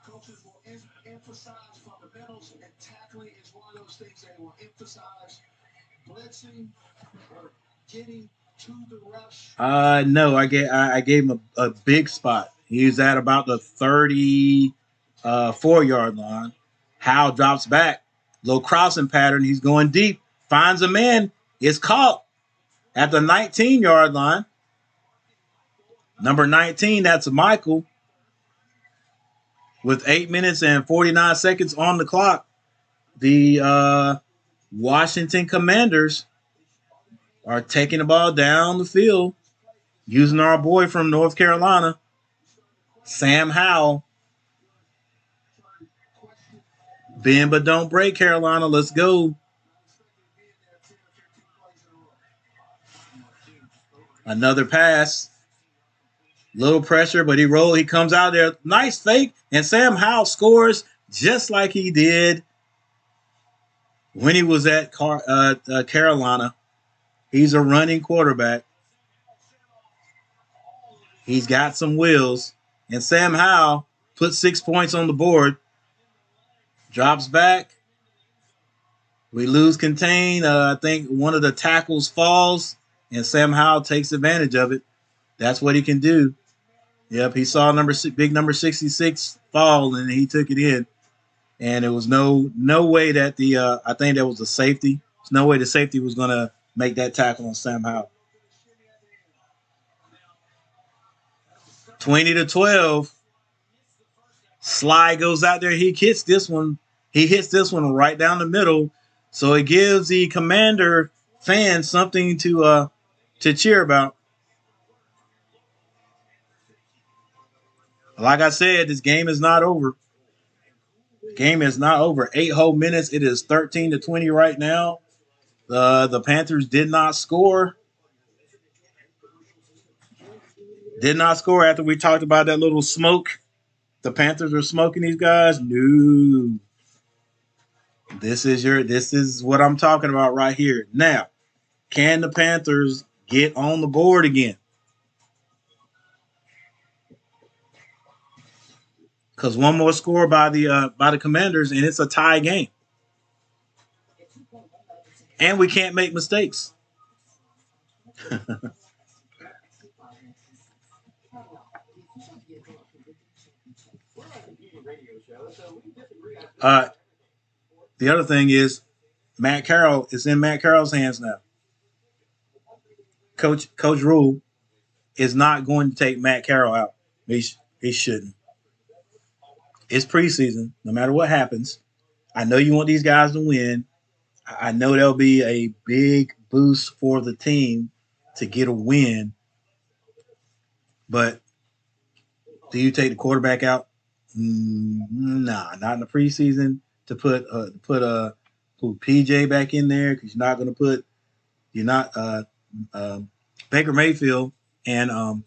Coaches will emphasize fundamentals, and tackling is one of those things they will emphasize. Blitzing or getting to the rush. No, I gave him a big spot. He was at about the 34-yard line. Howell drops back. Little crossing pattern. He's going deep. Finds a man. It's caught at the 19-yard line. Number 19, that's Michael. With 8 minutes and 49 seconds on the clock, the Washington Commanders are taking the ball down the field using our boy from North Carolina, Sam Howell. Bend but don't break, Carolina. Let's go. Another pass. Little pressure, but he comes out there. Nice fake. And Sam Howell scores just like he did when he was at Carolina. He's a running quarterback. He's got some wheels. And Sam Howell puts 6 points on the board. Drops back. We lose contain. I think one of the tackles falls, and Sam Howell takes advantage of it. That's what he can do. Yep, he saw big number 66 fall, and he took it in. And there was no way that I think that was a safety. There's no way the safety was going to make that tackle on Sam Howell. 20-12. Sly goes out there. He hits this one. He hits this one right down the middle. So it gives the Commander fans something to cheer about. Like I said, this game is not over. The game is not over. 8 whole minutes. It is 13-20 right now. The Panthers did not score. Did not score after we talked about that little smoke. The Panthers are smoking these guys. No. This is what I'm talking about right here. Now, can the Panthers get on the board again? Because one more score by the Commanders, and it's a tie game. And we can't make mistakes. The other thing is Matt Carroll is in Matt Carroll's hands now. Coach Rule is not going to take Matt Carroll out. He shouldn't. It's preseason. No matter what happens, I know you want these guys to win. I know there'll be a big boost for the team to get a win. But do you take the quarterback out? Nah, not in the preseason. To put PJ back in there because you're not Baker Mayfield and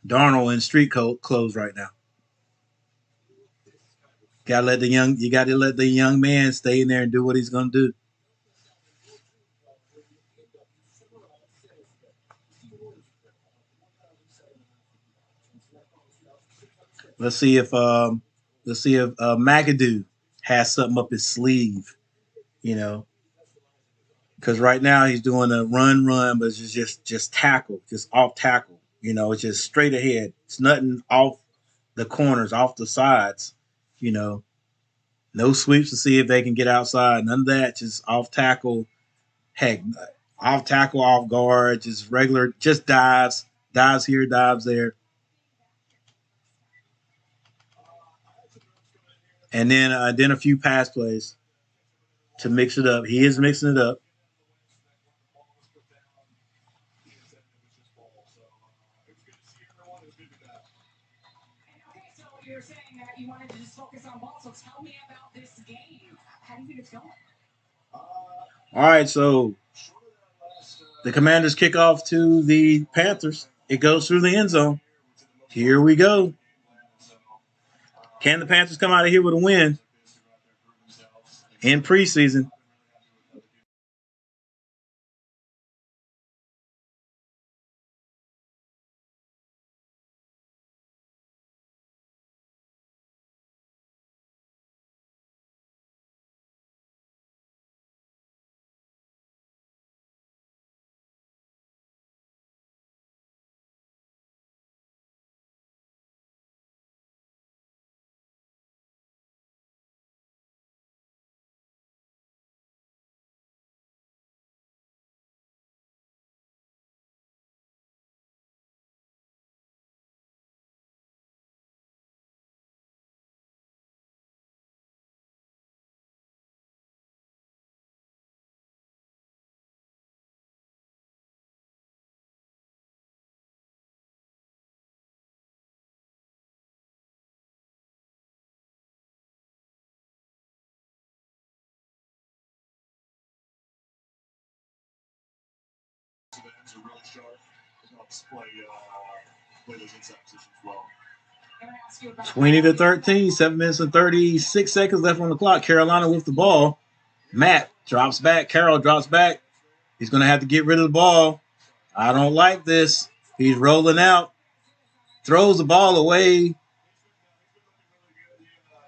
Darnold in street clothes right now. You gotta let the young man stay in there and do what he's gonna do. Let's see if McAdoo has something up his sleeve, you know, because right now he's doing a run, but it's just tackle, just off tackle. You know, it's just straight ahead. It's nothing off the corners, off the sides. You know, no sweeps to see if they can get outside. None of that. Just off tackle. Heck, off tackle, off guard. Just regular. Just dives here, dives there, and then a few pass plays to mix it up. He is mixing it up. Okay, so you're saying that you wanted to just focus on ball. So tell me about this game. How do you think it's going? All right, so the Commanders kick off to the Panthers. It goes through the end zone. Here we go. Can the Panthers come out of here with a win in preseason? Are really sharp. Display 20-13, 7 minutes and 36 seconds left on the clock. Carolina with the ball. Matt drops back. Carroll drops back. He's going to have to get rid of the ball. I don't like this. He's rolling out. Throws the ball away.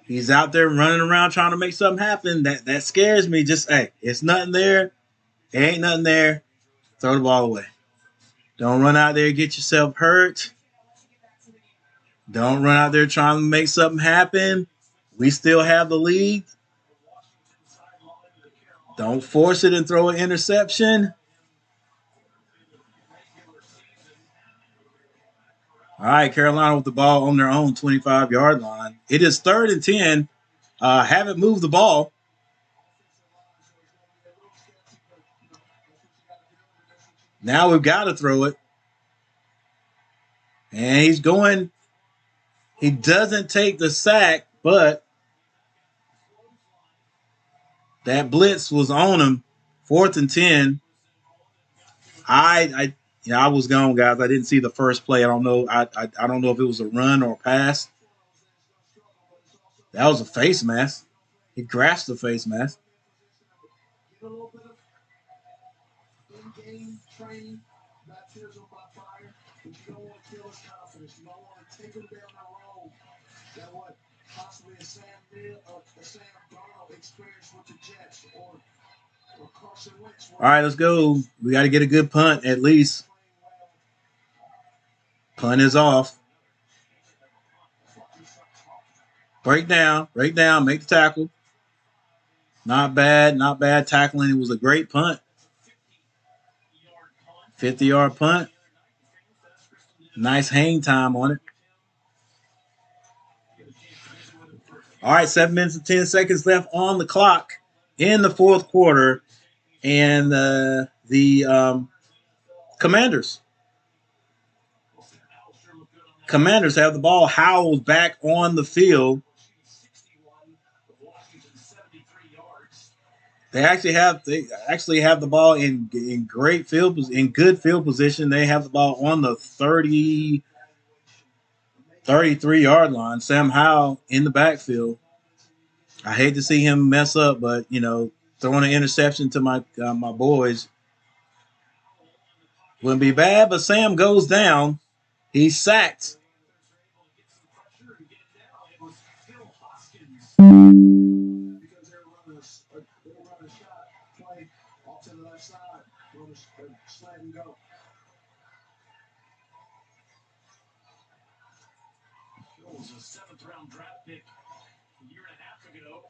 He's out there running around trying to make something happen. That scares me. Just, hey, it's nothing there. It ain't nothing there. Throw the ball away. Don't run out there and get yourself hurt. Don't run out there trying to make something happen. We still have the lead. Don't force it and throw an interception. All right, Carolina with the ball on their own 25-yard line. It is 3rd and 10. Haven't moved the ball. Now we've got to throw it. And he's going. He doesn't take the sack, but that blitz was on him. 4th and 10. I was gone, guys. I didn't see the first play. I don't know. I don't know if it was a run or a pass. That was a face mask. He grasped the face mask. In-game training, baptism by fire, but you don't want to kill his confidence. You don't want to take him down the road that what possibly a Sam Darnold experience with the Jets or Carson Wentz. All right, let's go. We got to get a good punt at least. Punt is off. Break down, make the tackle. Not bad tackling. It was a great punt. 50-yard punt. Nice hang time on it. All right, 7 minutes and 10 seconds left on the clock in the 4th quarter. And the Commanders have the ball. Howell's back on the field. They actually have the ball in good field position. They have the ball on the 33-yard line. Sam Howell in the backfield. I hate to see him mess up, but throwing an interception to my boys wouldn't be bad. But Sam goes down. He's sacked. Because they're running a shot play off to the left side, slant and go. It was a 7th-round draft pick a year and a half ago.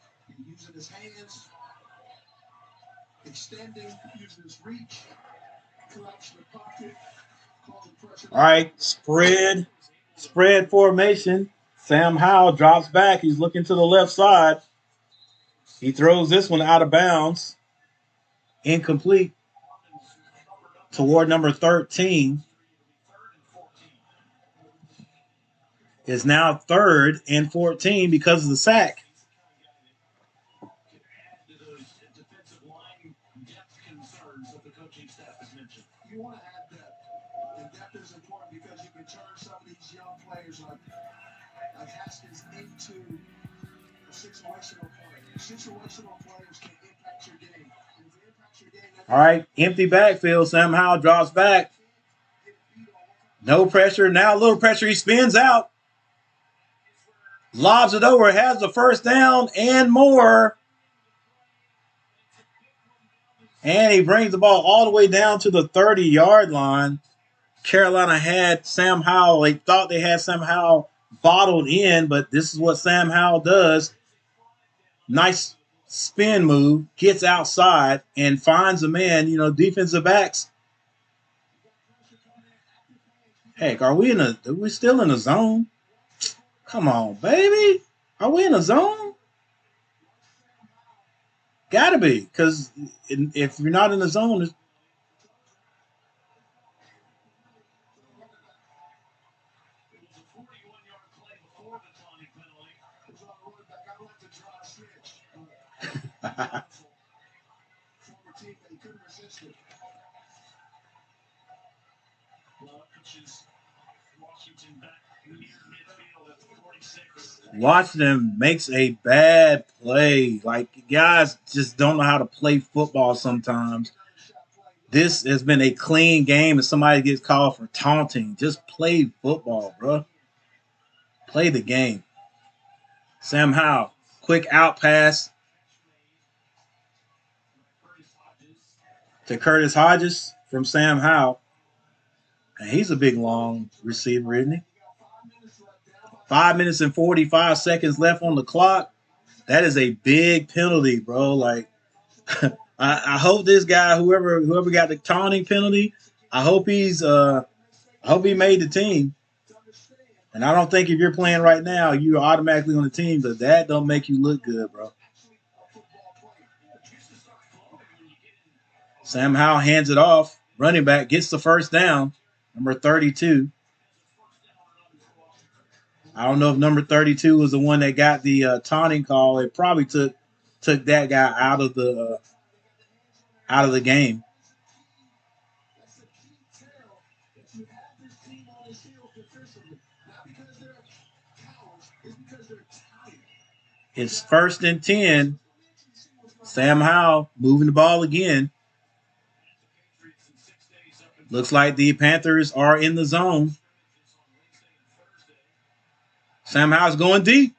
Using his hands, extending, using his reach, collapsing the pocket, causing pressure. All right, spread formation. Sam Howell drops back. He's looking to the left side. He throws this one out of bounds. Incomplete. Toward number 13. Is now 3rd and 14 because of the sack. You want to have depth. And depth is important because you can turn some of these young players like Haskins into a situational player. Situational players can impact your game. And if they impact your game, all right, empty backfield. Sam Howell drops back. No pressure. Now a little pressure. He spins out. Lobs it over. Has the first down and more. And he brings the ball all the way down to the 30-yard line. Carolina had Sam Howell. They thought they had Sam Howell bottled in, but this is what Sam Howell does. Nice spin move, gets outside and finds a man. Defensive backs. Heck, are we still in a zone? Come on, baby. Are we in a zone? Gotta be, because if you're not in the zone, Washington makes a bad play. Like, guys just don't know how to play football sometimes. This has been a clean game. If somebody gets called for taunting, just play football, bro. Play the game. Sam Howell, quick out pass to Curtis Hodges from Sam Howell. And he's a big, long receiver, isn't he? 5 minutes and 45 seconds left on the clock. That is a big penalty, bro. Like, I hope this guy, whoever got the taunting penalty, I hope he made the team. And I don't think if you're playing right now, you're automatically on the team, but that don't make you look good, bro. Sam Howell hands it off. Running back gets the first down. Number 32. I don't know if number 32 was the one that got the taunting call. It probably took that guy out of the game. It's 1st and 10. Sam Howell moving the ball again. Looks like the Panthers are in the zone. Sam Howell's going deep.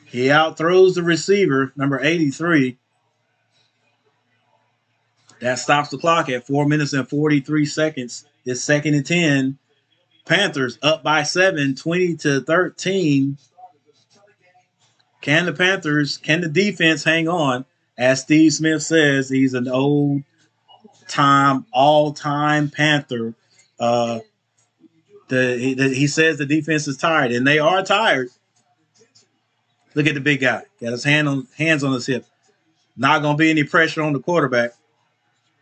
He outthrows the receiver, number 83. That stops the clock at 4 minutes and 43 seconds. It's 2nd and 10. Panthers up by 7, 20-13. Can the defense hang on? As Steve Smith says, he's an all-time Panther. He says the defense is tired, and they are tired. Look at the big guy. Got his hands on his hip. Not going to be any pressure on the quarterback.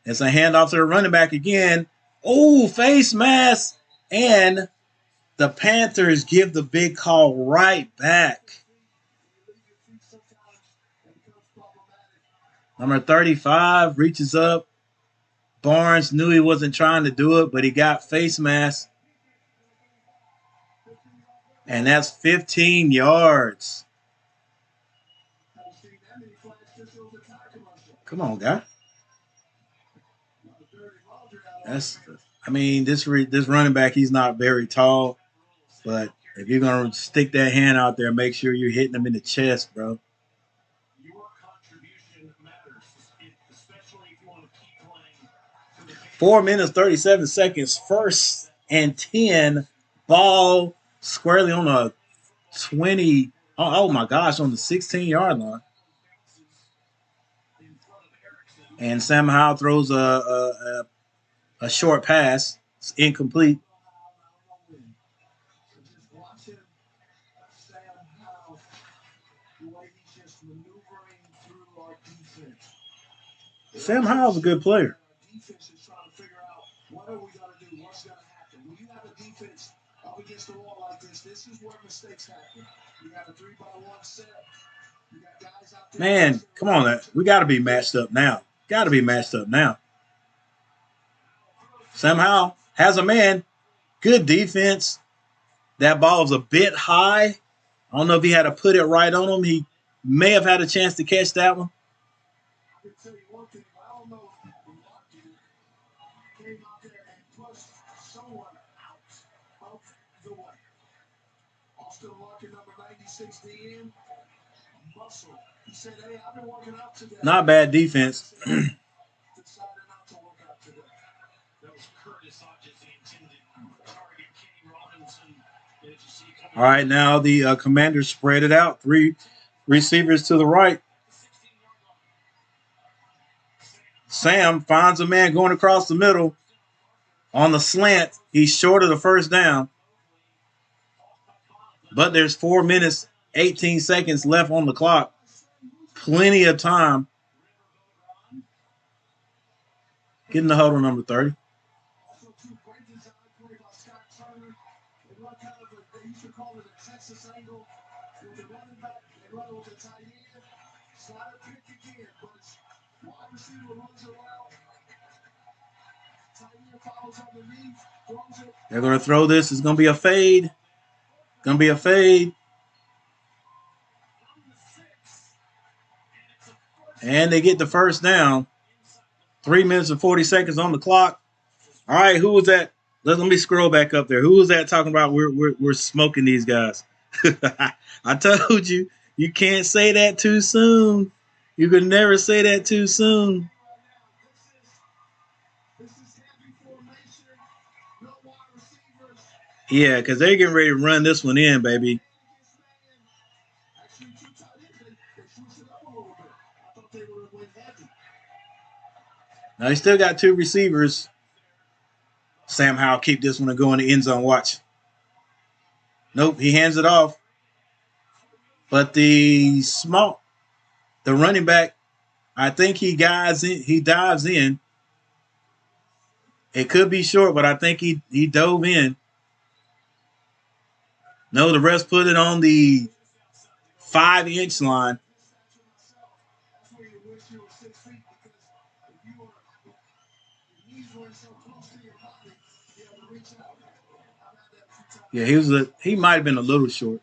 It's a handoff to the running back again. Oh, face mask. And the Panthers give the big call right back. Number 35 reaches up. Barnes knew he wasn't trying to do it, but he got face mask. And that's 15 yards. Come on, guy. This running back, he's not very tall, but if you're going to stick that hand out there, make sure you're hitting him in the chest, bro. 4 minutes, 37 seconds. 1st and 10. Ball squarely on a 20. Oh my gosh, on the 16-yard line. And Sam Howell throws a short pass. It's incomplete. Sam Howell's a good player. What are we going to do? What's going to happen? When you have a defense up against the wall like this is where mistakes happen. You got a 3-by-1 set. You got guys out there. Man, come on. We got to be matched up now. Sam Howell has a man. Good defense. That ball was a bit high. I don't know if he had to put it right on him. He may have had a chance to catch that one. I can tell you one thing. I don't know if came out there and pushed someone out of the way. Austin Larkin, number 96, DN. Muscle. He said, hey, I've been working out today. Not bad defense. Decided not to work out today. That was Curtis Hodges, the intended target. Kenny Robinson. All right, now the Commanders spread it out. 3 receivers to the right. Sam finds a man going across the middle on the slant. He's short of the first down. But there's 4 minutes, 18 seconds left on the clock. Plenty of time. Get in the huddle, number 30. They're going to throw this. It's going to be a fade. Going to be a fade. And they get the first down. 3 minutes and 40 seconds on the clock. All right, who was that? Let me scroll back up there. Who was that talking about we're smoking these guys? I told you, you can't say that too soon. You could never say that too soon. Yeah, because they're getting ready to run this one in, baby. Now, they still got 2 receivers. Sam Howell keep this one and go in the end zone. Watch. Nope, he hands it off. But the running back, I think he dives in. It could be short, but I think he dove in. No, the refs put it on the 5-inch line. Yeah, he might have been a little short.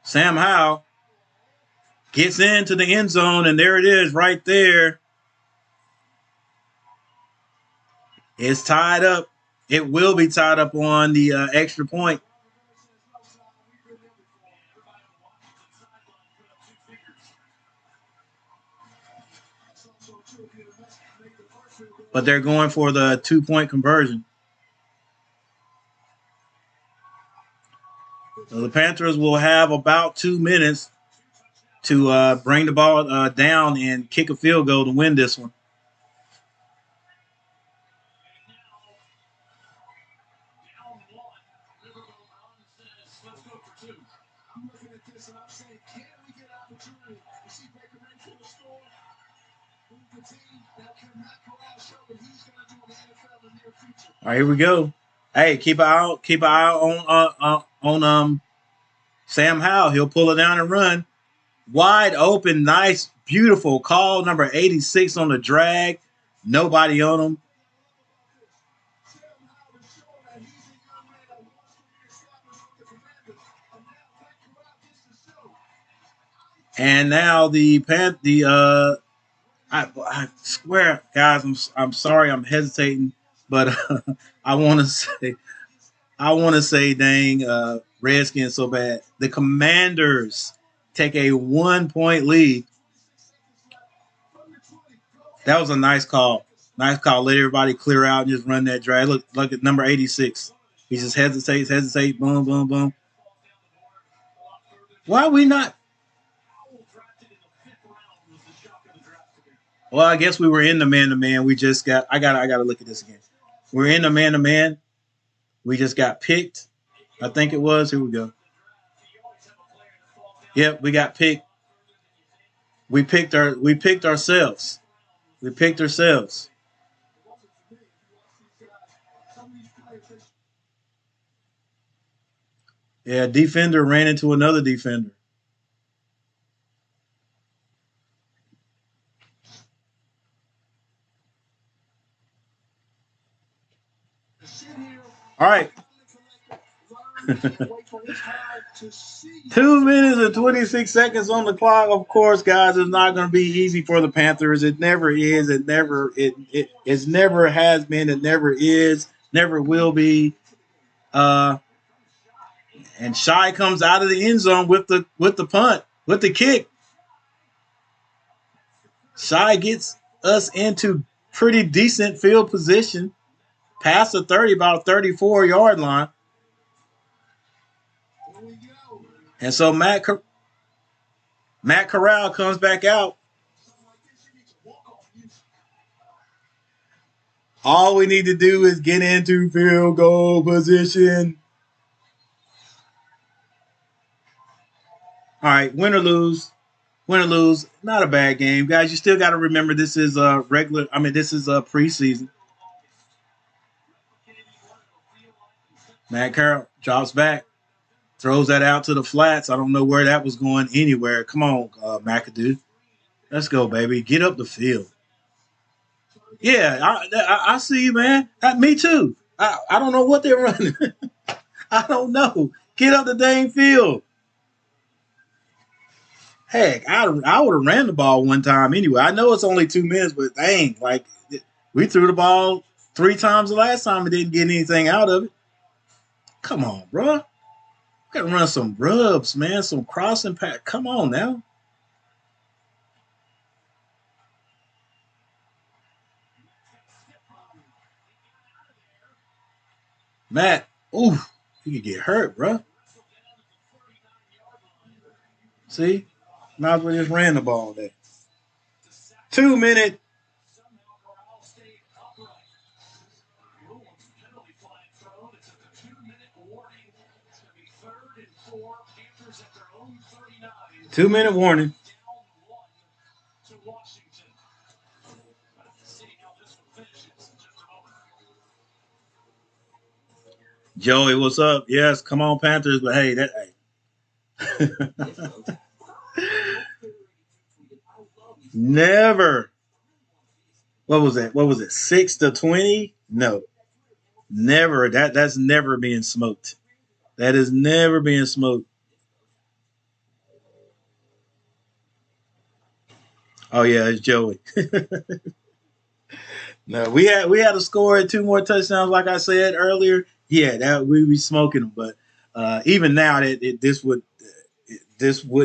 Sam Howell gets into the end zone, and there it is right there. It's tied up. It will be tied up on the extra point. But they're going for the 2-point conversion. So the Panthers will have about 2 minutes to bring the ball down and kick a field goal to win this one. All right, here we go. Hey, keep an eye on Sam Howell. He'll pull it down and run. Wide open, nice, beautiful call. Number 86 on the drag. Nobody on him. And now I swear, guys, I'm sorry, I'm hesitating, but I want to say, dang, Redskins so bad. The Commanders take a 1-point lead. That was a nice call. Nice call. Let everybody clear out and just run that drag. Look at number 86. He just hesitates, boom, boom, boom. Why are we not? Well, I guess we were in the man-to-man. I gotta look at this again. We're in the man-to-man. We just got picked. I think it was. Here we go. Yep, we got picked. We picked ourselves. We picked ourselves. Yeah, defender ran into another defender. All right. 2 minutes and 26 seconds on the clock. Of course, guys, it's not going to be easy for the Panthers. It never is. It never has been. It never is. Never will be. And Shai comes out of the end zone with the punt, with the kick. Shai gets us into pretty decent field position, past the 30, about 34-yard line. And so Matt Corral comes back out. All we need to do is get into field goal position. All right, win or lose, not a bad game, guys. You still got to remember this is this is a preseason. Matt Corral drops back, throws that out to the flats. I don't know where that was going anywhere. Come on, McAdoo. Let's go, baby. Get up the field. Yeah, I see you, man. Me too. I don't know what they're running. I don't know. Get up the dang field. Heck, I would have ran the ball one time anyway. I know it's only 2 minutes, but dang, like we threw the ball 3 times the last time and didn't get anything out of it. Come on, bro. Got to run some rubs, man. Some crossing pack. Come on now. Matt, ooh, he could get hurt, bro. See? Might as well just ran the ball there. 2 minute. Somehow Corral stayed upright. Rules penalty flag thrown. It's at the 2-minute warning. It's going to be 3rd and 4. Panthers at their own 39. 2 minute warning. Down 1 to Washington. Let's see how this one finishes in just a moment. Joey, what's up? Yes, come on, Panthers. But hey, never. What was that? What was it? 6-20? No, never. That's never being smoked. That is never being smoked. Oh yeah, it's Joey. No, we had to score 2 more touchdowns, like I said earlier. Yeah, that we be smoking them. But even now, this wouldn't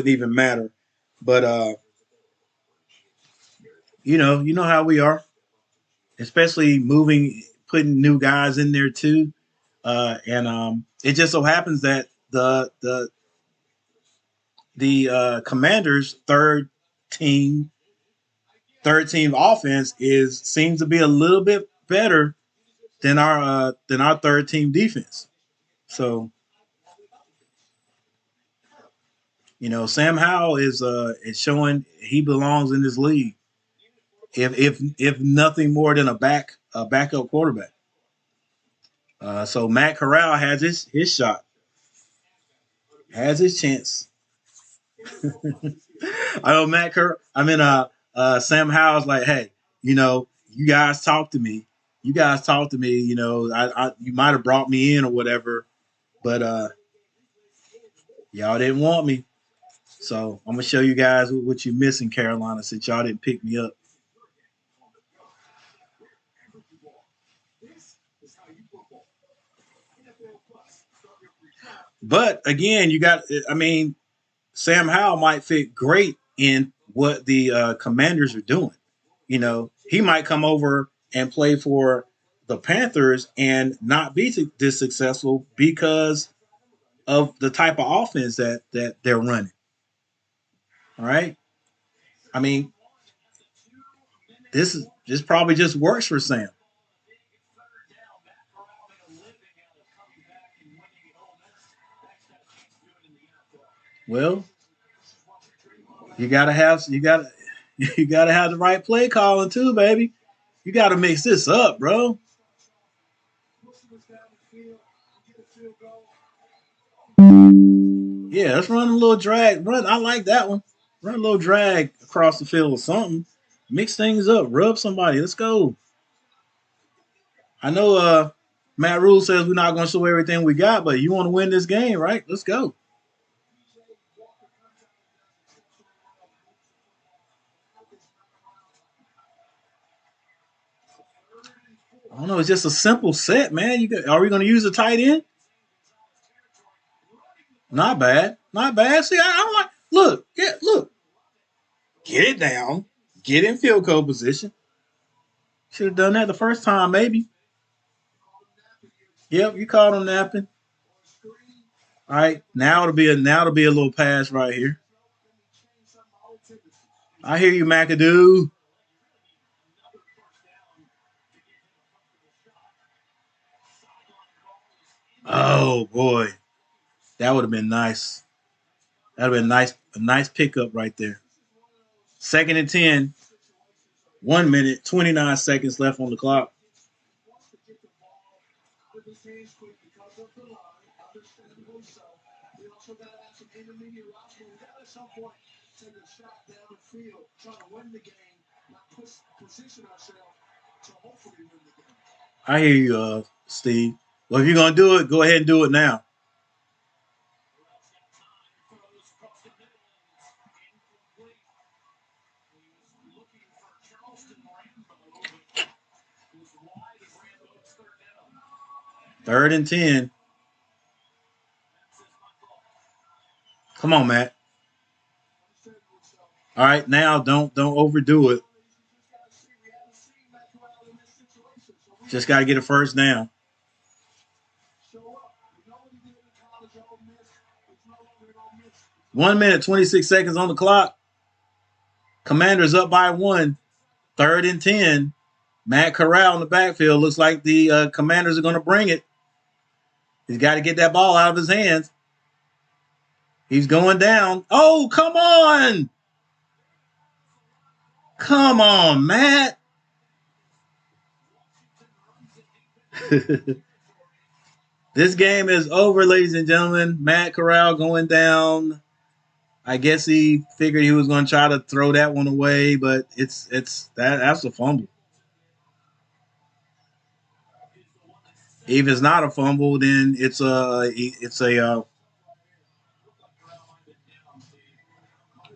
even matter. But you know how we are, especially moving, putting new guys in there too. And it just so happens that the Commanders' team third team offense is seems to be a little bit better than our third team defense. So Sam Howell is showing he belongs in this league. If nothing more than a backup quarterback. So Matt Corral has his shot, has his chance. I know Sam Howell's like, hey, you guys talk to me. You guys talk to me. You might have brought me in or whatever, but y'all didn't want me. So I'm gonna show you guys what you missing, Carolina, since y'all didn't pick me up. But again, Sam Howell might fit great in what the Commanders are doing. He might come over and play for the Panthers and not be this successful because of the type of offense that they're running. All right. I mean, this probably just works for Sam. Well, you gotta have the right play calling too, baby. You gotta mix this up, bro. Yeah, let's run a little drag. Run. I like that one. Run a little drag across the field or something. Mix things up. Rub somebody. Let's go. I know Matt Rule says we're not going to show everything we got, but you want to win this game, right? Let's go. I don't know. It's just a simple set, man. Are we going to use a tight end? Not bad. Not bad. See, I don't like. Look, yeah, look. Get it down. Get in field goal position. Should have done that the first time, maybe. Yep, you caught him napping. All right, now it'll be a little pass right here. I hear you, McAdoo. Oh boy, that would have been nice. That would have been nice. A nice pickup right there. 2nd and 10. 1 minute, 29 seconds left on the clock. I hear you, Steve. Well, if you're going to do it, go ahead and do it now. Third and 10. Come on, Matt. All right, now don't overdo it. Just got to get a first down. 1 minute, 26 seconds on the clock. Commanders up by 1. Third and 10. Matt Corral in the backfield. Looks like the Commanders are going to bring it. He's got to get that ball out of his hands. He's going down. Oh, come on. Come on, Matt. This game is over, ladies and gentlemen. Matt Corral going down. I guess he figured he was going to try to throw that one away, but that's a fumble. If it's not a fumble, then it's a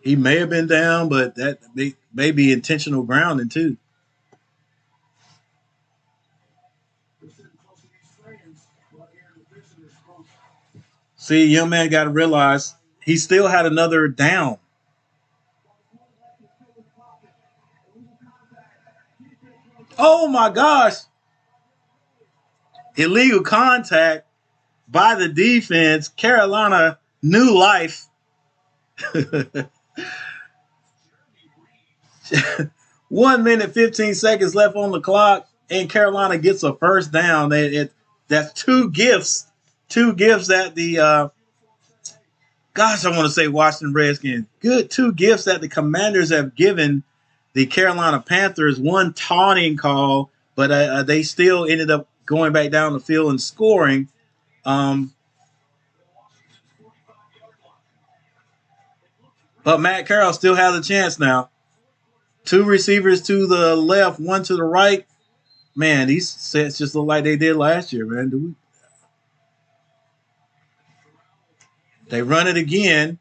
he may have been down, but that may be intentional grounding too. See, young man got to realize he still had another down. Oh my gosh. Illegal contact by the defense. Carolina, new life. 1 minute, 15 seconds left on the clock, and Carolina gets a first down. That's two gifts. Two gifts that the I want to say Washington Redskins. Good two gifts that the Commanders have given the Carolina Panthers. One taunting call, but they still ended up going back down the field and scoring. But Matt Carroll still has a chance now. Two receivers to the left, one to the right. Man, these sets just look like they did last year, man. They run it again.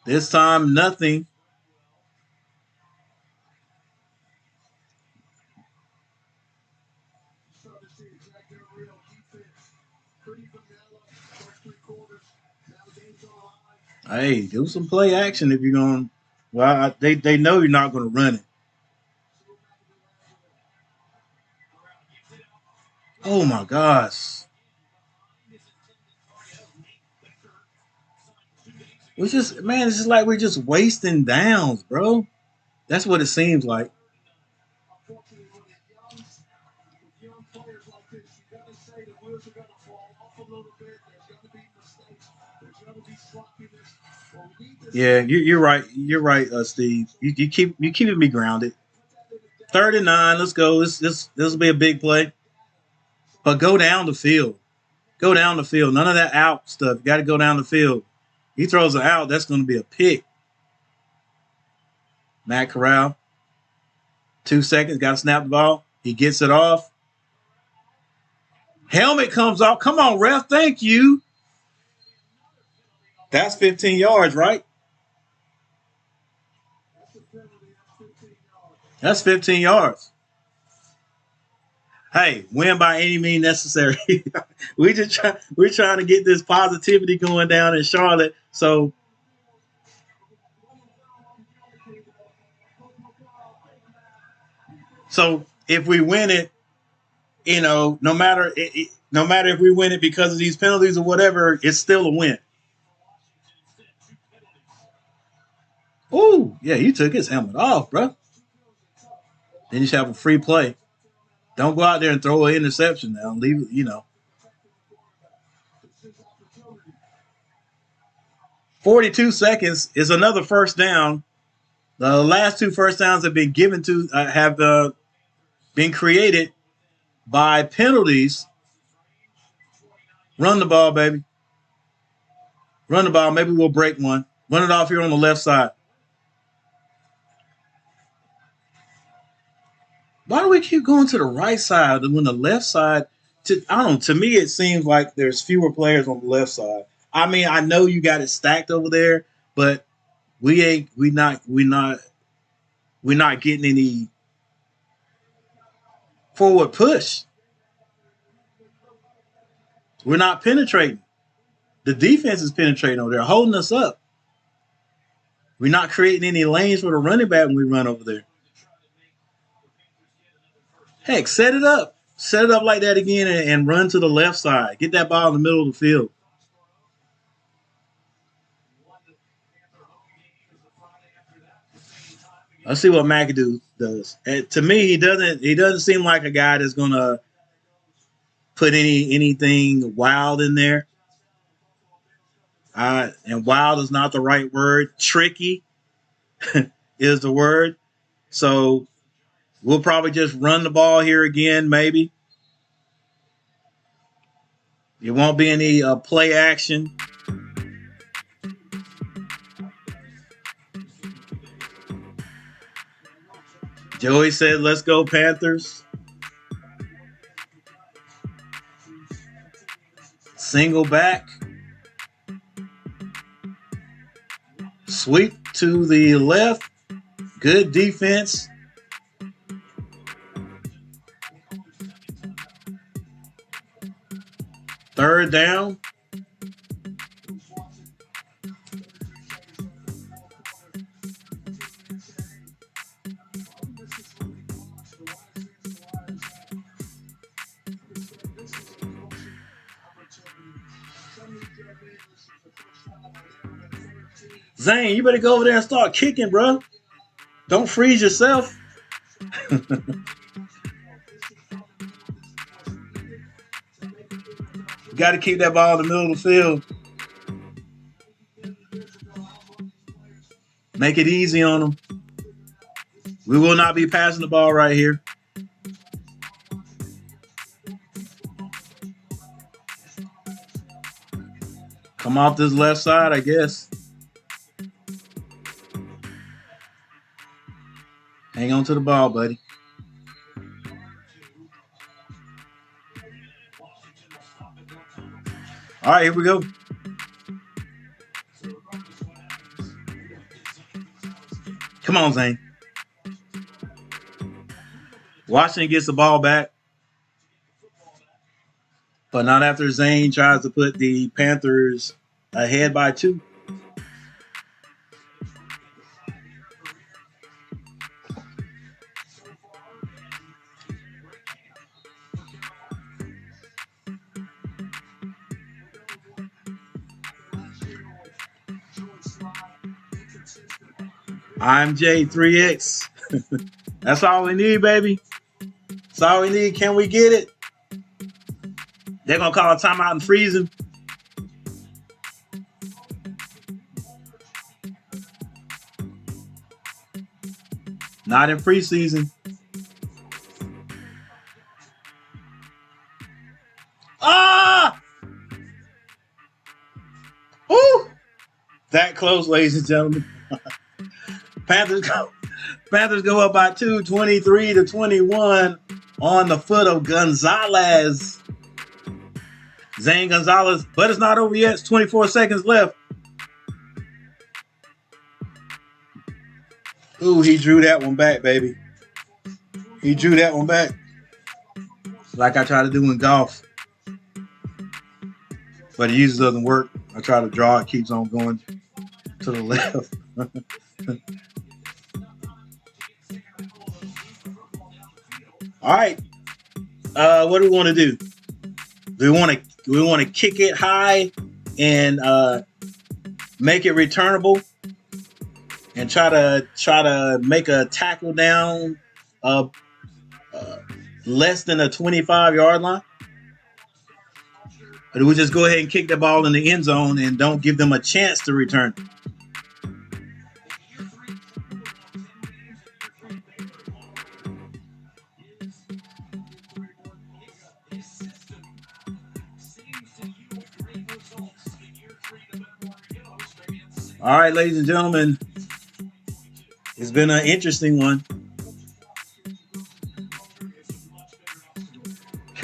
This time, nothing. Hey, do some play action if you're going. Well, they know you're not going to run it. Oh my gosh. It's just, man, it's just like we're just wasting downs, bro. That's what it seems like. Yeah, you're right. You're right, Steve. You keeping me grounded. 39. Let's go. This will be a big play. But go down the field. Go down the field. None of that out stuff. You got to go down the field. He throws it out. That's going to be a pick. Matt Corral. 2 seconds. Got to snap the ball. He gets it off. Helmet comes off. Come on, ref. Thank you. That's 15 yards, right? That's 15 yards. Hey, win by any means necessary. We're trying to get this positivity going down in Charlotte. So if we win it, no matter if we win it because of these penalties or whatever, it's still a win. Ooh, yeah, you took his helmet off, bro. Then you should have a free play. Don't go out there and throw an interception now. Leave it, 42 seconds is another first down. The last two first downs have been been created by penalties. Run the ball, baby. Run the ball. Maybe we'll break one. Run it off here on the left side. Why do we keep going to the right side when the left side? I don't know. To me, it seems like there's fewer players on the left side. I mean, I know you got it stacked over there, but we're not getting any forward push. We're not penetrating. The defense is penetrating over there, holding us up. We're not creating any lanes for the running back when we run over there. Heck, set it up. Set it up like that again and run to the left side. Get that ball in the middle of the field. Let's see what McAdoo does. To me, he doesn't seem like a guy that's gonna put anything wild in there. And wild is not the right word. Tricky is the word. So we'll probably just run the ball here again, maybe. It won't be any play action. Joey said, let's go Panthers. Single back. Sweep to the left. Good defense. Third down. Zane, you better go over there and start kicking, bro. Don't freeze yourself. You got to keep that ball in the middle of the field. Make it easy on them. We will not be passing the ball right here. Come off this left side, I guess. Hang on to the ball, buddy. All right, here we go. Come on, Zane. Washington gets the ball back. But not after Zane tries to put the Panthers ahead by 2. I'm J3X. That's all we need, baby. That's all we need. Can we get it? They're going to call a timeout and freeze him. Not in preseason. Ah! Woo! That close, ladies and gentlemen. Panthers go up by 2, 23-21 on the foot of Gonzalez. Zane Gonzalez, but it's not over yet. It's 24 seconds left. Ooh, he drew that one back, baby. He drew that one back. Like I try to do in golf. But it usually doesn't work. I try to draw, it keeps on going to the left. All right. What do we want to do? Do we want to kick it high and make it returnable and try to make a tackle down less than a 25-yard line? Or do we just go ahead and kick the ball in the end zone and don't give them a chance to return? All right, ladies and gentlemen, it's been an interesting one.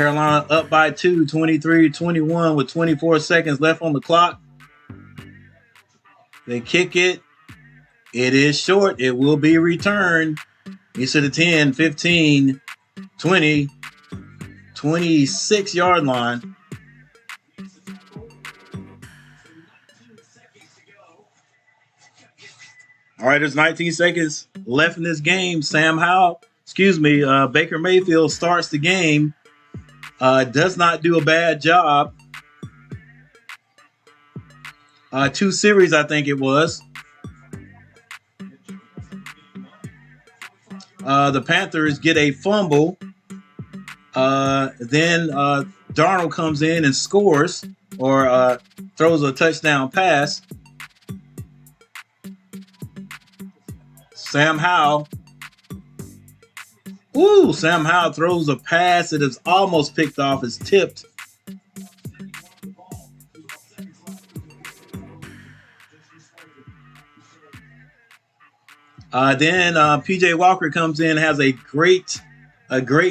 Carolina up by 2, 23-21 with 24 seconds left on the clock. They kick it. It is short. It will be returned. He's to the 10, 15, 20, 26-yard line. All right, there's 19 seconds left in this game. Baker Mayfield starts the game. Does not do a bad job. 2 series, I think it was. The Panthers get a fumble. Then Darnold comes in and scores or throws a touchdown pass. Sam Howell. Sam Howell throws a pass that is almost picked off. It's tipped. Then PJ Walker comes in, has a great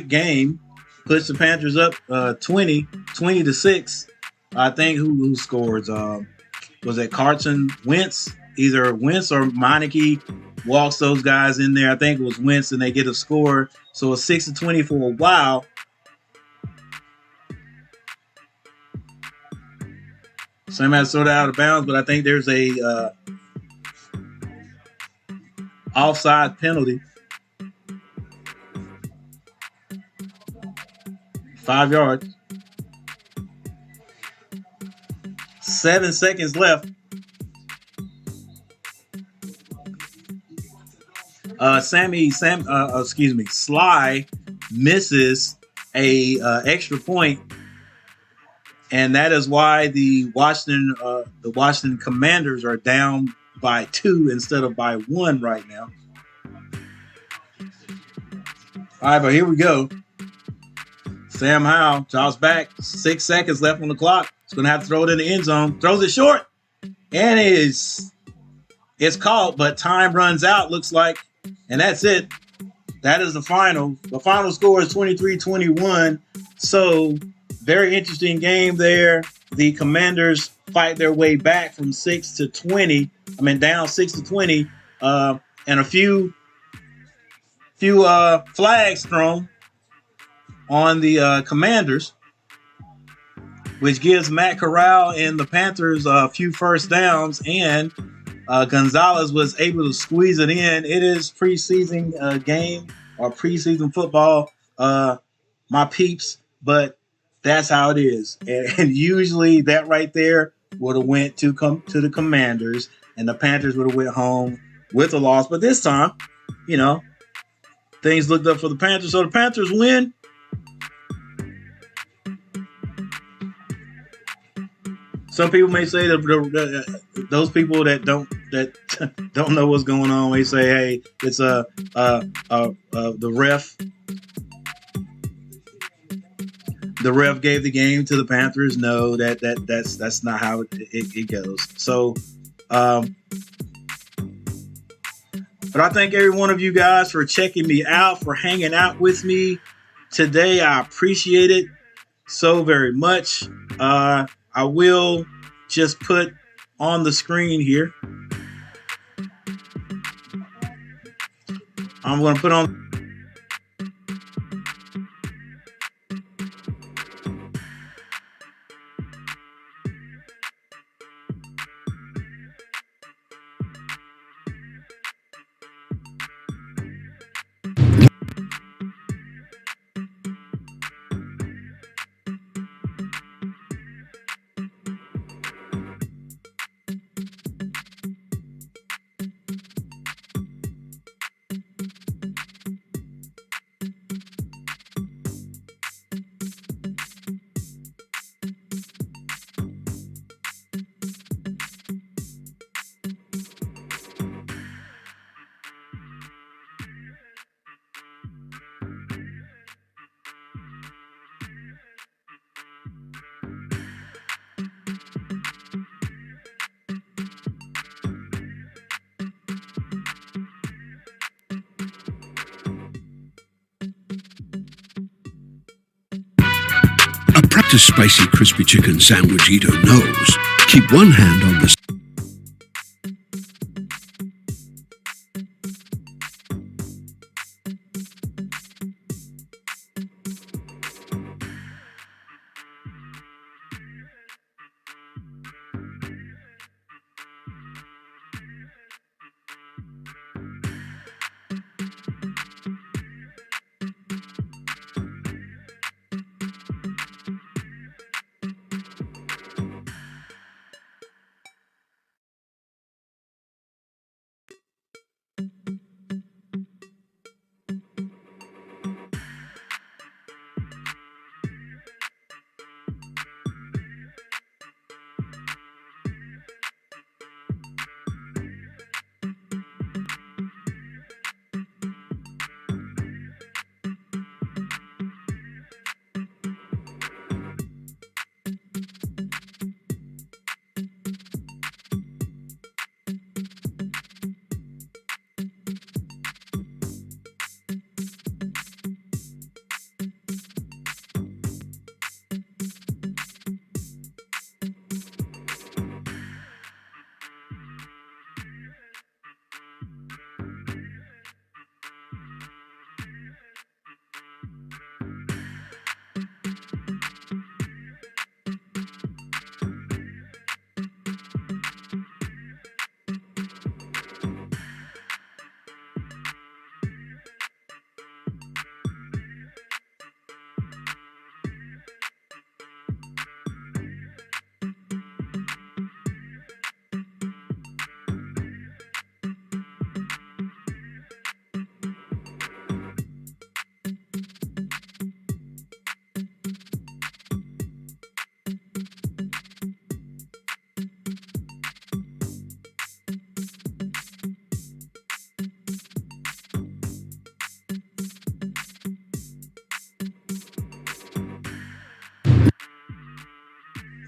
game, puts the Panthers up 20-6. I think who scores? Was it Carson Wentz? Either Wentz or Meineke walks those guys in there. I think it was Wentz, and they get a score. So it's 6-20 for a while. Sam has sort of out of bounds, but I think there's a offside penalty. 5 yards. 7 seconds left. Sly misses a extra point, and that is why the Washington Commanders are down by 2 instead of by 1 right now. All right, but here we go. Sam Howell drops back. 6 seconds left on the clock. He's going to have to throw it in the end zone. Throws it short, and it's caught, but time runs out, looks like. And that's it. That is the final. The final score is 23-21. So, very interesting game there. The Commanders fight their way back from 6-20. Down 6-20. And a few flags thrown on the Commanders, which gives Matt Corral and the Panthers a few first downs, and Gonzalez was able to squeeze it in. It is preseason game or preseason football, my peeps, but that's how it is. And usually that right there would have went to the Commanders, and the Panthers would have went home with a loss. But this time, things looked up for the Panthers. So the Panthers win. Some people may say that those people that don't know what's going on, they say, "Hey, it's the ref. The ref gave the game to the Panthers." No, that's not how it goes. So, but I thank every one of you guys for checking me out, for hanging out with me today. I appreciate it so very much. I will just put on the screen here. I'm going to put on. Raptor's spicy crispy chicken sandwich eater knows. Keep one hand on the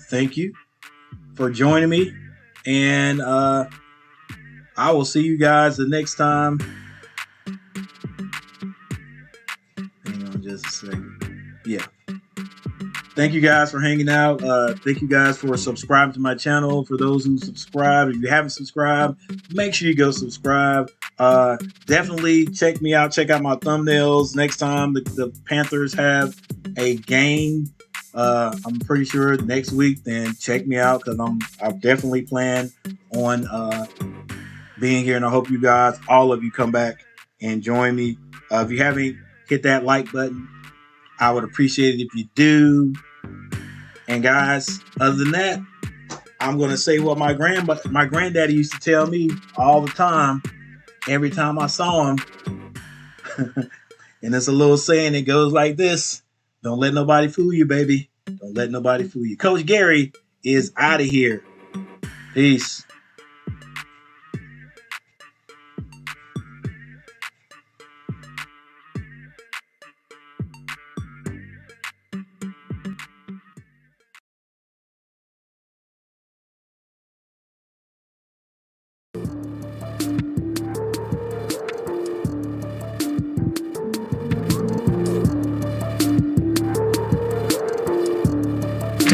Thank you for joining me, and I will see you guys the next time. Hang on just a second. Yeah. Thank you guys for hanging out. Thank you guys for subscribing to my channel. For those who subscribe, if you haven't subscribed, make sure you go subscribe. Definitely check me out. Check out my thumbnails. Next time the Panthers have a game, I'm pretty sure next week, then check me out, because I definitely plan on being here, and I hope you guys, all of you, come back and join me. If you haven't hit that like button, I would appreciate it if you do. And guys, other than that, I'm gonna say what my granddaddy used to tell me all the time, every time I saw him. And it's a little saying that goes like this: don't let nobody fool you, baby. Don't let nobody fool you. Coach Gary is out of here. Peace.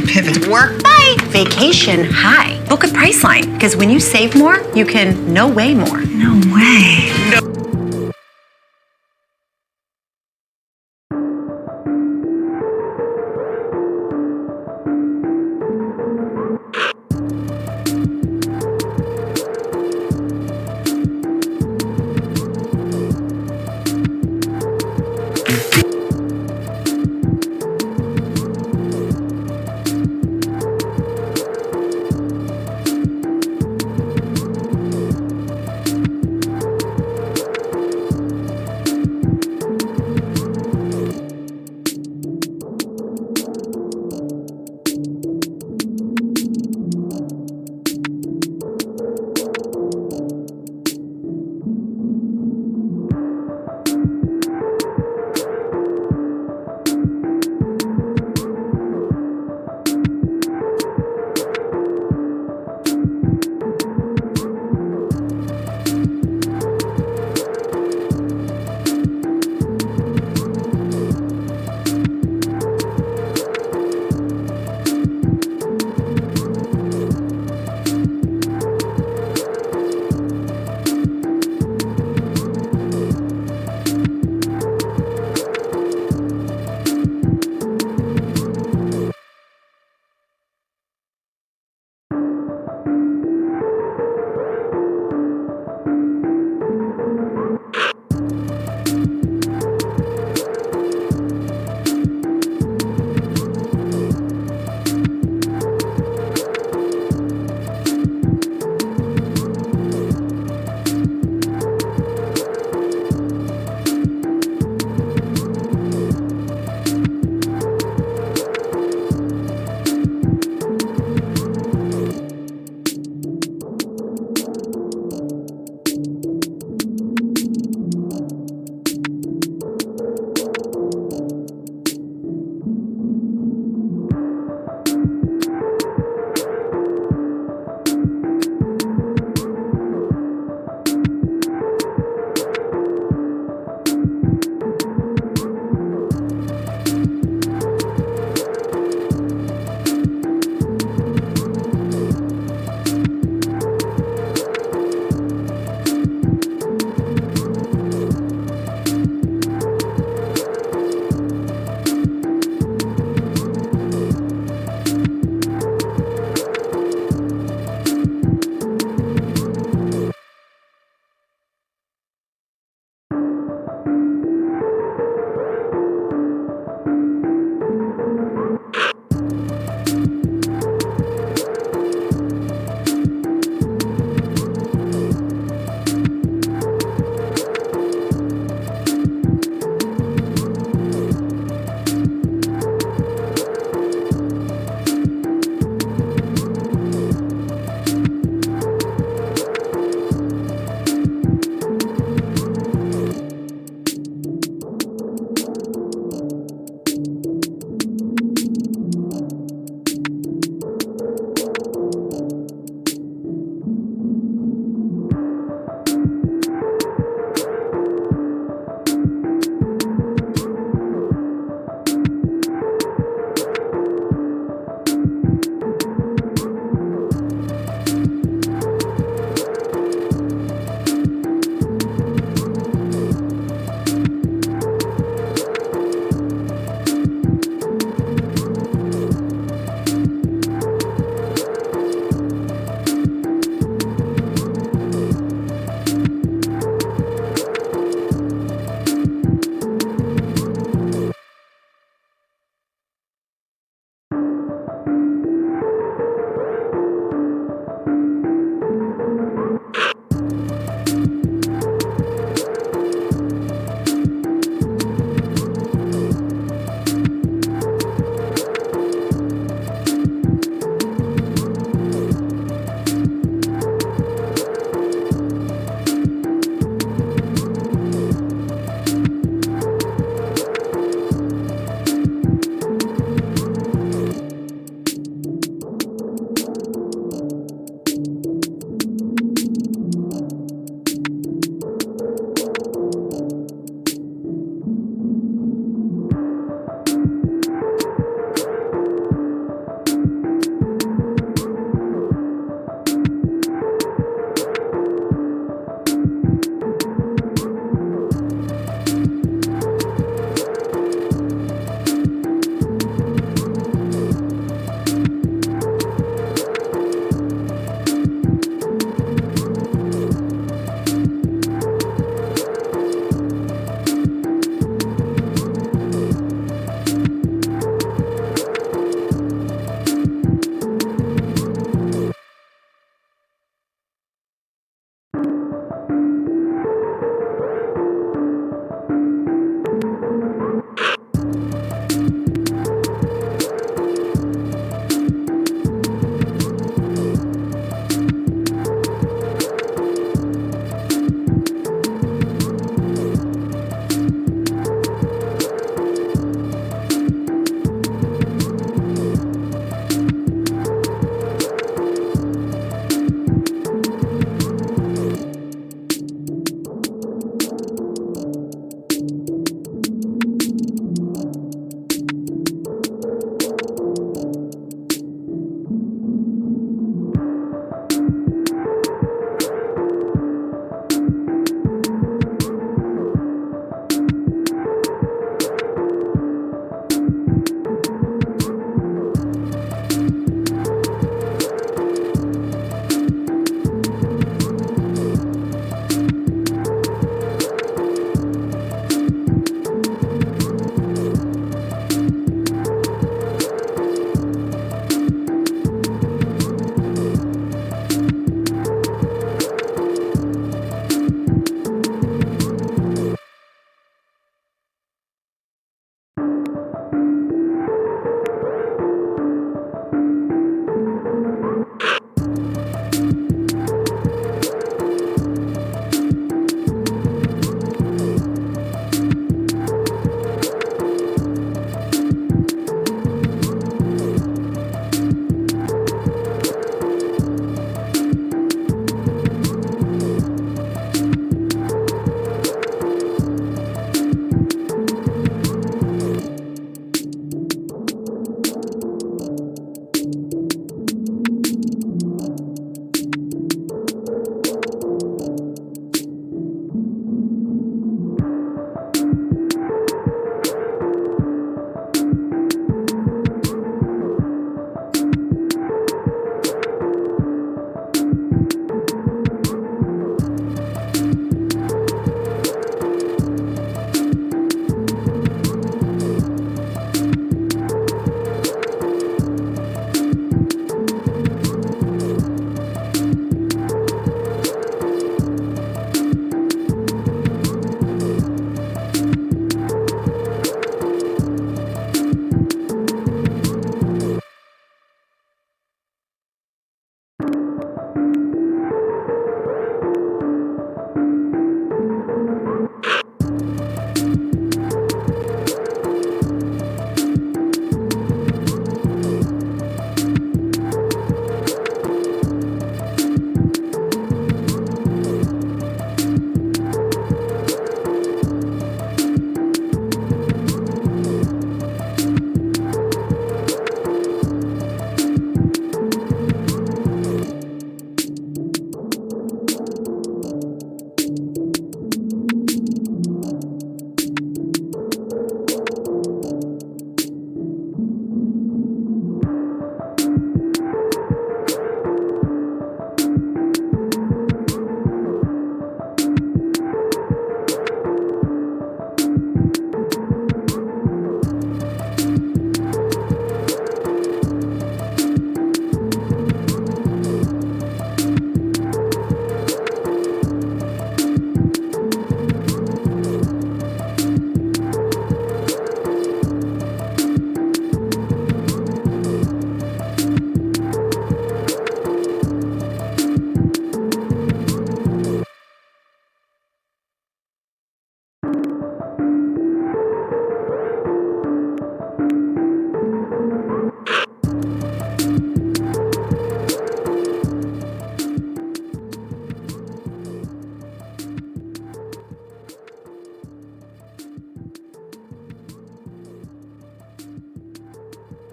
Pivot. Work bye. Vacation high. Book a Priceline, because when you save more, you can no way more. No way. No.